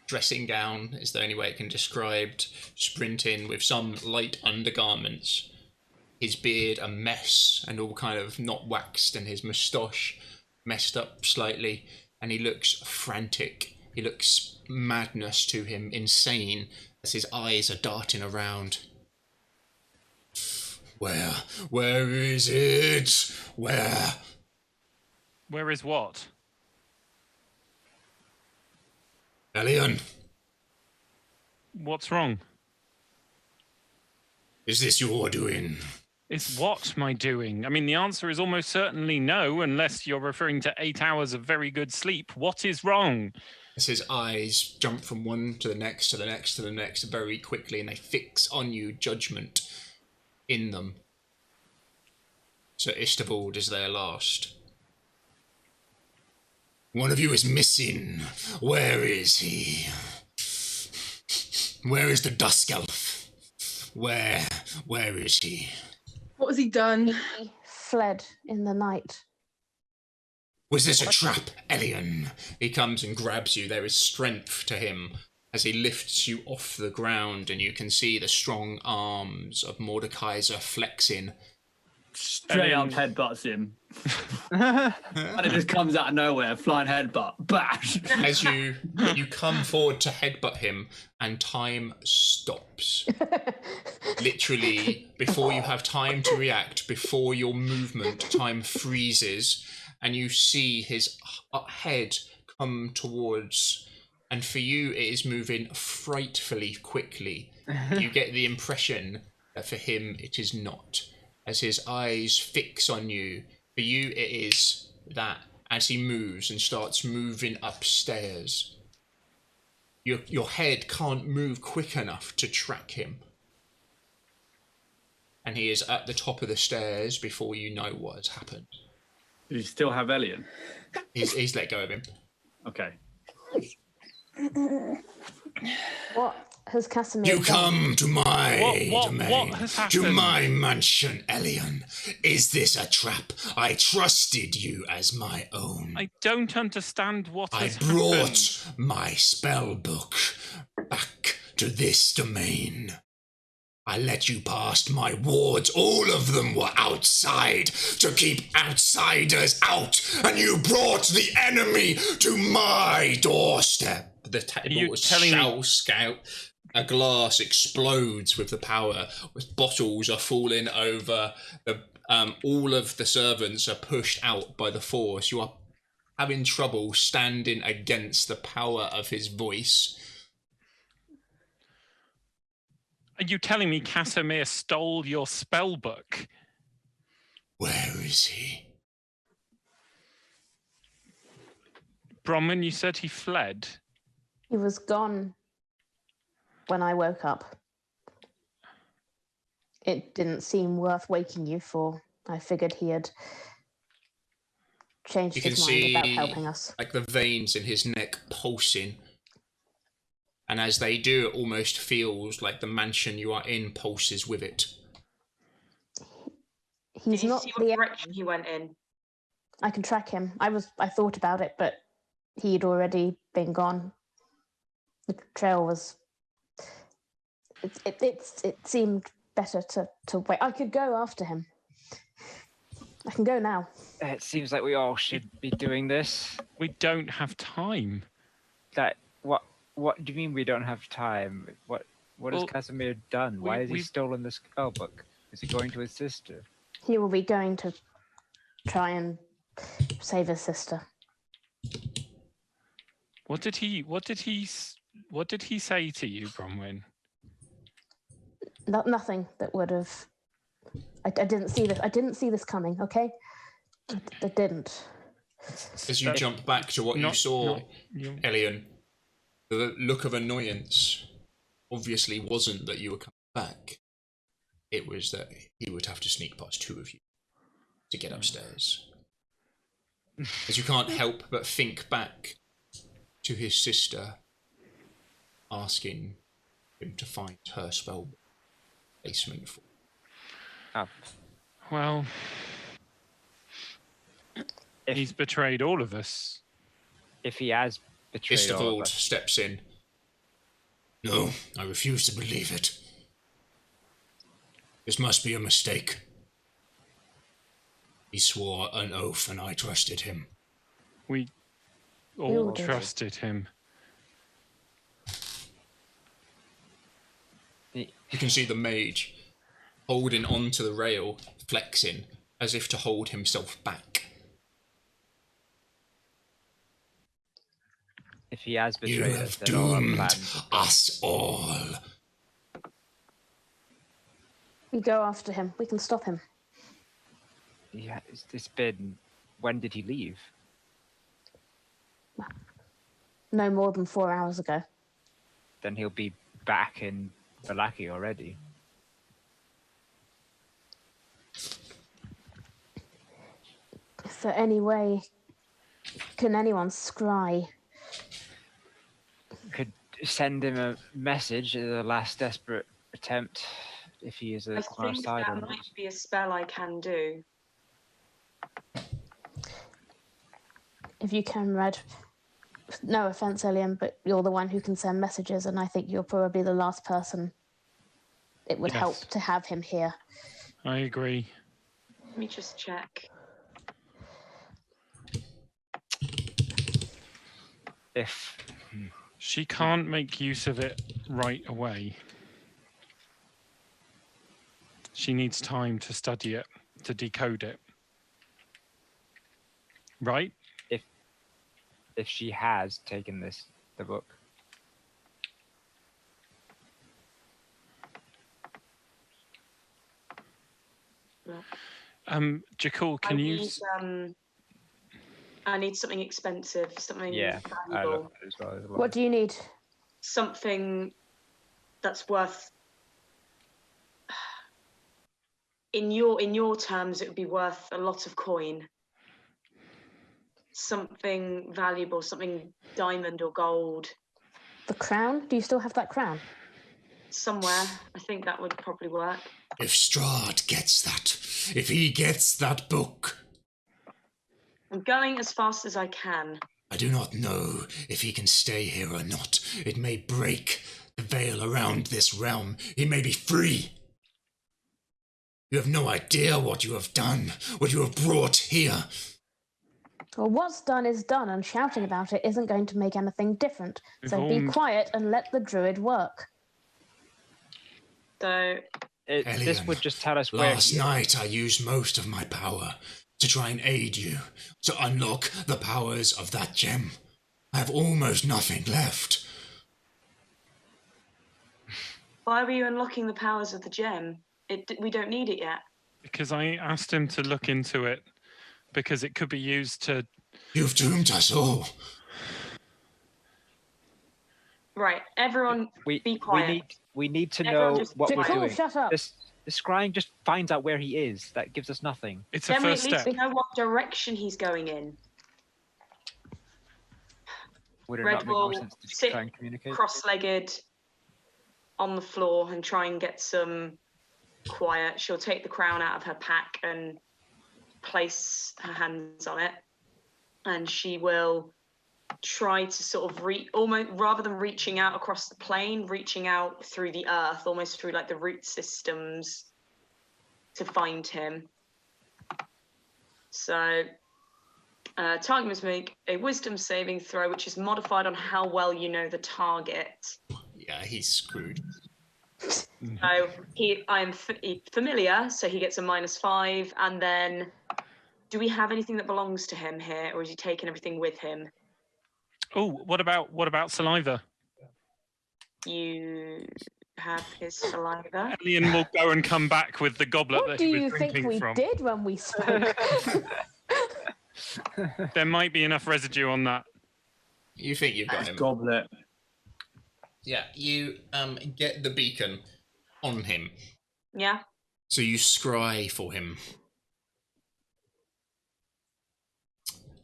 dressing gown is the only way it can be described, sprinting with some light undergarments. his beard a mess and all kind of not waxed, and his moustache messed up slightly, and he looks frantic. He looks madness to him, insane, as his eyes are darting around. Where is it? Where? Where is what? Elian, What's wrong? is this your doing? Is what my doing? I mean, the answer is almost certainly no, unless you're referring to 8 hours of very good sleep. What is wrong? As his eyes jump from one to the next, to the next, to the next very quickly, and they fix on you judgment in them. So Istebald is there last. One of you is missing. Where is he? Where is the Dusk Elf? Where is he? What has he done? He fled in the night. Was this a trap, Elian? He comes and grabs you. There is strength to him as he lifts you off the ground, and you can see the strong arms of Mordekaiser flexing. Straight up headbutts him. And it just comes out of nowhere, flying headbutt. Bash! As you come forward to headbutt him, and time stops. Literally, before you have time to react, before your movement, time freezes, and you see his head come towards, and for you it is moving frightfully quickly. You get the impression that for him it is not. As his eyes fix on you, for you it is that as he moves and starts moving upstairs, your head can't move quick enough to track him. And he is at the top of the stairs before you know what has happened. Do you still have Elian? He's let go of him. Okay. What has Casimir You done? come to my domain, what has happened? to my mansion, Elian. Is this a trap? I trusted you as my own. I don't understand what I has brought happened. my spell book back to this domain. I let you past my wards. All of them were outside to keep outsiders out, and you brought the enemy to my doorstep. The table scout. A glass explodes with the power. Bottles are falling over. All of the servants are pushed out by the force. You are having trouble standing against the power of his voice. Are you telling me Casimir stole your spell book? Where is he? Bronwyn, you said he fled. He was gone when I woke up. It didn't seem worth waking you for. I figured he had changed You can his mind about see helping us. like the veins in his neck pulsing. And as they do, it almost feels like the mansion you are in pulses with it. He's Did you not see what the. direction he went in? I can track him. I thought about it, but he'd already been gone. The trail was. It seemed better to wait. I could go after him. I can go now. It seems like we all should be doing this. We don't have time. What do you mean we don't have time? What has Casimir done? Why has he stolen the spell book? Is he going to his sister? He will be going to try and save his sister. What did he say to you, Bronwyn? Nothing that would have. I didn't see this. I didn't see this coming. Okay, I didn't. As you jump back to what you saw, Elian, the look of annoyance obviously wasn't that you were coming back. It was that he would have to sneak past two of you to get upstairs. As you can't help but think back to his sister asking him to find her spell basement for. Well, he's betrayed all of us. If he has betrayed all of Istevald us. steps in. No, I refuse to believe it. This must be a mistake. He swore an oath and I trusted him. We all all did. trusted him. You can see the mage holding onto the rail, flexing, as if to hold himself back. If he has You betrayed us, have then all our doomed plans are us all. We go after him. We can stop him. Yeah, it's been. When did he leave? No more than 4 hours ago. Then he'll be back in Balaki already. Is there any way? Can anyone scry? Could send him a message as a last desperate attempt, if he is I on our think side that or not. might be a spell I can do. If you can, Red. No offense, Elian, but you're the one who can send messages, and I think you're probably the last person it would help Yes. to have him here. I agree. Let me just check. If She can't make use of it right away. She needs time to study it, to decode it. Right? if she has taken the book, Jakul, can you? I need something expensive, something yeah, I valuable, looked as well. As well. What do you need? something that's worth. In your terms, it would be worth a lot of coin. Something valuable, something diamond or gold. The crown? Do you still have that crown? Somewhere, I think that would probably work. If Strahd gets that, if he gets that book, I'm going as fast as I can. I do not know if he can stay here or not. It may break the veil around this realm. He may be free. You have no idea what you have done, what you have brought here. Well, what's done is done, and shouting about it isn't going to make anything different. So be quiet and let the druid work. So This Elian, would just tell us where last he is. night I used most of my power to try and aid you, to unlock the powers of that gem. I have almost nothing left. why were you unlocking the powers of the gem? We don't need it yet. Because I asked him to look into it, because it could be used to. You've doomed us all. Right, everyone, be quiet. We need to Everyone know just what be we're quiet. doing. Shut up. The scrying just finds out where he is. That gives us nothing. It's a Then we at first least step. know what direction he's going in. Would it Red not make more will sense to sit try and communicate? cross-legged on the floor and try and get some quiet. She'll take the crown out of her pack and place her hands on it, and she will try to sort of almost, rather than reaching out across the plain, reaching out through the earth, almost through like the root systems, to find him. So target must make a wisdom saving throw, which is modified on how well you know the target. Yeah, he's screwed. So I'm familiar, so he gets a -5. And then, do we have anything that belongs to him here, or is he taking everything with him? Oh, what about saliva? You have his saliva. Elian will go and come back with the goblet What that do he was you drinking think we from. did when we spoke? There might be enough residue on that. You think you've got That's him? goblet. Yeah, you get the beacon on him. Yeah. So you scry for him.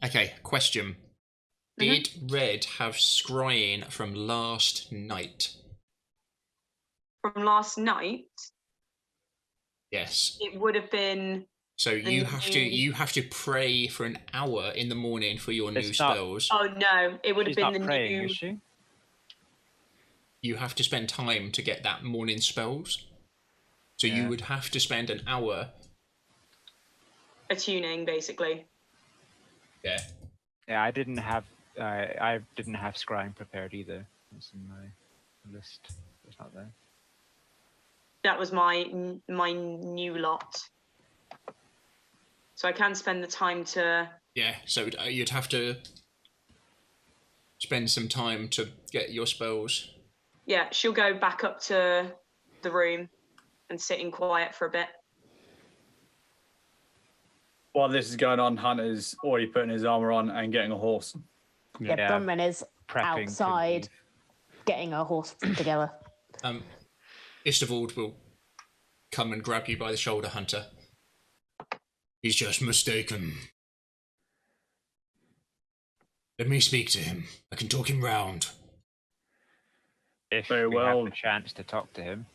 Okay, question. Did Red have scrying from last night? From last night, Yes. it would have been. So you have to pray for an hour in the morning for your new It's not- spells. Oh no, it would have She's been not the praying, new. is she? You have to spend time to get that morning spells. So Yeah. you would have to spend an hour attuning, basically. Yeah. Yeah, I didn't have scrying prepared either. It's in my list. It's not there. That was my new lot. So I can spend the time to... Yeah, so you'd have to spend some time to get your spells. Yeah, she'll go back up to the room and sit in quiet for a bit. While this is going on, Hunter's already putting his armor on and getting a horse. Yeah, Bronwyn is prepping to outside leave. getting a horse together. Istavold will come and grab you by the shoulder, Hunter. He's just mistaken. Let me speak to him. I can talk him round. If Very we well. have the chance to talk to him.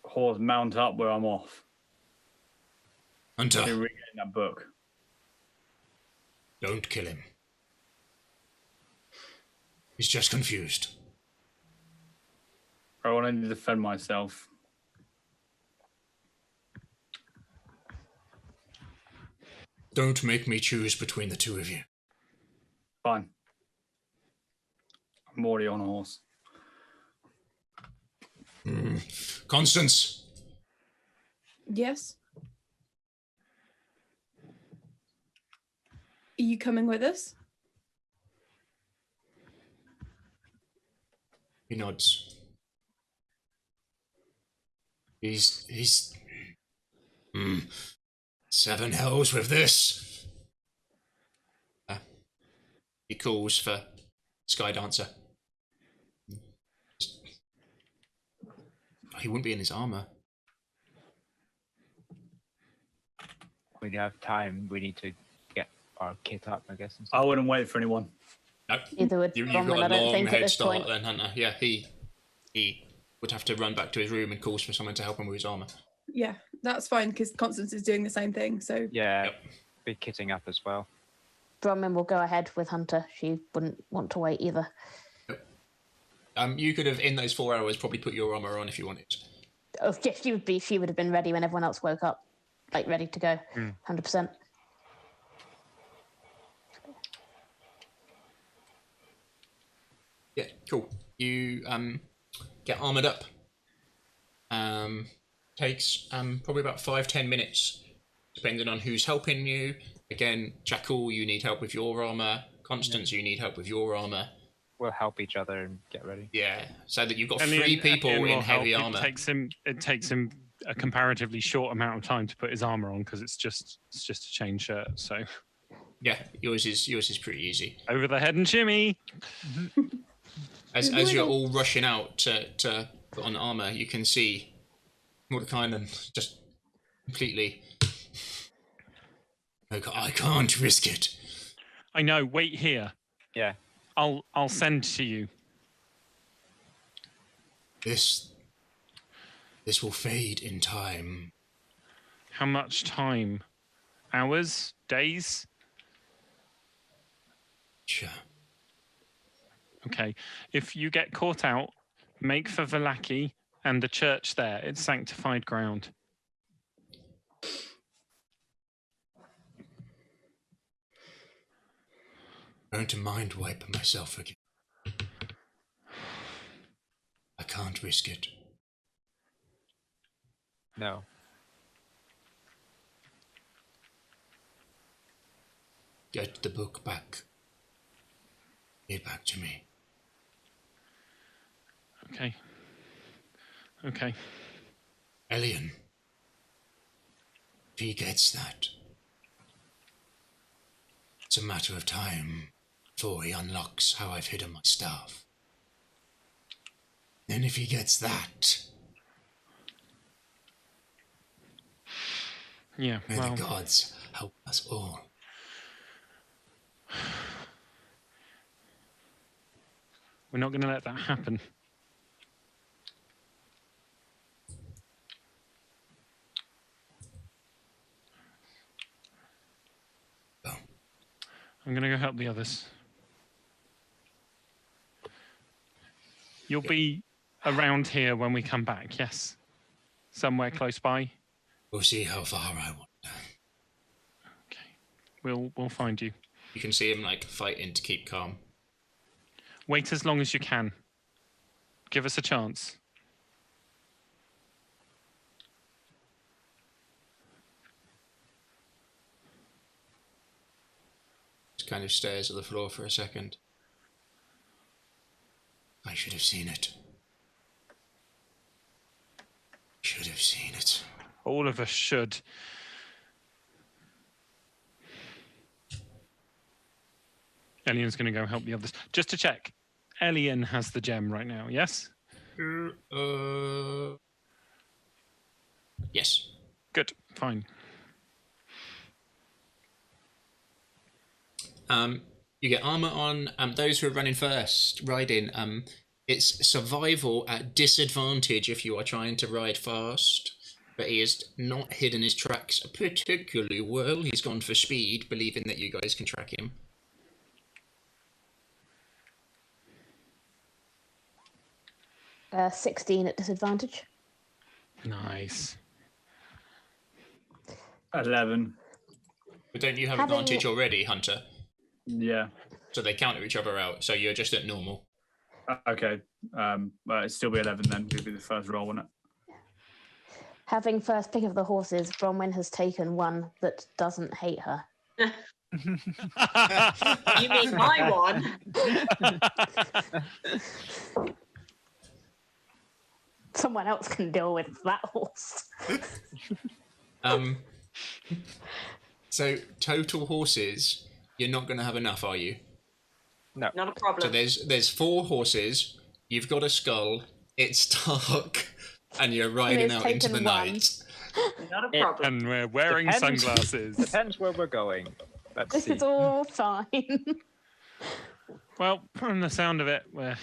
Horse, mount up where I'm off. Hunter, You're reading that book. don't kill him. He's just confused. I want to defend myself. Don't make me choose between the two of you. Fine. I'm already on a horse. Constance, Yes. Are you coming with us? he nods. He's 7 hells with this. He calls for Sky Dancer. He wouldn't be in his armor. We have time. We need to get our kit up, I guess. I wouldn't wait for anyone. No, Either would you've Bronwyn, I got a don't long think, at head this start point. then, Hunter. Yeah, he would have to run back to his room and calls for someone to help him with his armor. Yeah, that's fine because Constance is doing the same thing. So Yeah, Yep. be kitting up as well. Bronwyn will go ahead with Hunter. She wouldn't want to wait either. You could have, in those 4 hours, probably put your armor on if you wanted. Oh, yes, she would have been ready when everyone else woke up, like ready to go, 100%. Yeah, cool. You get armored up. Takes probably about 5-10 minutes, depending on who's helping you. Again, Jackal, you need help with your armor. Constance, you need help with your armor. We'll help each other and get ready. Yeah, so that you've got And 3 people Ian will in heavy help. armor. It takes him a comparatively short amount of time to put his armor on because it's just a chain shirt. So Yeah, yours is pretty easy. over the head and shimmy. As you're all rushing out to put on armor, you can see Mordekainen just completely. I can't risk it. I know. Wait here. Yeah. I'll send to you. This will fade in time. How much time? Hours? Days? Sure. Okay. If you get caught out, make for Valaki and the church there. It's sanctified ground. I'm going to mind wipe myself again. I can't risk it. No. Get the book back. Give it back to me. Okay. Okay. Elian. If he gets that, it's a matter of time before he unlocks how I've hidden my staff. Then if he gets that, Yeah. may Well, the gods help us all. we're not going to let that happen. Oh. I'm going to go help the others. You'll be around here when we come back, yes? Somewhere close by? We'll see how far I want. We'll find you. You can see him like fighting to keep calm. Wait as long as you can. Give us a chance. Just kind of stares at the floor for a second. I should have seen it. Should have seen it. All of us should. Elian's going to go help the others. Just to check, Elian has the gem right now, yes? Yes. Good, fine. You get armor on. Those who are running first, riding. It's survival at disadvantage if you are trying to ride fast. But he has not hidden his tracks particularly well. He's gone for speed, believing that you guys can track him. Uh, 16 at disadvantage. Nice. 11. But don't you have Having- advantage already, Hunter? Yeah. So they counter each other out. So you're just at normal. Okay. Well, it'd still be 11 then. It'd be the first roll, wouldn't it? Having first pick of the horses, Bronwyn has taken one that doesn't hate her. You mean my one? Someone else can deal with that horse. So total horses, you're not going to have enough, are you? No. Not a problem. So there's 4 horses. You've got a skull. It's dark, and you're riding has out into taken the one. night. Not a problem. And we're wearing Depends. sunglasses. Depends where we're going. Let's This see. is all fine. Well, from the sound of it, we're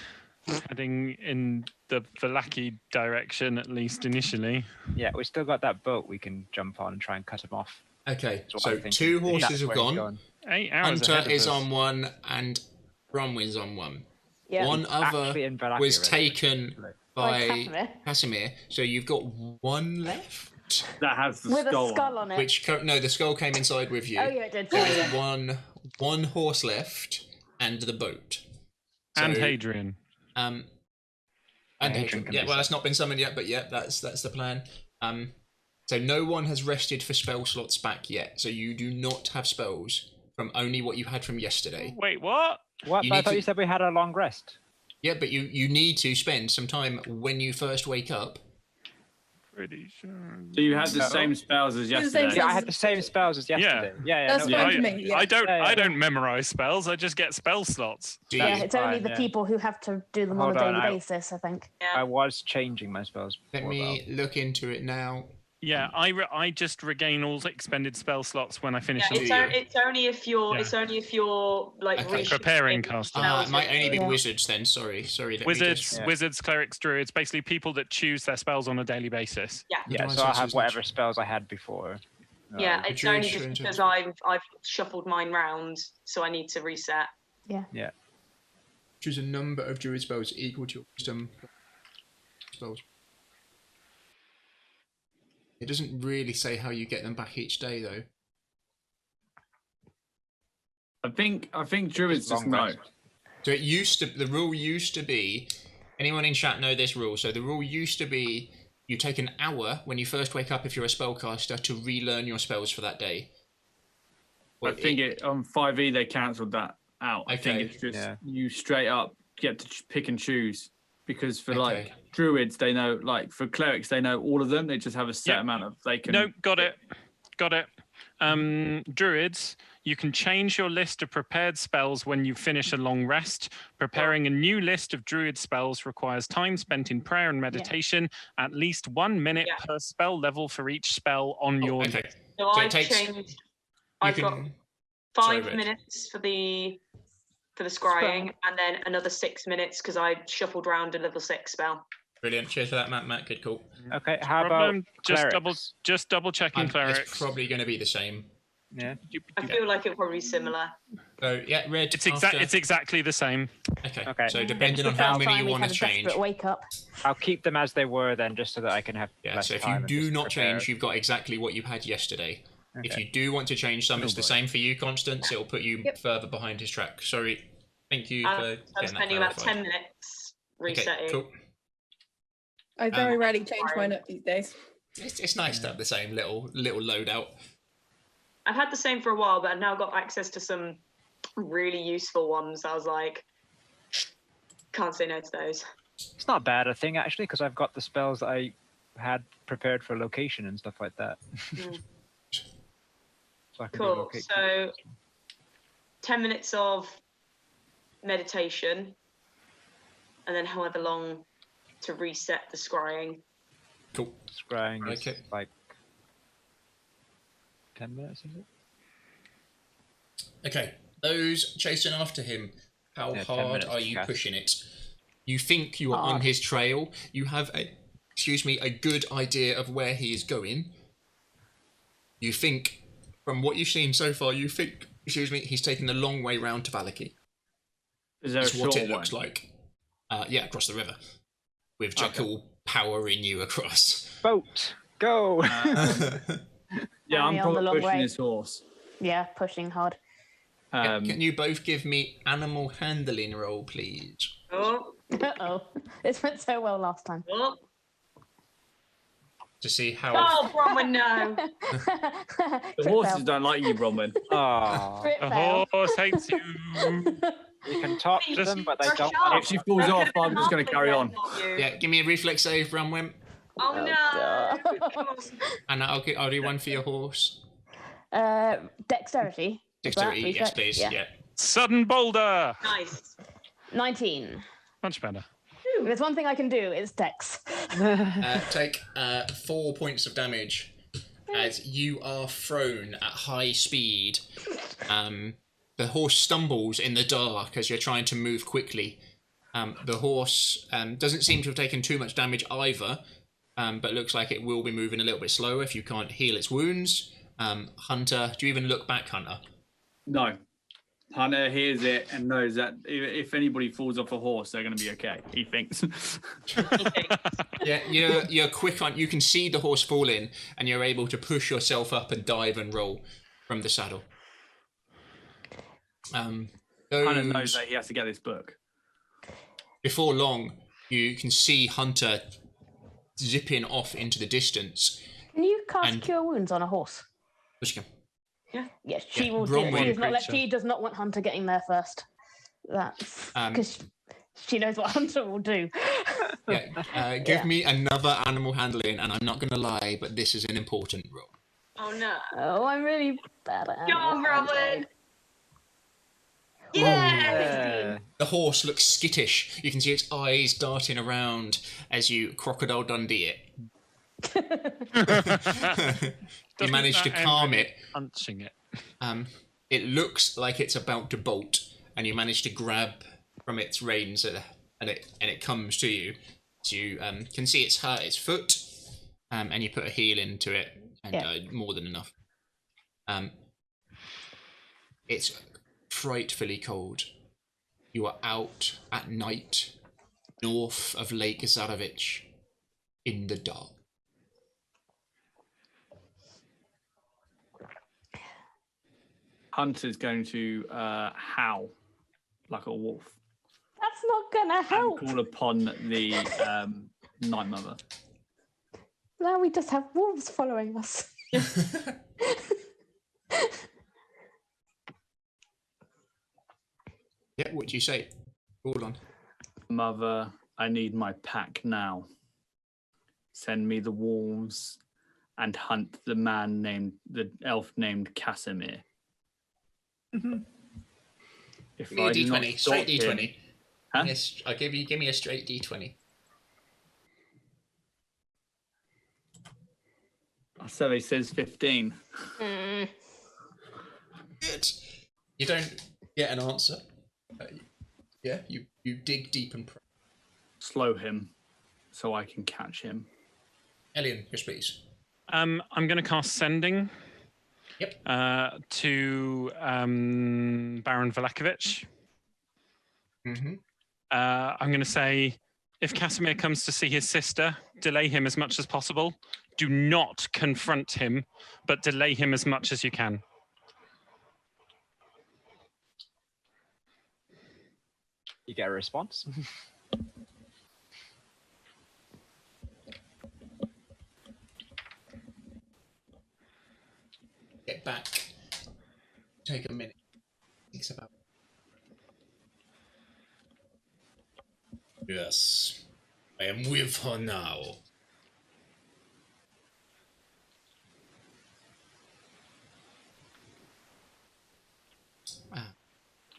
heading in the Valaki direction, at least initially. Yeah, we still got that boat we can jump on and try and cut him off. Okay, That's what so I'm thinking. 2 horses That's have where he's gone. going. 8 hours Hunter ahead of is us. on one, and Bronwyn's on one. Yeah. One other Actually in Valaki was already, taken actually. by Casimir. Casimir. So you've got 1 left. That has the With skull. a skull on it. Which no, the skull came inside with you. Oh, yeah, it did. There Sorry, is yeah. one horse left, and the boat. And So, Hadrian. And Hadrian Hadrian. can Yeah, be well, that's not been summoned yet, but yeah, that's the plan. So no one has rested for spell slots back yet. So you do not have spells from only what you had from yesterday. Wait, what? What? You I need thought to- you said we had a long rest. Yeah, but you need to spend some time when you first wake up. Pretty sure. So you had the No. same spells as the same yesterday. Yeah, I had the same spells as yesterday. Yeah, That's no, fine we- to me. Yeah. I don't. Yeah, yeah. I don't memorize spells. I just get spell slots. Do you? Yeah, it's only fine, the yeah. people who have to do them Hold on a on, daily I- basis, I think. I was changing my spells. Let before, me look into it now. Yeah, I just regain all expended spell slots when I finish Yeah, the Do it's, you? it's only if you're Yeah. it's only if you're like Okay. reshuffling Preparing casting. spells It might only be Yeah. wizards then. Sorry. Let me Wizards, just- Yeah. wizards, clerics, druids, basically people that choose their spells on a daily basis. Yeah, Yeah, Otherwise so I'll it's have just whatever spells I had before. yeah. the It's druid only should just because interpret. I've shuffled mine round, so I need to reset. Choose a number of druid spells equal to your wisdom spells. It doesn't really say how you get them back each day, though. I think druids just Long know. rest. So the rule used to be, anyone in chat know this rule. So the rule used to be, you take an hour when you first wake up if you're a spellcaster to relearn your spells for that day. I think on 5e they cancelled that out. I think Okay. it's just Yeah. you straight up get to pick and choose. Because for Okay. like druids, they know, like for clerics, they know all of them. They just have a set Yeah. amount of they can. No, got it. Druids, you can change your list of prepared spells when you finish a long rest. Preparing a new list of druid spells requires time spent in prayer and meditation, at least 1 minute Yeah. per spell level for each spell on your okay. list. So So it I've takes- changed. You I've got can. 5 Red. minutes for the scrying, and then another 6 minutes because I shuffled round a level 6 spell. Brilliant. Cheers for that, Matt. Good call. Okay, how about Problem, clerics? just double checking clerics. It's probably going to be the same. Yeah. I feel like it'll probably be similar. So yeah, red. It's after- exactly the same. Okay. Okay. So depending on how That's many fine, you we've want had to a change. desperate wake up. I'll keep them as they were then, just so that I can have Yeah. less So if time you and do just not prepare. change, you've got exactly what you had yesterday. If Okay. you do want to change some, Oh, it's the boy. same for you, Constance. It'll put you Yep. further behind his track. Sorry. Thank you I'm for getting that spending about clarified. 10 minutes resetting. Okay, cool. I very rarely change mine up these days. It's nice to have the same little loadout. I've had the same for a while, but I've now got access to some really useful ones. I was like, can't say no to those. It's not bad a thing actually, because I've got the spells that I had prepared for location and stuff like that. Mm. So I can do Cool. locate So creatures. 10 minutes of meditation, and then however long to reset the scrying. Cool. Scrying is Okay. like 10 minutes, is it? Okay, those chasing after him, how Yeah, 10 hard minutes are to you cast. pushing it? You think you are on Hard. his trail. You have a good idea of where he is going. You think, from what you've seen so far, he's taking the long way round to Valaki. Is there a That's what short it looks one? like. Yeah, across the river. With Okay. Jekyll powering you across. Boat, go! Yeah, Carry I'm on the probably long pushing way. his horse. Yeah, pushing hard. Can you both give me animal handling roll, please? Oh, Uh-oh. This went so well last time. oh, To see how... oh, Bronwyn, no. The horses don't like you, Bronwyn. Oh, Crit The fail. horse hates you. you can talk to them, but they You're don't sharp. want If she falls That off, could've been I'm just going to carry on. halfway there for you. Yeah, give me a reflex save, Bronwyn. Oh, Oh, no. God. Come on. And I'll do one for your horse. Dexterity. Is that Dexterity, yes, reflex? please. Yeah. Yeah. Sudden boulder. Nice. 19. Much better. If there's one thing I can do, it's Dex. Take 4 points of damage as you are thrown at high speed. The horse stumbles in the dark as you're trying to move quickly. The horse doesn't seem to have taken too much damage either, but looks like it will be moving a little bit slower if you can't heal its wounds. Hunter, do you even look back, Hunter? No. Hunter hears it and knows that if anybody falls off a horse, they're going to be okay, he thinks. Yeah, you're quick on. You can see the horse fall in, and you're able to push yourself up and dive and roll from the saddle. Hunter Those, knows that he has to get this book. before long, you can see Hunter zipping off into the distance. Can you cast And- Cure Wounds on a horse? Which can- Yes, she Yeah, will do it. Bronwyn She does not let. creature. She does not want Hunter getting there first. That's Um, because she knows what Hunter will do. Yeah, give me another animal handling, and I'm not going to lie, but this is an important role. Oh, no. Oh, I'm really bad at Go on, animal Bronwyn. handling. Yeah. The horse looks skittish. You can see its eyes darting around as you crocodile Dundee it. You Doesn't manage to that end calm with it. Punching it. It looks like it's about to bolt, and you manage to grab from its reins, and it comes to you. So you can see it's hurt its foot, and you put a heel into it, and more than enough. It's frightfully cold. You are out at night, north of Lake Zarovich, in the dark. Hunter's going to howl like a wolf That's not gonna help. and call upon the Night Mother. Now we just have wolves following us. Yeah, what do you say? Hold on. Mother, I need my pack now. Send me the wolves and hunt the elf named Casimir. If Give me a do not D20, stop straight him- D20. Huh? Yes, I'll give me a straight D20. So he says 15. Mm. Good. You don't get an answer. Yeah, you dig deep and pray. Slow him so I can catch him. Elian, yes please. I'm going to cast Sending. Yep. To Baron Velakovich. Mm-hmm. I'm going to say, if Casimir comes to see his sister, delay him as much as possible, do not confront him, but delay him as much as you can. You get a response. Get back. Take a minute. Thinks about. Yes, I am with her now.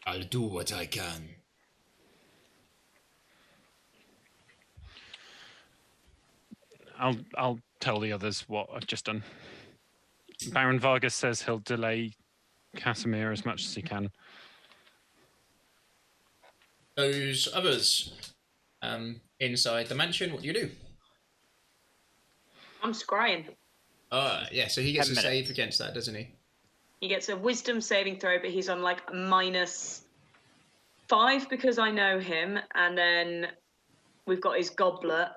I'll do what I can. I'll tell the others what I've just done. Baron Vargas says he'll delay Casimir as much as he can. Those others inside the mansion, what do you do? I'm scrying. Yeah, so he gets 10 a minutes. save against that, doesn't he? He gets a wisdom saving throw, but he's on like a -5 because I know him. And then we've got his goblet,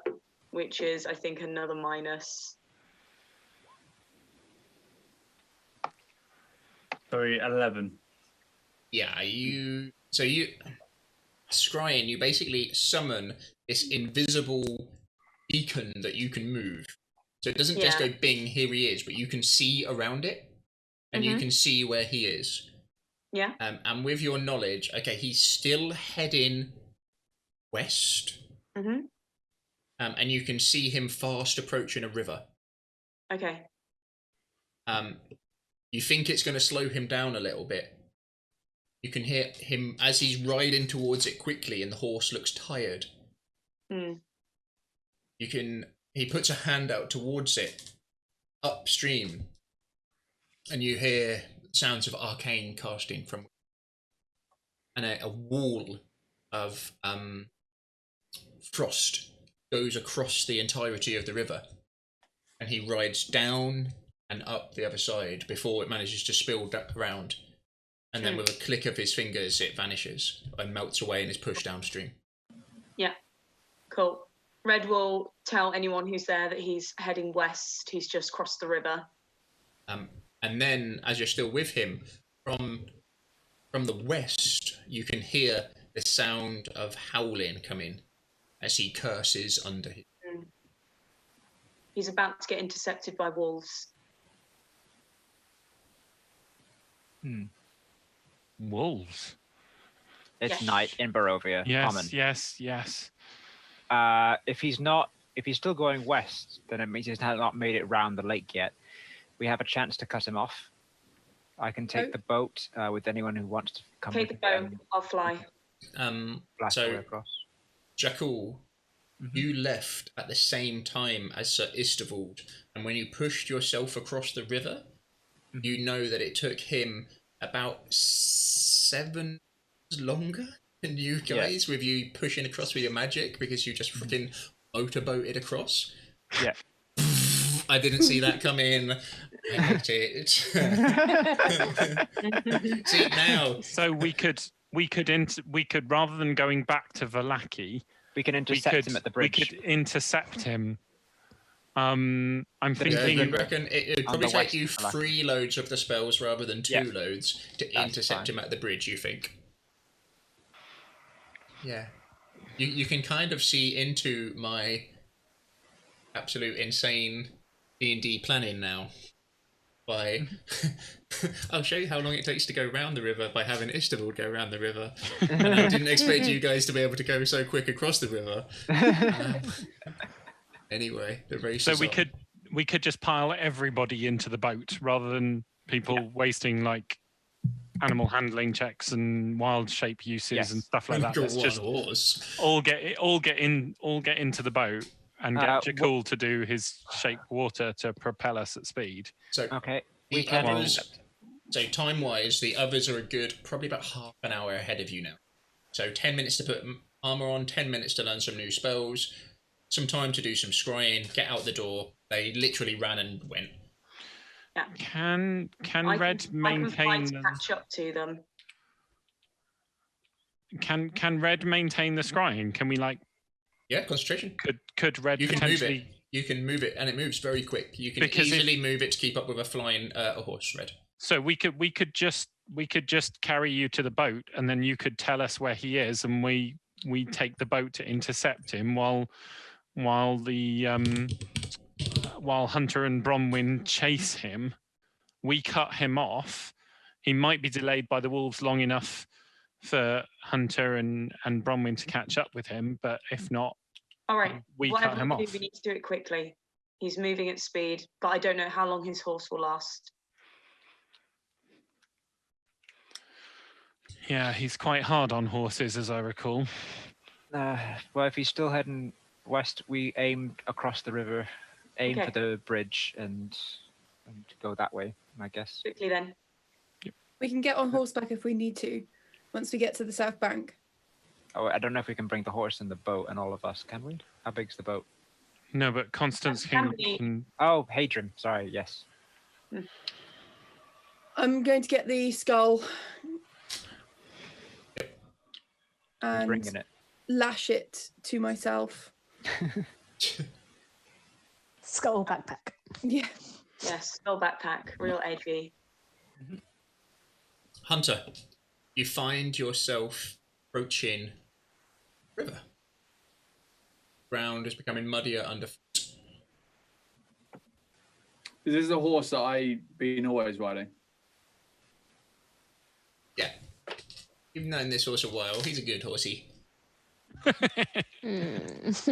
which is, I think, another minus. Sorry, 11. Yeah, you scrying, you basically summon this invisible beacon that you can move. So it doesn't just Yeah. go bing, here he is, but you can see around it and you can see where he is. Yeah. And with your knowledge, okay, he's still heading west. And you can see him fast approaching a river. Okay. You think it's going to slow him down a little bit. You can hear him as he's riding towards it quickly and the horse looks tired. He puts a hand out towards it, upstream, and you hear sounds of arcane casting from, and a wall of frost goes across the entirety of the river, and he rides down and up the other side before it manages to spill around, and then with a click of his fingers it vanishes and melts away and is pushed downstream. Yeah. Cool. Red will tell anyone who's there that he's heading west. He's just crossed the river. And then, as you're still with him, from the west, you can hear the sound of howling coming as he curses under his. He's about to get intercepted by wolves. Wolves. It's Yes. night in Barovia. Common. Yes. If he's still going west, then it means he's not made it round the lake yet. We have a chance to cut him off. I can take the boat with anyone who wants to come. Take the with boat. I'll fly. Blast our way across. Jakul, you left at the same time as Sir Istavold, and when you pushed yourself across the river, you know that it took him about 7 years longer than you guys, with you pushing across with your magic, because you just freaking motorboated across. Yeah. I didn't see that come in. I hate it. See now. So we could rather than going back to Valaki, we can intercept him at the bridge. We could intercept him. I'm thinking. Yeah, you reckon it would probably take you Valaki. 3 loads of the spells rather than 2 loads to intercept him at the bridge, you think? Yeah. You can kind of see into my absolute insane D&D planning now. By I'll show you how long it takes to go round the river by having Istavold go round the river. And I didn't expect you guys to be able to go so quick across the river. Anyway, the race So is we on. could just pile everybody into the boat rather than people wasting like animal handling checks and wild shape uses and stuff like that. Let's just all get into the boat and get Jakul to do his shape water to propel us at speed. So we can. Others, so time-wise, the others are a good probably about half an hour ahead of you now. So 10 minutes to put armor on, 10 minutes to learn some new spells, some time to do some scrying, get out the door. They literally ran and went. Yeah. Can Red maintain to catch up to them? Can Red maintain the scrying? Can we like? Yeah, concentration. Could Red you potentially? Can move it. You can move it, and it moves very quick. You can Because easily move it to keep up with a flying a horse. Red. So we could just carry you to the boat, and then you could tell us where he is, and we take the boat to intercept him while Hunter and Bronwyn chase him. We cut him off. He might be delayed by the wolves long enough for Hunter and Bronwyn to catch up with him, but if not, All right. we Whatever cut him we do, off. we need to do it quickly. He's moving at speed, but I don't know how long his horse will last. Yeah, he's quite hard on horses, as I recall. Well, if he's still heading west, we aim across the river, aim Okay. for the bridge, and go that way, I guess. Quickly then. We can get on horseback if we need to, once we get to the south bank. Oh, I don't know if we can bring the horse and the boat and all of us, can we? How big's the boat? No, but Constance Can can Oh, Hadron. Sorry, yes. I'm going to get the skull Who's and bringing it? lash it to myself. Skull backpack. Yeah. Yes, full backpack, real edgy. Hunter, you find yourself approaching river. Ground is becoming muddier underfoot. Is this the horse that I've been always riding? Yeah. You've known this horse a while. He's a good horsey. It's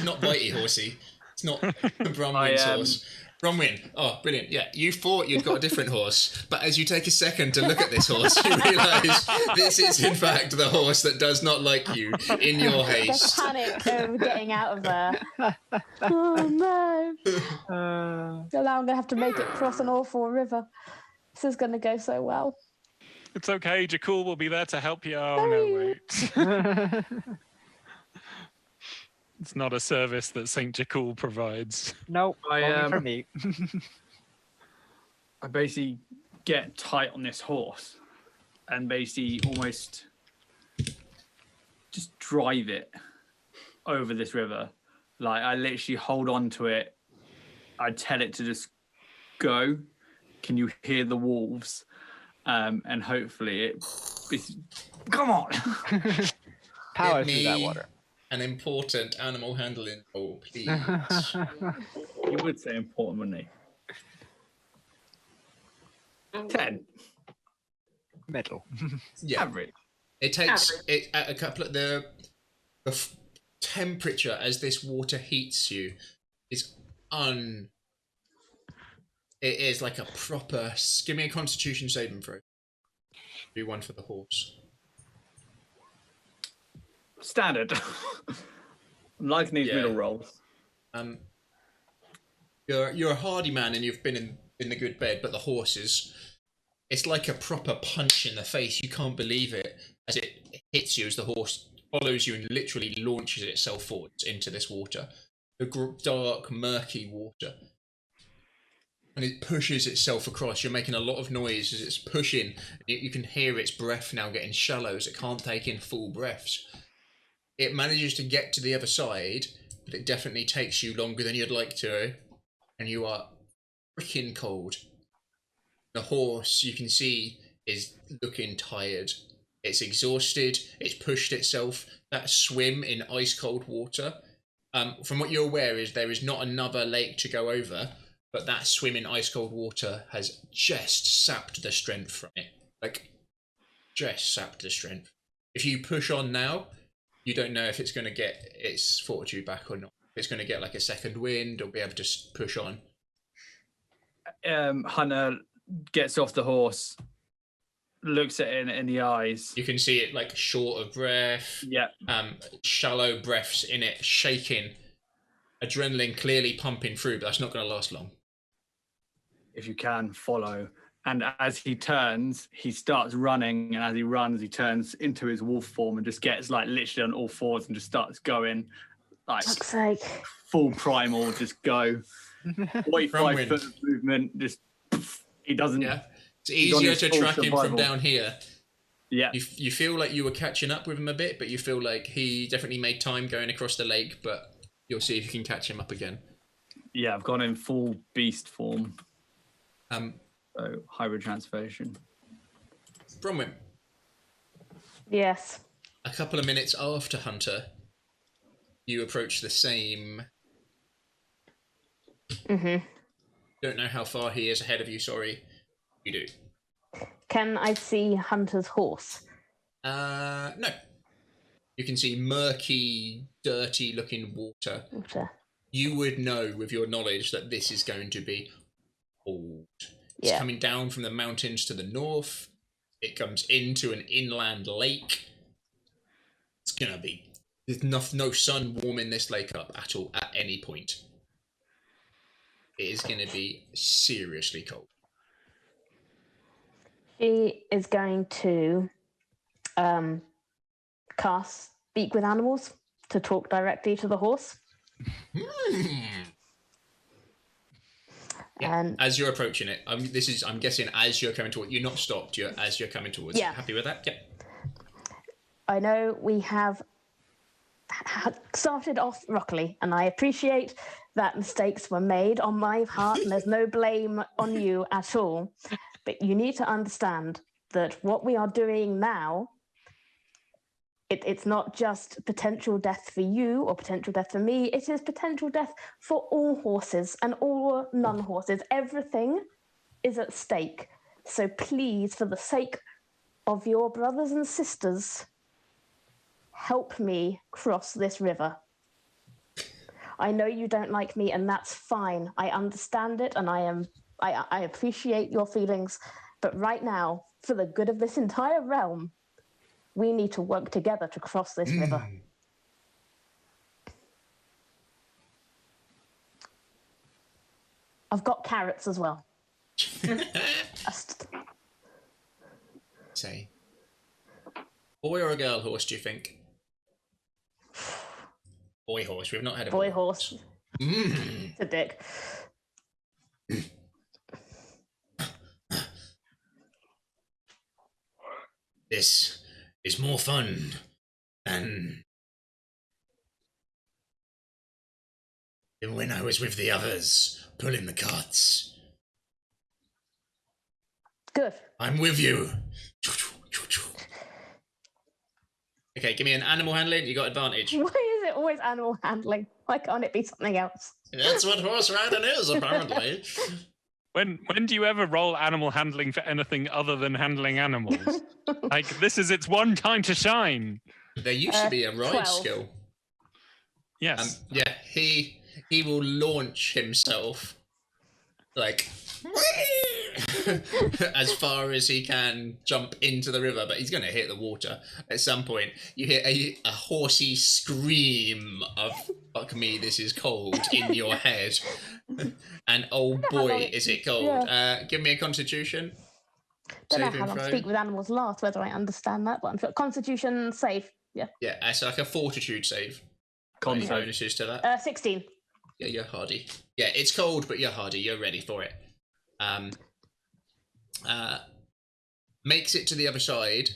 not bitey horsey. It's not Bronwyn's horse. Bronwyn. Oh, brilliant. Yeah, you thought you'd got a different horse, but as you take a second to look at this horse, you realise this is in fact the horse that does not like you in your The haste. panic of getting out of there. Oh no. So now I'm going to have to make it cross an awful river. This is going to go so well. It's okay, Jakul will be there to help you. Oh, no, wait. It's not a service that St. Jakul provides. No, I, only for me. I basically get tight on this horse and basically almost just drive it over this river. Like I literally hold on to it. I tell it to just go. Can you hear the wolves? And hopefully it's come on. Power Give through that me water. An important animal handling roll, please. You would say important, wouldn't he? 10. Middle. Yeah. Average. It takes it at a couple of the temperature as this water heats you is it is like a proper. Give me a Constitution saving throw. Do one for the horse. Standard. I'm liking these middle rolls. You're a hardy man and you've been in the good bed, but the horse it's like a proper punch in the face. You can't believe it as it hits you as the horse follows you and literally launches itself forwards into this water. The dark, murky water. And it pushes itself across. You're making a lot of noise as it's pushing. You can hear its breath now getting shallow as it can't take in full breaths. It manages to get to the other side, but it definitely takes you longer than you'd like to. And you are freaking cold. The horse, you can see, is looking tired. It's exhausted. It's pushed itself. That swim in ice-cold water. From what you're aware is there is not another lake to go over, but that swim in ice-cold water has just sapped the strength from it. Like, just sapped the strength. If you push on now, you don't know if it's going to get its fortitude back or not. If it's going to get like a second wind or be able to push on. Hunter gets off the horse, looks at it in the eyes. You can see it like short of breath. Yeah. Shallow breaths in it, shaking. Adrenaline clearly pumping through, but that's not going to last long. If you can, follow. And as he turns, he starts running. And as he runs, he turns into his wolf form and just gets like literally on all fours and just starts going like Fuck's sake. full primal, just go. 45 foot of movement, just he doesn't. Yeah. It's he's on easier his to full track him from survival. down here. Yeah. You feel like you were catching up with him a bit, but you feel like he definitely made time going across the lake, but You'll see if you can catch him up again. Yeah, I've gone in full beast form. Um, So hybrid transformation. Bronwyn, Yes. a couple of minutes after Hunter, you approach the same. Don't know how far he is ahead of you, sorry. You do. Can I see Hunter's horse? No. You can see murky, dirty looking water. Water. You would know with your knowledge that this is going to be old. It's Yeah. coming down from the mountains to the north. It comes into an inland lake. It's going to be... There's no sun warming this lake up at all, at any point. It is going to be seriously cold. She is going to cast Speak with Animals to talk directly to the horse. Yeah, And as you're approaching it, I'm guessing as you're coming towards, you're not stopped. As you're coming towards. Yeah. Happy with that? Yep. I know we have started off rockily, and I appreciate that mistakes were made on my part, and there's no blame on you at all. But you need to understand that what we are doing now, it's not just potential death for you or potential death for me. It is potential death for all horses and all non-horses. Everything is at stake. So please, for the sake of your brothers and sisters, help me cross this river. I know you don't like me, and that's fine. I understand it, and I appreciate your feelings. But right now, for the good of this entire realm, we need to work together to cross this river. I've got carrots as well. Say, boy or a girl horse? Do you think? Boy horse. We've not had a Boy horse. Mm. It's a dick. This is more fun than when I was with the others, pulling the carts. Good. I'm with you. Okay, give me an animal handling. You got advantage. Why is it always animal handling? Why can't it be something else? That's what horse riding is, apparently. When do you ever roll animal handling for anything other than handling animals? Like, this is its one time to shine. There used to be a ride 12. skill. Yes. Yeah, he will launch himself like as far as he can, jump into the river, but he's going to hit the water at some point. You hear a horsey scream of "fuck me, this is cold" in your head, and oh boy, is it cold. Yeah. Give me a Constitution. Don't know Saving how long throw. Speak with Animals lasts, whether I understand that one. Constitution save. Yeah. Yeah, it's like a fortitude save. Con Any save. bonuses to that? 16. Yeah, you're hardy. Yeah, it's cold, but you're hardy. You're ready for it. Makes it to the other side.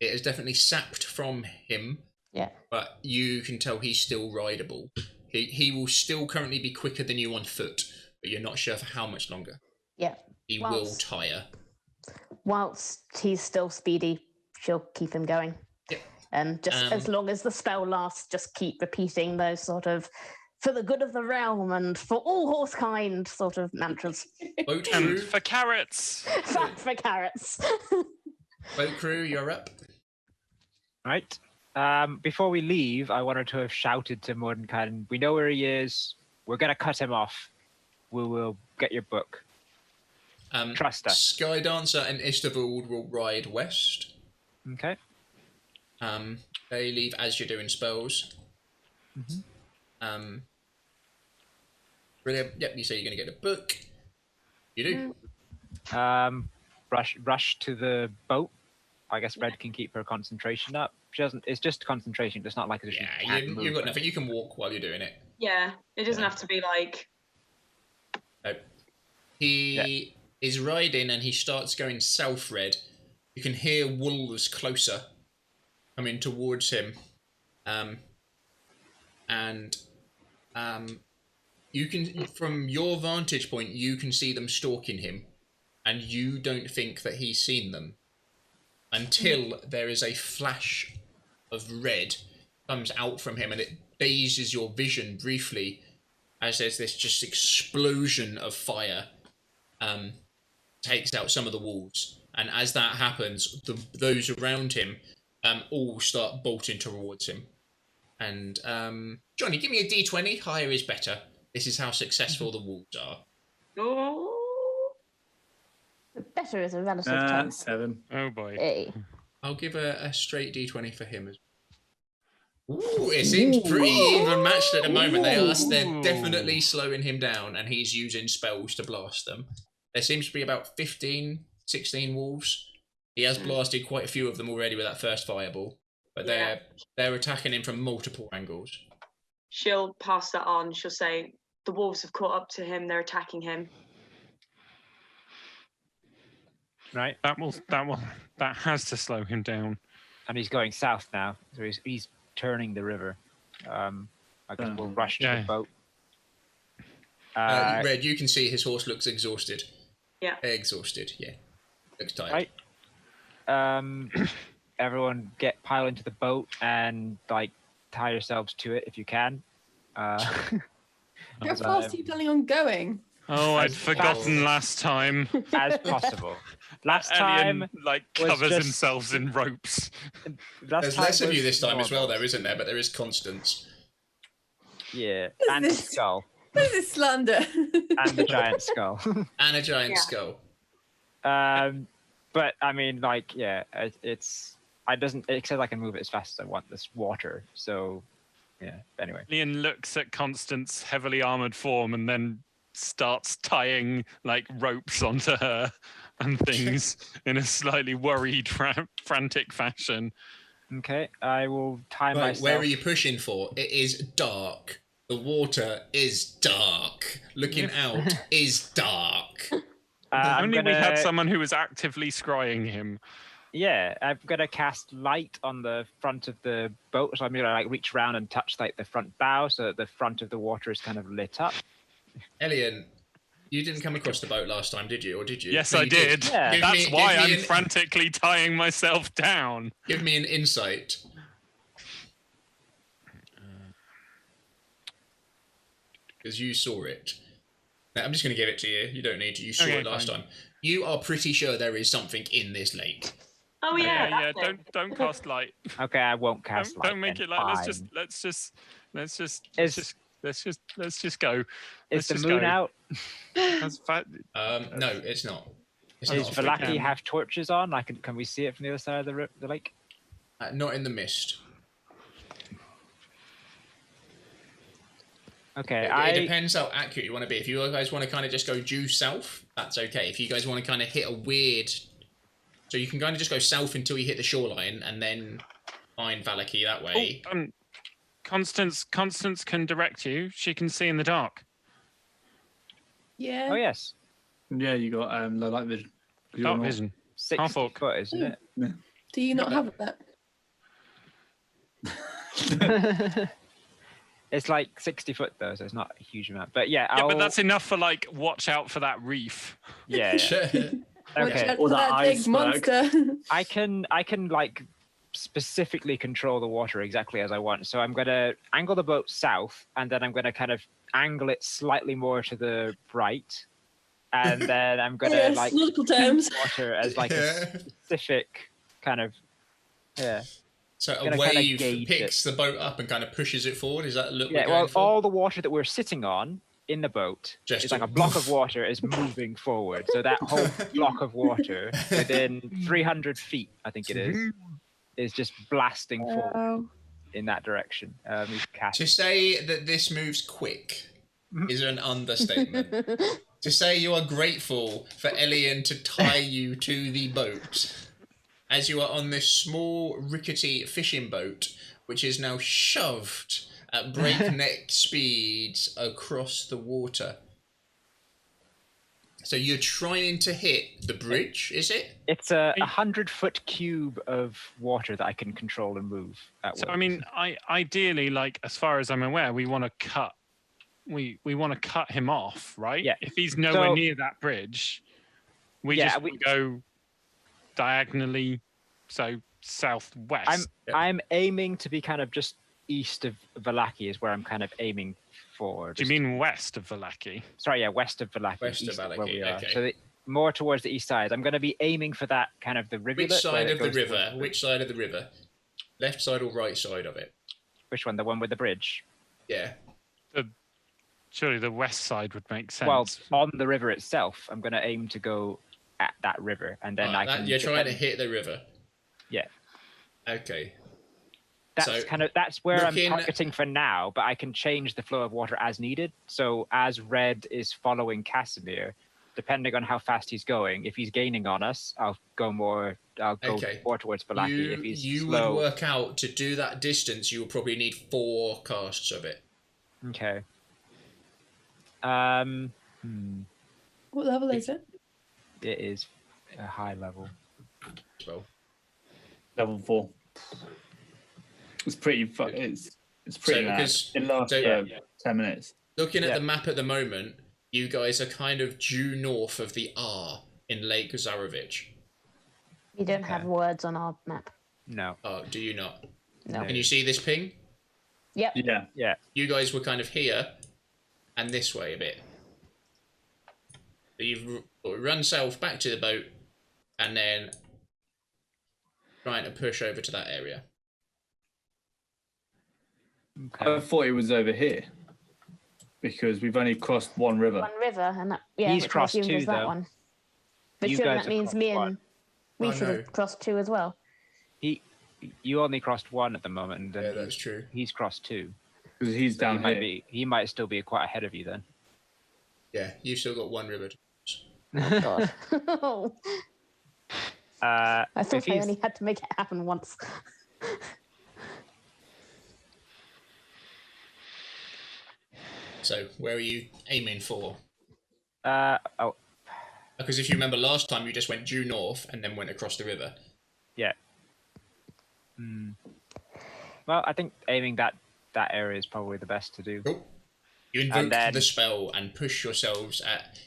It is definitely sapped from him, Yeah. but you can tell he's still rideable. He will still currently be quicker than you on foot, but you're not sure for how much longer. Yeah. He will tire. Whilst he's still speedy, she'll keep him going. Yep. And just as long as the spell lasts, just keep repeating those sort of "for the good of the realm" and "for all horse kind" sort of mantras. Boat And crew, for carrots. for carrots. boat crew, you're up. Right. Before we leave, I wanted to have shouted to Mordenkainen, "We know where he is. We're going to cut him off. We will get your book. Trust us." Skydancer and Istavold will ride west. Okay. They leave as you're doing spells. Brilliant. Yep, you say you're going to get a book. You do. Rush to the boat. I guess Red can keep her concentration up. She doesn't. It's just concentration. It's not like she Yeah, can't move. you've got nothing. You can walk while you're doing it. Yeah, it doesn't have to be like. He is riding and he starts going south, Red. You can hear wolves closer coming towards him. And You can, from your vantage point, you can see them stalking him, and you don't think that he's seen them until there is a flash of red comes out from him, and it dazes your vision briefly as there's this just explosion of fire takes out some of the walls. And as that happens, those around him all start bolting towards him. And Johnny, give me a d20. Higher is better. This is how successful the walls are. Oh. Better is a relative term. 7. Oh boy. Hey. I'll give a straight d20 for him as well. Ooh, it seems pretty even matched at the moment. They're definitely slowing him down, and he's using spells to blast them. There seems to be about 15, 16 wolves. He has blasted quite a few of them already with that first fireball, but they're attacking him from multiple angles. She'll pass that on. She'll say, the wolves have caught up to him. They're attacking him. Right. That has to slow him down. And he's going south now, so he's turning the river. I guess we'll rush to the boat. Red, you can see his horse looks exhausted. Yeah. Exhausted, yeah. Looks tired. Right. Everyone pile into the boat and tie yourselves to it if you can. How fast are you planning on going? Oh, I'd forgotten last time. As possible. Last time, covers himself in ropes. There's less of you this time as well, though, isn't there? But there is Constance. Yeah, and the skull. What is this slander? And the giant skull. And a giant skull. But I mean, it says I can move it as fast as I want. This water, so yeah. Anyway, Ian looks at Constance's heavily armored form and then starts tying ropes onto her and things in a slightly worried, frantic fashion. Okay, I will tie myself. Where are you pushing for? It is dark. The water is dark. Looking out is dark. Only we had someone who was actively scrying him. Yeah, I'm gonna cast light on the front of the boat, so I'm gonna reach around and touch the front bow, so that the front of the water is kind of lit up. Elian, you didn't come across the boat last time, did you? Or did you? Yes, No, I you did. Yeah. That's why I'm frantically tying myself down. Give me an insight. Because you saw it. Now, I'm just going to give it to you. You don't need to. You saw it last time. You are pretty sure there is something in this lake. Oh yeah. Don't cast light. Okay, I won't cast light. Don't make it light. Let's just go. Is the moon out? No, it's not. Does Valaki have torches on? Can we see it from the other side of the lake? Not in the mist. Okay, it depends how accurate you want to be. If you guys want to kind of just go due south, that's okay. If you guys want to kind of hit a weird... So you can kind of just go south until you hit the shoreline and then find Valaki that way. Constance can direct you. She can see in the dark. Yeah. Oh, yes. Yeah, you got low light vision. Dark vision. 60 foot, isn't it? Yeah. Do you not have that? It's 60 foot though, so it's not a huge amount. But yeah, but that's enough for watch out for that reef. Yeah. Okay. Or that big monster. I can specifically control the water exactly as I want. So I'm gonna angle the boat south, and then I'm gonna kind of angle it slightly more to the right, and then I'm gonna nautical terms. Water as a specific kind of So a wave picks the boat up and kind of pushes it forward. Is that look? Yeah. Well, all the water that we're sitting on in the boat is a block of water is moving forward. So that whole block of water within 300 feet, I think it is just blasting forward in that direction. To say that this moves quick is an understatement. To say you are grateful for Elian to tie you to the boat as you are on this small, rickety fishing boat, which is now shoved at breakneck speeds across the water. So you're trying to hit the bridge, is it? It's a 100-foot cube of water that I can control and move at once. I mean, ideally, as far as I'm aware, we want to cut we want to cut him off, right? Yeah. If he's nowhere So- near that bridge, we Yeah, just wanna go diagonally, so southwest. I'm aiming to be kind of just east of Vallaki is where I'm kind of aiming for. Do you just- mean west of Vallaki? Sorry, yeah, west of Vallaki. West of east where Vallaki, we are. okay. So more towards the east side. I'm going to be aiming for that kind of the rivulet. Which where side it of the goes river? towards- Which side of the river? Left side or right side of it? Which one? The one with the bridge? Yeah. Surely the west side would make sense. Well, on the river itself, I'm going to aim to go at that river, and then I can. You're trying to hit the river. Yeah. Okay. That's So, that's where looking- I'm targeting for now, but I can change the flow of water as needed. So as Red is following Casimir, depending on how fast he's going, if he's gaining on us, I'll go more towards Vallaki. If he's you slow, would work out to do that distance, you will probably need 4 casts of it. okay. What level is it? It is a high level. Well, Level 4. It's pretty. It's pretty bad. because- It lasts so- 10 minutes. looking at Yeah. the map at the moment, you guys are kind of due north of the R in Lake Zarevich. We don't have words on our map. No. Oh, do you not? No. Can you see this ping? Yep. Yeah. Yeah. You guys were kind of here and this way a bit. So you've run south back to the boat and then trying to push over to that area. Okay. I thought it was over here because we've only crossed one river. One river, and that, yeah, He's which I crossed assumed two, was that though. one. But You surely guys that have means crossed me and one. we I should know. have crossed 2 as well. You only crossed 1 at the moment, and Yeah, then that's true. he's crossed 2. Because he's down here. He might still be quite ahead of you then. Yeah, you've still got 1 river. God. I If thought I he's- only had to make it happen once. So where are you aiming for? Oh, Because if you remember last time, you just went due north and then went across the river. yeah. Well, I think aiming that area is probably the best to do. Cool. You invoke then- the spell and push yourselves at.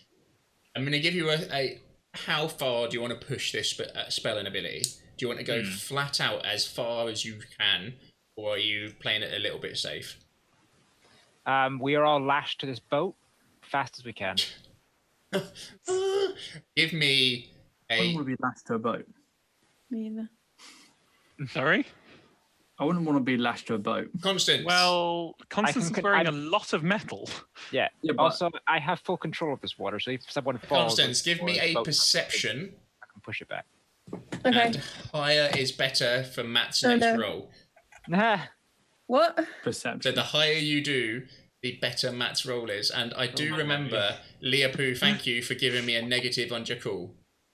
I'm going to give you a. How far do you want to push this spell and ability? Do you want to go flat out as far as you can, or are you playing it a little bit safe? We are all lashed to this boat fast as we can. Give me I wouldn't a. want to be lashed to a boat. Me either. Sorry? I wouldn't want to be lashed to a boat. Constance. Well, Constance is wearing a I'm- lot of metal. Yeah. Yeah, but- Also, I have full control of this water, so if someone falls, Constance, give me or the a boat- perception, I can push it back. Okay. and higher is better for Matt's Oh, next no. roll. What? Perception. So the higher you do, the better Matt's roll is. And I do remember, Leopoo, thank you for giving me a negative on Jakul.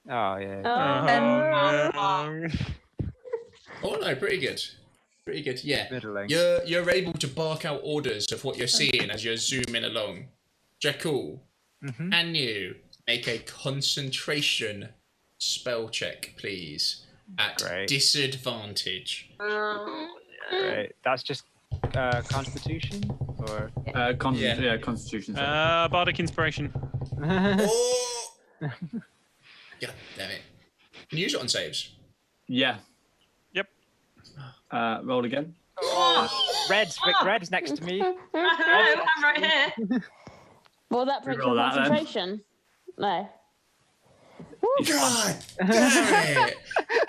Oh yeah. no. Oh no, pretty good. Pretty good, yeah. Middling. You're able to bark out orders of what you're seeing as you're zooming along. Jakul, can you make a concentration spell check, please? At Great. disadvantage. Right. That's just Constitution or. Yeah. Constitution. Bardic Inspiration. Oh! God damn it. Can you use it on saves? Yeah. Yep. Roll again. Red's next to me. I'm right here. Will that break Roll your that, then. concentration? No. God damn it!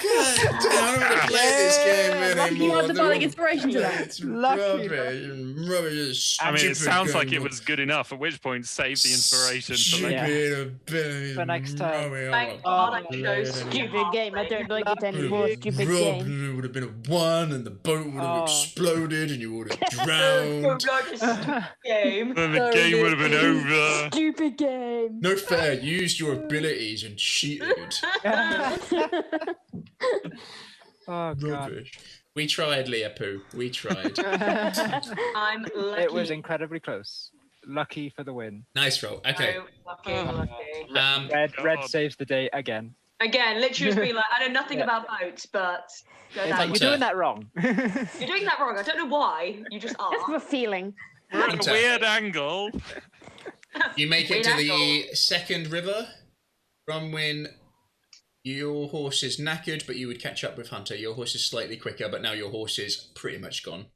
God damn, I don't want to play this game Lucky you anymore. had the bardic inspiration to that. It's Lucky, rubbish. I mean, it Stupid sounds like game. it was good enough, at which point save the inspiration for later. Stupid ability. For next time. Thank God I chose Stupid game. I don't like it anymore. Stupid game. It would have been a 1 and the boat would have Oh. exploded and you would have drowned. game. Then the game would have been over. Stupid game. No fair, you used your abilities and cheated. Oh god. Rubbish. We tried, Leopoo. We tried. I'm lucky. It was incredibly close. Lucky for the win. Nice roll. Okay. So lucky. Red God. saves the day again. Again, literally just be like, I know nothing Yeah. about boats, but It's like, you're Hunter. doing that wrong. you're doing that wrong. I don't know why. You just Just are. a feeling. We're at a Hunter. weird angle. You make it Weird to the angle. second river. Bronwyn, your horse is knackered, but you would catch up with Hunter. Your horse is slightly quicker, but now your horse is pretty much gone.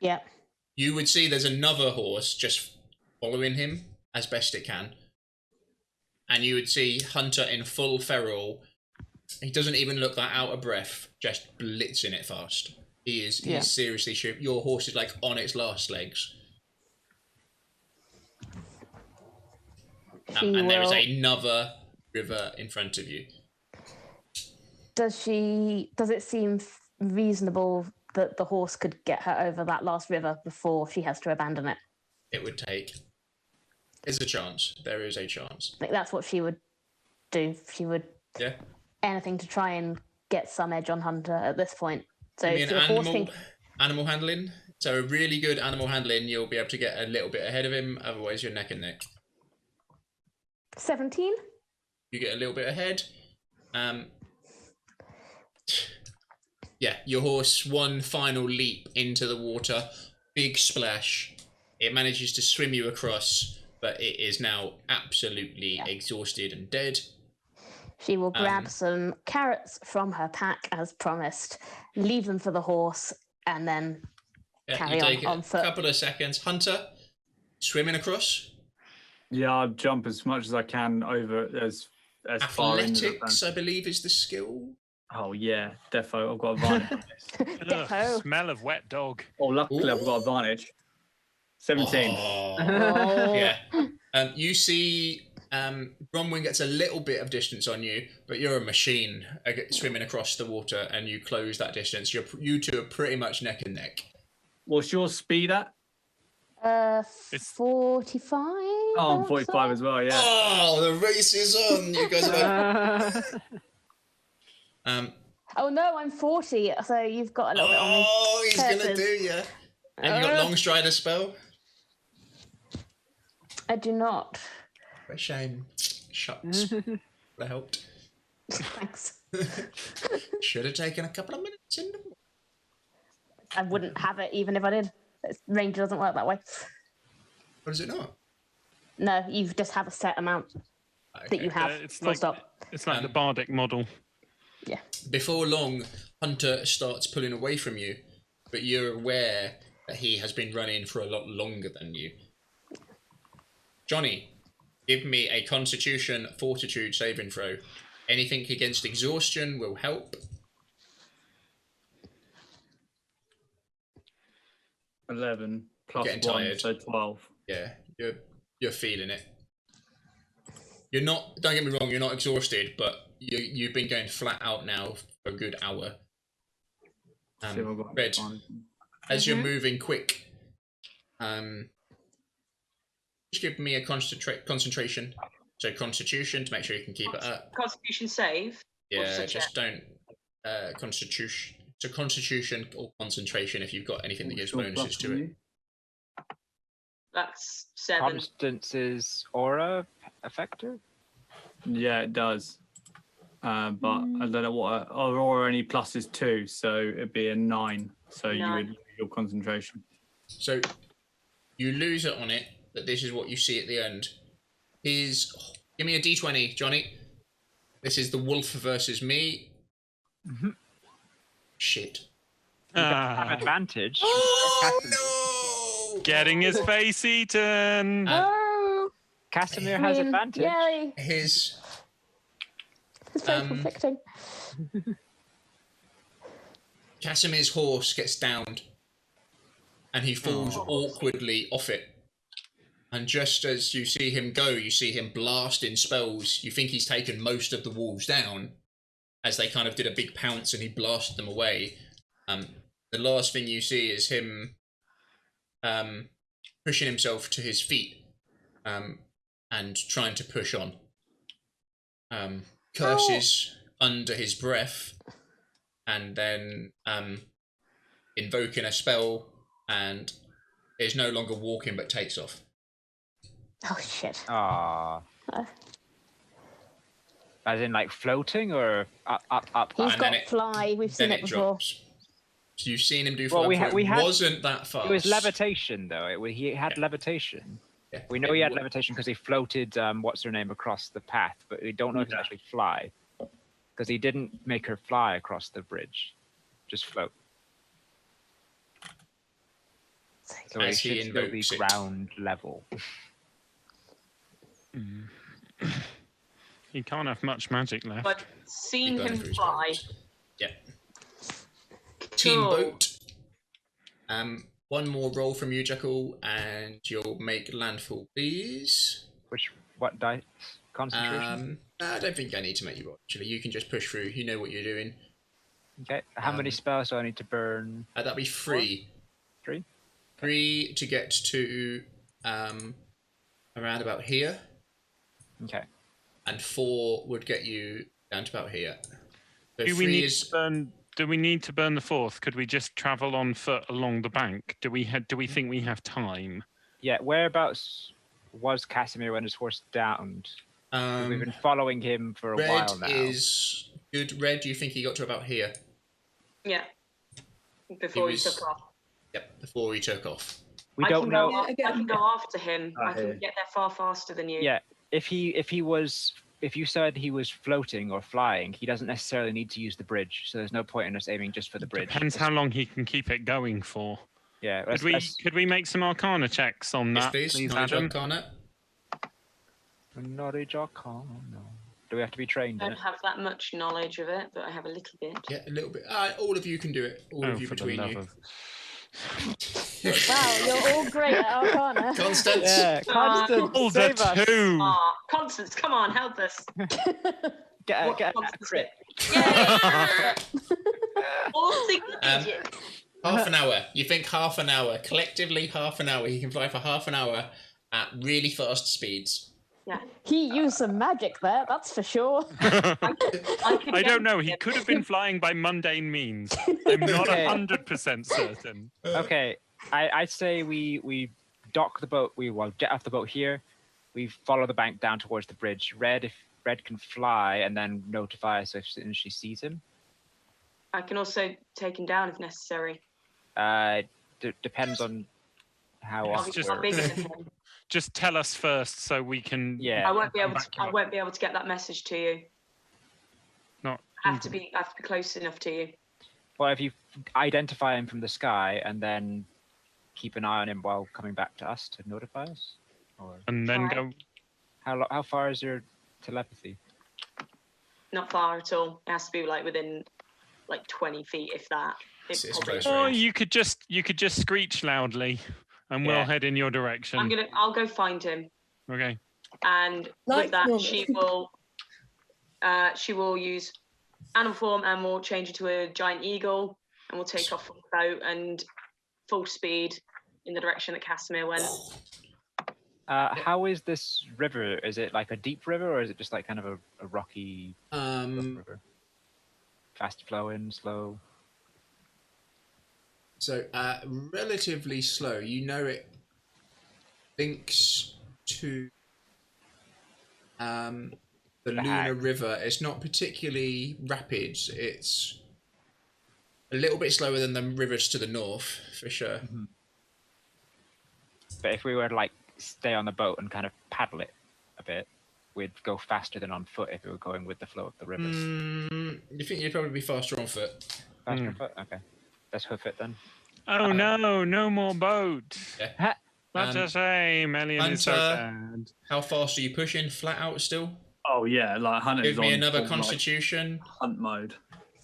Yeah. You would see there's another horse just following him as best it can. And you would see Hunter in full feral. He doesn't even look that out of breath, just blitzing it fast. He's seriously sure. Your horse is like on its last legs. And there is another river in front of you. Does it seem reasonable that the horse could get her over that last river before she has to abandon it? It would take. There's a chance. There is a chance. Like that's what she would do. She would anything to try and get some edge on Hunter at this point. So Give me if an the horse can... animal handling. So a really good animal handling, you'll be able to get a little bit ahead of him. Otherwise, you're neck and neck. 17. You get a little bit ahead. Yeah, your horse, one final leap into the water, big splash. It manages to swim you across, but it is now absolutely exhausted and dead. She will grab some carrots from her pack as promised, leave them for the horse, and then carry on foot. A couple of seconds. Hunter, swimming across. Yeah, I'll jump as much as I can over as far in as I can. Athletics, I believe, is the skill. Oh yeah, defo. I've got advantage on this. Ugh, smell of wet dog. Oh, luckily I've got advantage. 17. Oh. Yeah. You see, Bronwyn gets a little bit of distance on you, but you're a machine swimming across the water, and you close that distance. You two are pretty much neck and neck. What's your speed at? 45. Oh, I'm 45 as well. Yeah. Oh, the race is on. You guys are. Oh no, I'm 40, so you've got a little bit on me. Oh, he's gonna do you. And you got long strider spell. I do not. For shame. Shucks. That helped. Thanks. Should have taken a couple of minutes in. I wouldn't have it even if I did. Range doesn't work that way. What is it not? No, you just have a set amount that you have. It's full like stop. It's like the bardic model. Yeah. Before long, Hunter starts pulling away from you, but you're aware that he has been running for a lot longer than you. Johnny, give me a Constitution Fortitude saving throw. Anything against exhaustion will help. 11 plus Getting 1, tired. so 12. Yeah, you're feeling it. You're not. Don't get me wrong. You're not exhausted, but you've been going flat out now for a good hour. Red, as you're moving quick, just give me a concentration. So Constitution to make sure you can keep it up. Constitution save. Yeah, just don't Constitution. So Constitution or concentration if you've got anything that gives bonuses to it. That's 7. Constance's aura effective? Yeah, it does. But I don't know what Aurora only plus is 2, so it'd be a 9. So you would lose your concentration. So you lose it on it, but this is what you see at the end. Give me a D20, Johnny. This is the wolf versus me. Mm-hmm. Shit. Have advantage. Oh no! Getting his face eaten. Oh, Casimir has advantage. Yay! His It's very conflicting. Casimir's horse gets downed, and he falls awkwardly off it. And just as you see him go, you see him blast in spells. You think he's taken most of the wolves down, as they kind of did a big pounce and he blasted them away. The last thing you see is him pushing himself to his feet and trying to push on. Curses under his breath, and then invoking a spell, and is no longer walking but takes off. Oh shit. Ah. As in like floating or up? He's And got then fly. We've seen Then it it before. drops. You've seen him do Well, flying we before. had- It wasn't that fast. It was levitation, though. He had levitation. Yeah. We know he had levitation because he floated, what's her name, across the path, but we don't know if he actually fly. Because he didn't make her fly across the bridge, just float. So he As he should still be invokes it. ground level. He can't have much magic left. But seen Burn him through his fly. bones. Yeah. Team Cool. boat. One more roll from you, Jekyll, and you'll make landfall, please. What dice? Concentration? I don't think I need to make you roll. Actually, you can just push through. You know what you're doing. Okay. How many spells do I need to burn? That'd be 3. 3? 3 to get to around about here, Okay. and 4 would get you down to about here. So Do we 3 need is. to burn? Do we need to burn the 4th? Could we just travel on foot along the bank? Do we think we have time? Yeah. Whereabouts was Casimir when his horse downed? We've been following him for a while now. Red is good. Red, you think he got to about here? Yeah. Before he was- took off. Yep, before he took off. We I don't can know. Go, I can go after him. I can here. get there far faster than you. Yeah. If you said he was floating or flying, he doesn't necessarily need to use the bridge. So there's no point in us aiming just for the bridge. Depends how long he can keep it going for. Yeah. Could we make some Arcana checks on Yes, that, please. please, Knowledge Adam? Arcana. Knowledge Arcana. Do we have to be trained I in don't it? have that much knowledge of it, but I have a little bit. Yeah, a little bit. All of you can do it. All of you for the between love you. of... Wow, you're all great at Arcana. Constance. Yeah, Constance, Oh, save the us. 2! Ah, Constance, come on, help us. Get What a Constance crit. Yeah! All single Um, digit. Half an hour. You think half an hour. Collectively, half an hour. He can fly for half an hour at really fast speeds. Yeah. He used some magic there, that's for sure. I don't know. He could have been flying by mundane means. I'm not Okay. 100% certain. Okay, I say we dock the boat. We will jet off the boat here. We follow the bank down towards the bridge. If Red can fly, and then notify us as soon as she sees him. I can also take him down if necessary. Depends on how I'll often be far we're. bigger than him. Just tell us first so we can. Yeah. I won't be able to. back you I up. won't be able to get that message to you. Not. I have to be close enough to you. Well, if you identify him from the sky and then keep an eye on him while coming back to us to notify us, or And then Alright. go. how far is your telepathy? Not far at all. It has to be like within like 20 feet, if that. It's probably- close Or range. you could just screech loudly, and we'll Yeah. head in your direction. I'll go find him, Okay. and Like with that, normal. she will use animal form, and will change into a giant eagle, and we'll take off from the boat and full speed in the direction that Casimir went. How is this river? Is it like a deep river, or is it just like kind of a rocky river? Fast flowing, slow. So, relatively slow. You know it links to the Lunar hag. River. It's not particularly rapid. It's a little bit slower than the rivers to the north, for sure. But if we were to like stay on the boat and kind of paddle it a bit, we'd go faster than on foot if we were going with the flow of the rivers. You think you'd probably be faster on foot? Faster on foot? Okay. Let's hoof it then. Oh no more boat. Yeah. That's a shame. Elian is so Hunter. sad. How fast are you pushing? Flat out still? Oh yeah, like Hunter's Give me on another full, like, Constitution. hunt mode.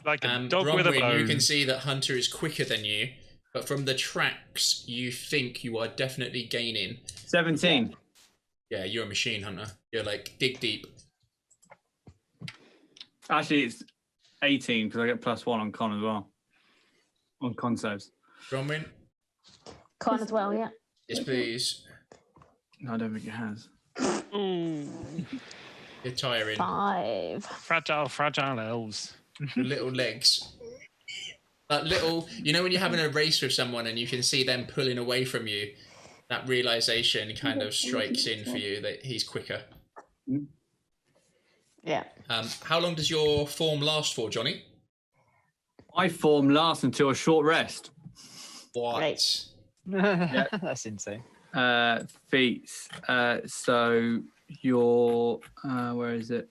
Like a dog with a Bronwyn, bone. you can see that Hunter is quicker than you, but from the tracks, you think you are definitely gaining. 17. Yeah, you're a machine, Hunter. You're like dig deep. Actually, it's 18 because I get +1 on con as well. On con saves. Bronwyn, Con as well, yeah. yes please. No, I don't think it has. Ooh, You're tiring. 5. fragile elves. Your little legs. That little, you know when you're having a race with someone and you can see them pulling away from you, that realization kind of strikes in for you that he's quicker. Yeah. How long does your form last for, Johnny? My form lasts until a short rest. What? Right. That's insane. Feats. So your where is it?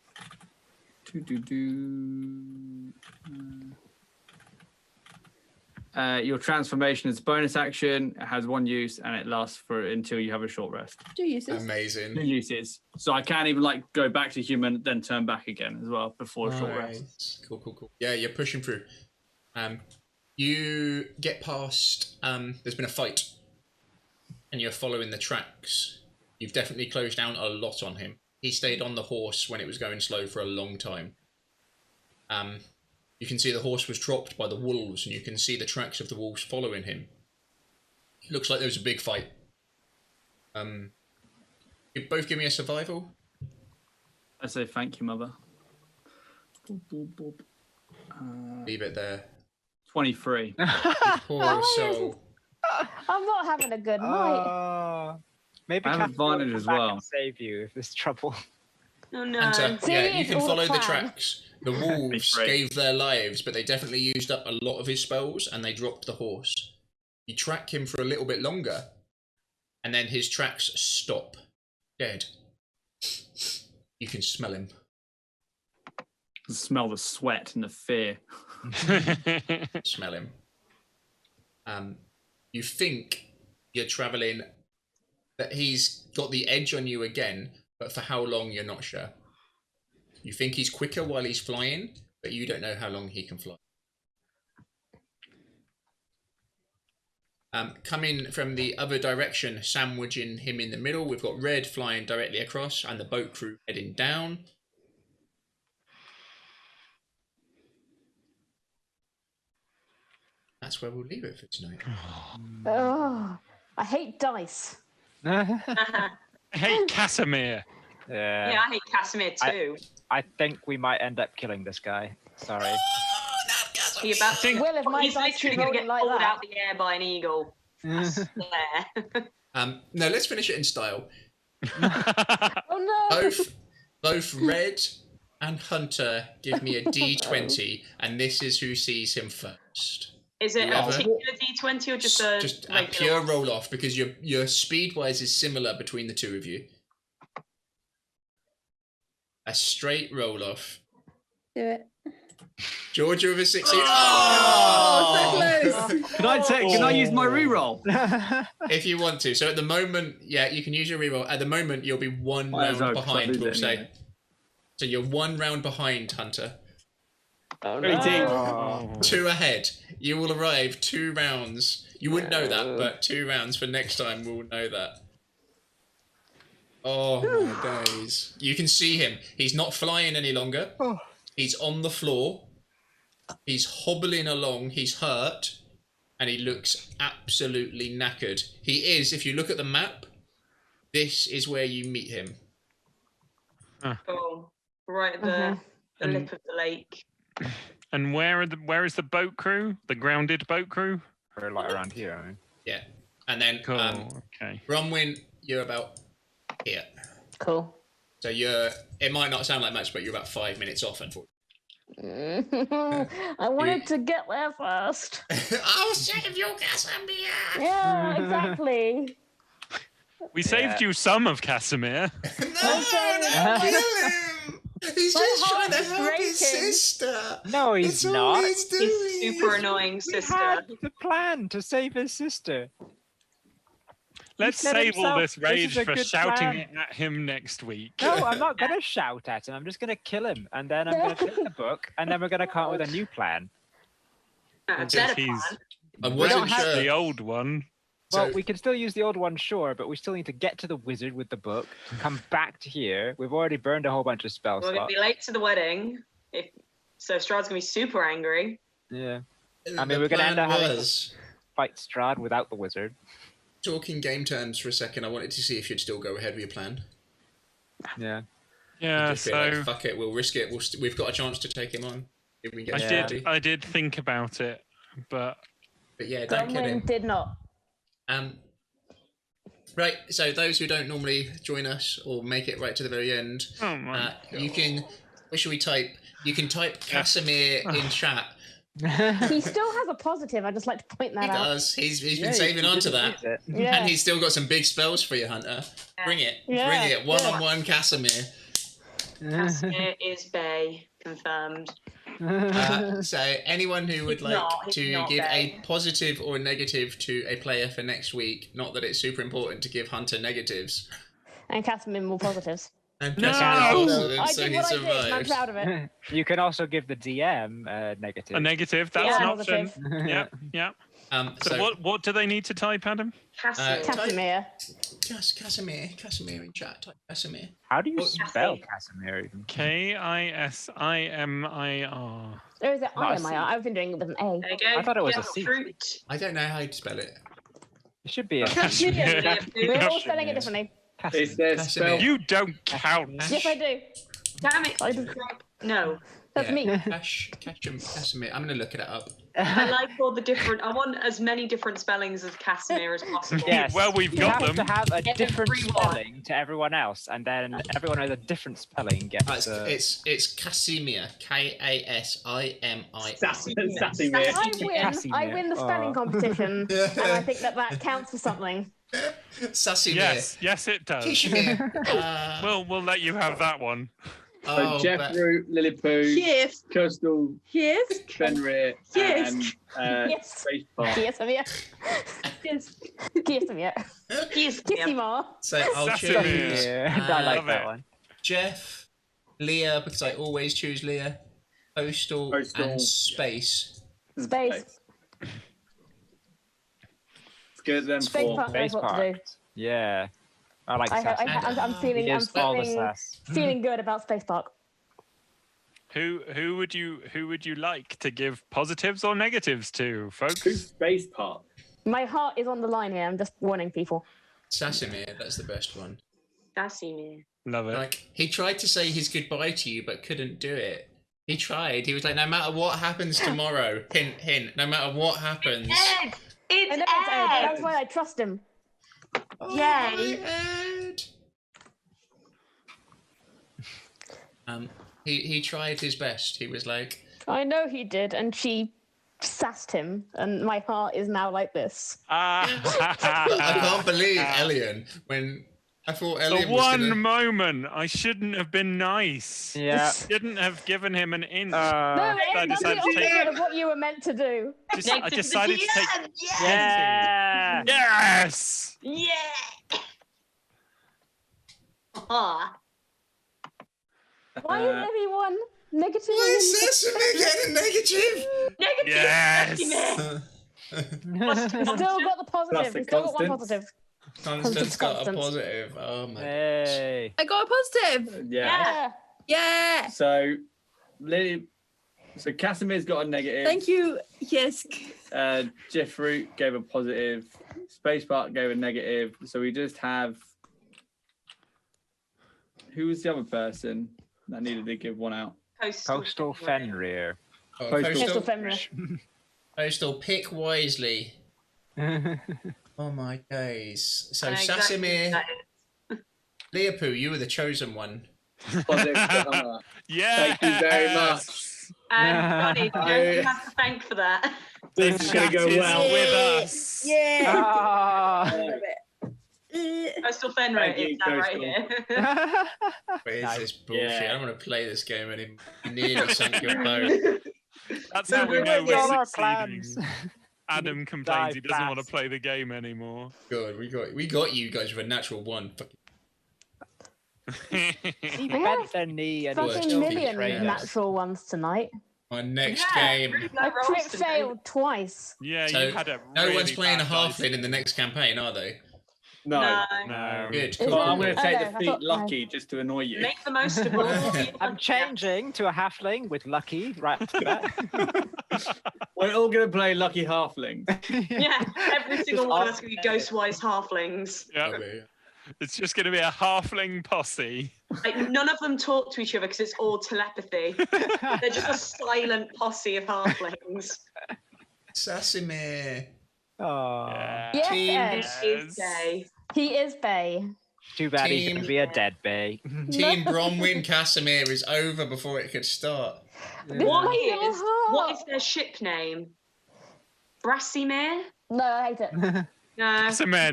Your transformation is a bonus action. It has one use and it lasts for until you have a short rest. 2 uses. Amazing. 2 uses. So I can't even like go back to human, then turn back again as well before a short rest. Nice. Cool. Yeah, you're pushing through. You get past. There's been a fight, and you're following the tracks. You've definitely closed down a lot on him. He stayed on the horse when it was going slow for a long time. You can see the horse was dropped by the wolves, and you can see the tracks of the wolves following him. It looks like there was a big fight. You both give me a survival. I say thank you, mother. Leave it there. 23. Poor soul. I'm not having a good night. Maybe I have Catherine will advantage come as back well. and save you if there's trouble. Oh no. Hunter, See, yeah, you it's can all follow the planned. tracks. The wolves great. gave their lives, but they definitely used up a lot of his spells, and they dropped the horse. You track him for a little bit longer, and then his tracks stop. Dead. You can smell him. Smell the sweat and the fear. Smell him. You think you're travelling, that he's got the edge on you again, but for how long you're not sure. You think he's quicker while he's flying, but you don't know how long he can fly. Coming from the other direction, sandwiching him in the middle, we've got Red flying directly across and the boat crew heading down. That's where we'll leave it for tonight. Oh, I hate dice. I hate Casimir. Yeah. Yeah, I hate Casimir too. I think we might end up killing this guy. Sorry. He about to, Well, if my he's dice literally keep going to get rolling like pulled that. out the air by an eagle. I swear. No, let's finish it in style. Oh no! Both Red and Hunter give me a D20, and this is who sees him first. Is it Yeah. a particular D20 or just a Just a regular pure one? roll off, because your speed wise is similar between the two of you. A straight roll off. Do it. Georgia with a 16. Oh, so close. Can I use my reroll? If you want to. So at the moment, yeah, you can use your reroll. At the moment, you'll be one Might as round well, 'cause I behind, lose we'll it say. anyway. So you're one round behind, Hunter. Oh, 18. Oh. 2 ahead. You will arrive 2 rounds. You wouldn't know that, but 2 rounds for next time we'll know that. Oh my days. You can see him. He's not flying any longer. He's on the floor. He's hobbling along. He's hurt. And he looks absolutely knackered. He is, if you look at the map, this is where you meet him. Oh, right at the And- lip of the lake. And where is the boat crew? The grounded boat crew? We're like around here, I mean. Yeah. And then Cool. Okay. Bronwyn, you're about here. Cool. So it might not sound like much, but you're about 5 minutes off, unfortunately. I wanted to get there first. I'll save you, Casimir! Yeah, exactly. We saved you some of Casimir. No, don't kill him! He's My just trying to heart is help his breaking. sister. No, he's That's all not. he's doing. He's super annoying We sister. had the plan to save his sister. Let's said save all himself, this "This rage is a for good shouting plan." at him next week. No, I'm not going to shout at him. I'm just going to kill him. And then I'm going to take the book. And then we're going to come up with a new plan. A Since better he's plan. I we wasn't don't have sure. the old one. Well, So- we can still use the old one, sure, but we still need to get to the wizard with the book, come back to here. We've already burned a whole bunch of spell We're going slots. to be late to the wedding. So Strahd's going to be super angry. Yeah. The I mean, we're gonna end plan up having to- was, Fight Strahd without the wizard. talking game terms for a second, I wanted to see if you'd still go ahead with your plan. Yeah. Yeah, Just feel like, so fuck it, we'll risk it. We've got a chance to take him on. If we get I Yeah. Strahd. I did think about it, but But yeah, don't kill him. Bronwyn did not. Right, so those who don't normally join us or make it right to the very end, oh my you can. What should we type? You can type Casimir in chat, He still has a positive. I'd just like to point that He out. does. He's been saving on to that. Yeah. And he's still got some big spells for you, Hunter. Bring it. Yeah, Bring it. yeah. One-on-one Casimir. Casimir is Bay, confirmed. So anyone who would He's like not- he's to not give a Bay. positive or negative to a player for next week, not that it's super important to give Hunter negatives. And Casimir more positives. And No! Casimir positive, I so did he what I did, and I'm survives. proud of it. You can also give the DM negative. A negative. That's Yeah, an option. positive. Yep. Yep. So, So what do they need to type, Adam? Casimir. Casimir. Casimir in chat. Type Casimir. How do you Well, spell Casimir even? Kisimir. Or is it Not a IMIR? I've been doing it with an A. There you go. I thought it was a Get C. Fruit. I don't know how to spell it. It should be a Casimir. We're all spelling it differently. It's their Casimir. spell. You don't count. Yes, I do. Damn it. I just- No. That's me. Casimir. I'm going to look it up. I like all the different. I want as many different spellings of Casimir as possible. Yes. Well, we've You got have them. to have a different Everyone. spelling to everyone else, and then everyone with a different spelling gets. It's Casimir. Kasimir. Casimir. I win the spelling competition, and I think that counts for something. Sasimir. Yes, it does. Kishimir. We'll let you have that one. Oh, So Jeff Root, Lilliput, Yes. Coastal, Yes. Fenrir, Yes. and Yes. Space Park. Casimir. Yes. Casimir. Kissimar. So I'll Sasimir. choose Yeah, I like love that it. one. Jeff, Leah, because I always choose Leah, Coastal, Coastal. and Space. Space. Let's get them Space four. Park knows Space what to do. Park. Yeah, I like I'm Sasimir. He is all the sass. feeling good about Space Park. Who would you like to give positives or negatives to, folks? Who's Space Park? My heart is on the line here. I'm just warning people. Sasimir, that's the best one. Casimir. Love it. Like, he tried to say his goodbye to you, but couldn't do it. He tried. He was like, no matter what happens tomorrow, hint, hint, no matter what happens. Ed! It's I know it's Ed. Ed! That's why I trust him. Yay. Ed. He tried his best. He was like, I know he did, and she sassed him, and my heart is now like this. I can't believe Elian when I thought The Elian was one gonna. moment I shouldn't have been nice. Yeah. Shouldn't have given him an inch. No, I Ed, that's the decided to take- opposite of what you were meant to do. I decided to take. Yeah. Yes. Yeah! Aw. Why is everyone negative? Why is Sesame getting negative? Negative! Yes. Casimir. Still got the positive. We still got one Constance. positive. Constance got a Constance. positive. Oh my. Hey. I got a positive. Yeah. Yeah. Yeah. So, so Casimir's got a negative. Thank you. Yes. Jeff Root gave a positive. Space Park gave a negative. So we just have. Who was the other person that needed to give one out? Coastal Fenrir. Oh, Postal. Coastal Postal, Fenrir. Postal, pick wisely. Oh my days. So Exactly Sasimir, that is. Leopold, you were the chosen one. Positive to Hunter. Yeah. Thank you very much. And Johnny, I- you have to thank for that. This is going to go Chat is well. with us. Yeah. Ah. Coastal Fenrir Thank you, is that right here. What is Nice. this bullshit? Yeah. I don't want to play this game anymore. You nearly sunk your boat. That's how we We've know got we're our succeeding. plans. Adam Die complains he doesn't want to fast. play the game anymore. Good, we got you guys with a natural one. He I bent have their knee and Fucking he Fucking Worst million betrayers. natural ones tonight. My next Yeah, game. really low I rolls crit today. failed twice. Yeah, So, you had a No really one's playing a bad dice. halfling in the next campaign, are they? No. No. Good, Is cool. Well, I'm it? going to take Okay, the I feet thought- lucky just to annoy you. Make the most of all. I'm changing to a halfling with Lucky right after that. We're all going to play Lucky Halfling. Yeah, every single Just one of ask- us can be Ghostwise halflings. Yeah. Probably. It's just going to be a halfling posse. Like, none of them talk to each other because it's all telepathy. They're just a silent posse of halflings. Sasimir. Oh. Yeah. Yes, Team- Ed. It is gay. He is Bay. Too bad he's Team- going to be a deadbeat. Team Bronwyn Casimir is over before it could start. What is their ship name? Brassimere? No, I hate it. No. Casimir.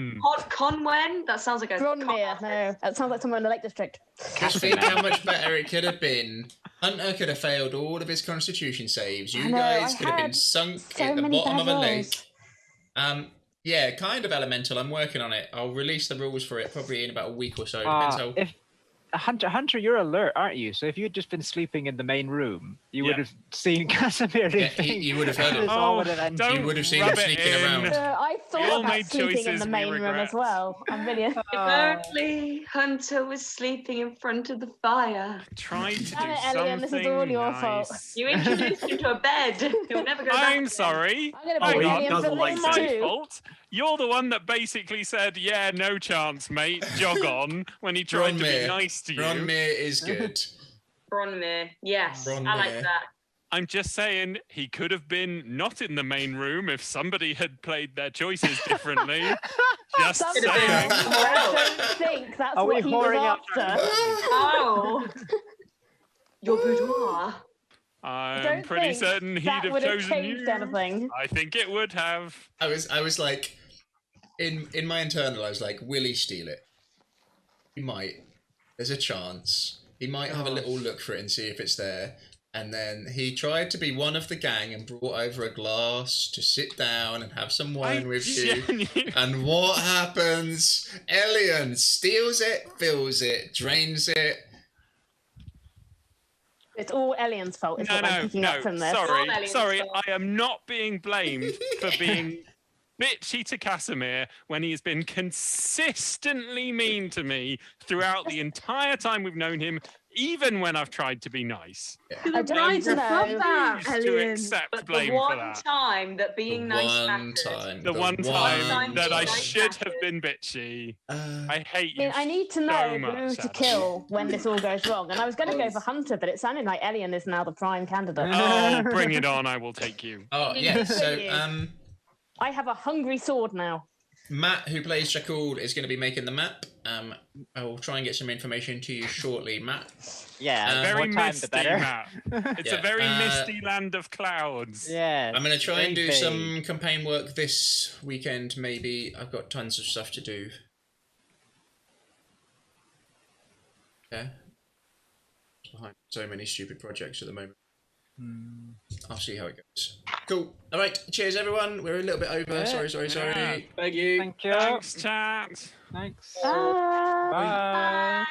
Conwen? That sounds like a Gronmere. No, that sounds like someone in the Lake District. Just think how much better it could have been. Hunter could have failed all of his constitution saves. You I know, guys I could have been had sunk so at the many bottom of bad a rolls. lake. Yeah, kind of elemental. I'm working on it. I'll release the rules for it probably in about a week or so. Depends how. If Hunter, you're alert, aren't you? So if you had just been sleeping in the main room, you would have seen Casimir. Yeah, you would have heard it. Don't You would have seen rub him it sneaking in. around. I We all thought about made sleeping in choices the we main room regret. as well. I'm really. If only Hunter was sleeping in front of the fire. Tried to do Damn it, something Elliot, this is all your fault. nice. You introduced him to a bed. He'll never go back. I'm again. sorry. I'm gonna Hang blame on. Elliot for Doesn't like this My too. fault. You're the one that basically said, "Yeah, no chance, mate. Jog on." When he tried to be Bronmere. nice to you. Bronmere is good. Bronmere. Yes, I Bronmere. like that. I'm just saying he could have been not in the main room if somebody had played their choices differently. Just Something. saying. I don't think that's Are we what he was whoring up? after. Oh. Your boudoir. I'm Don't pretty think certain he'd that have would have chosen changed you. anything. I think it would have. I was like, in my internal, I was like, will he steal it? He might. There's a chance. He might have a little look for it and see if it's there. And then he tried to be one of the gang and brought over a glass to sit down and have some wine with you. And what happens? Elian steals it, fills it, drains it. It's all Elian's fault, is what I'm picking up from this. All Elliot's Sorry, fault. I am not being blamed for being bitchy to Casimir when he has been consistently mean to me throughout the entire time we've known him, even when I've tried to be nice. I don't Refuse know. to accept But the blame for one that. time that being nice mattered. The one time that I nice should have mattered. been bitchy. Uh, I hate I you. mean, I need to so know much, who to Adam. kill when this all goes wrong. And I was going to go for Hunter, but it sounded like Elian is now the prime candidate. Oh, bring it on! I will take you. oh You yeah. need to So you. I have a hungry sword now. Matt, who plays Shakur, is going to be making the map. I will try and get some information to you shortly, Matt. Yeah, Very more time misty, the better. Matt. It's Yeah, a very uh, misty land of clouds. Yeah. I'm going to try and do very some vague. campaign work this weekend, maybe. I've got tons of stuff to do. Yeah. Behind so many stupid projects at the moment. I'll see how it goes. Cool. All right. Cheers, everyone. We're a little bit over. Yeah. Sorry. Thank you. Thank you. Thanks, chat. Thanks. Bye. Bye.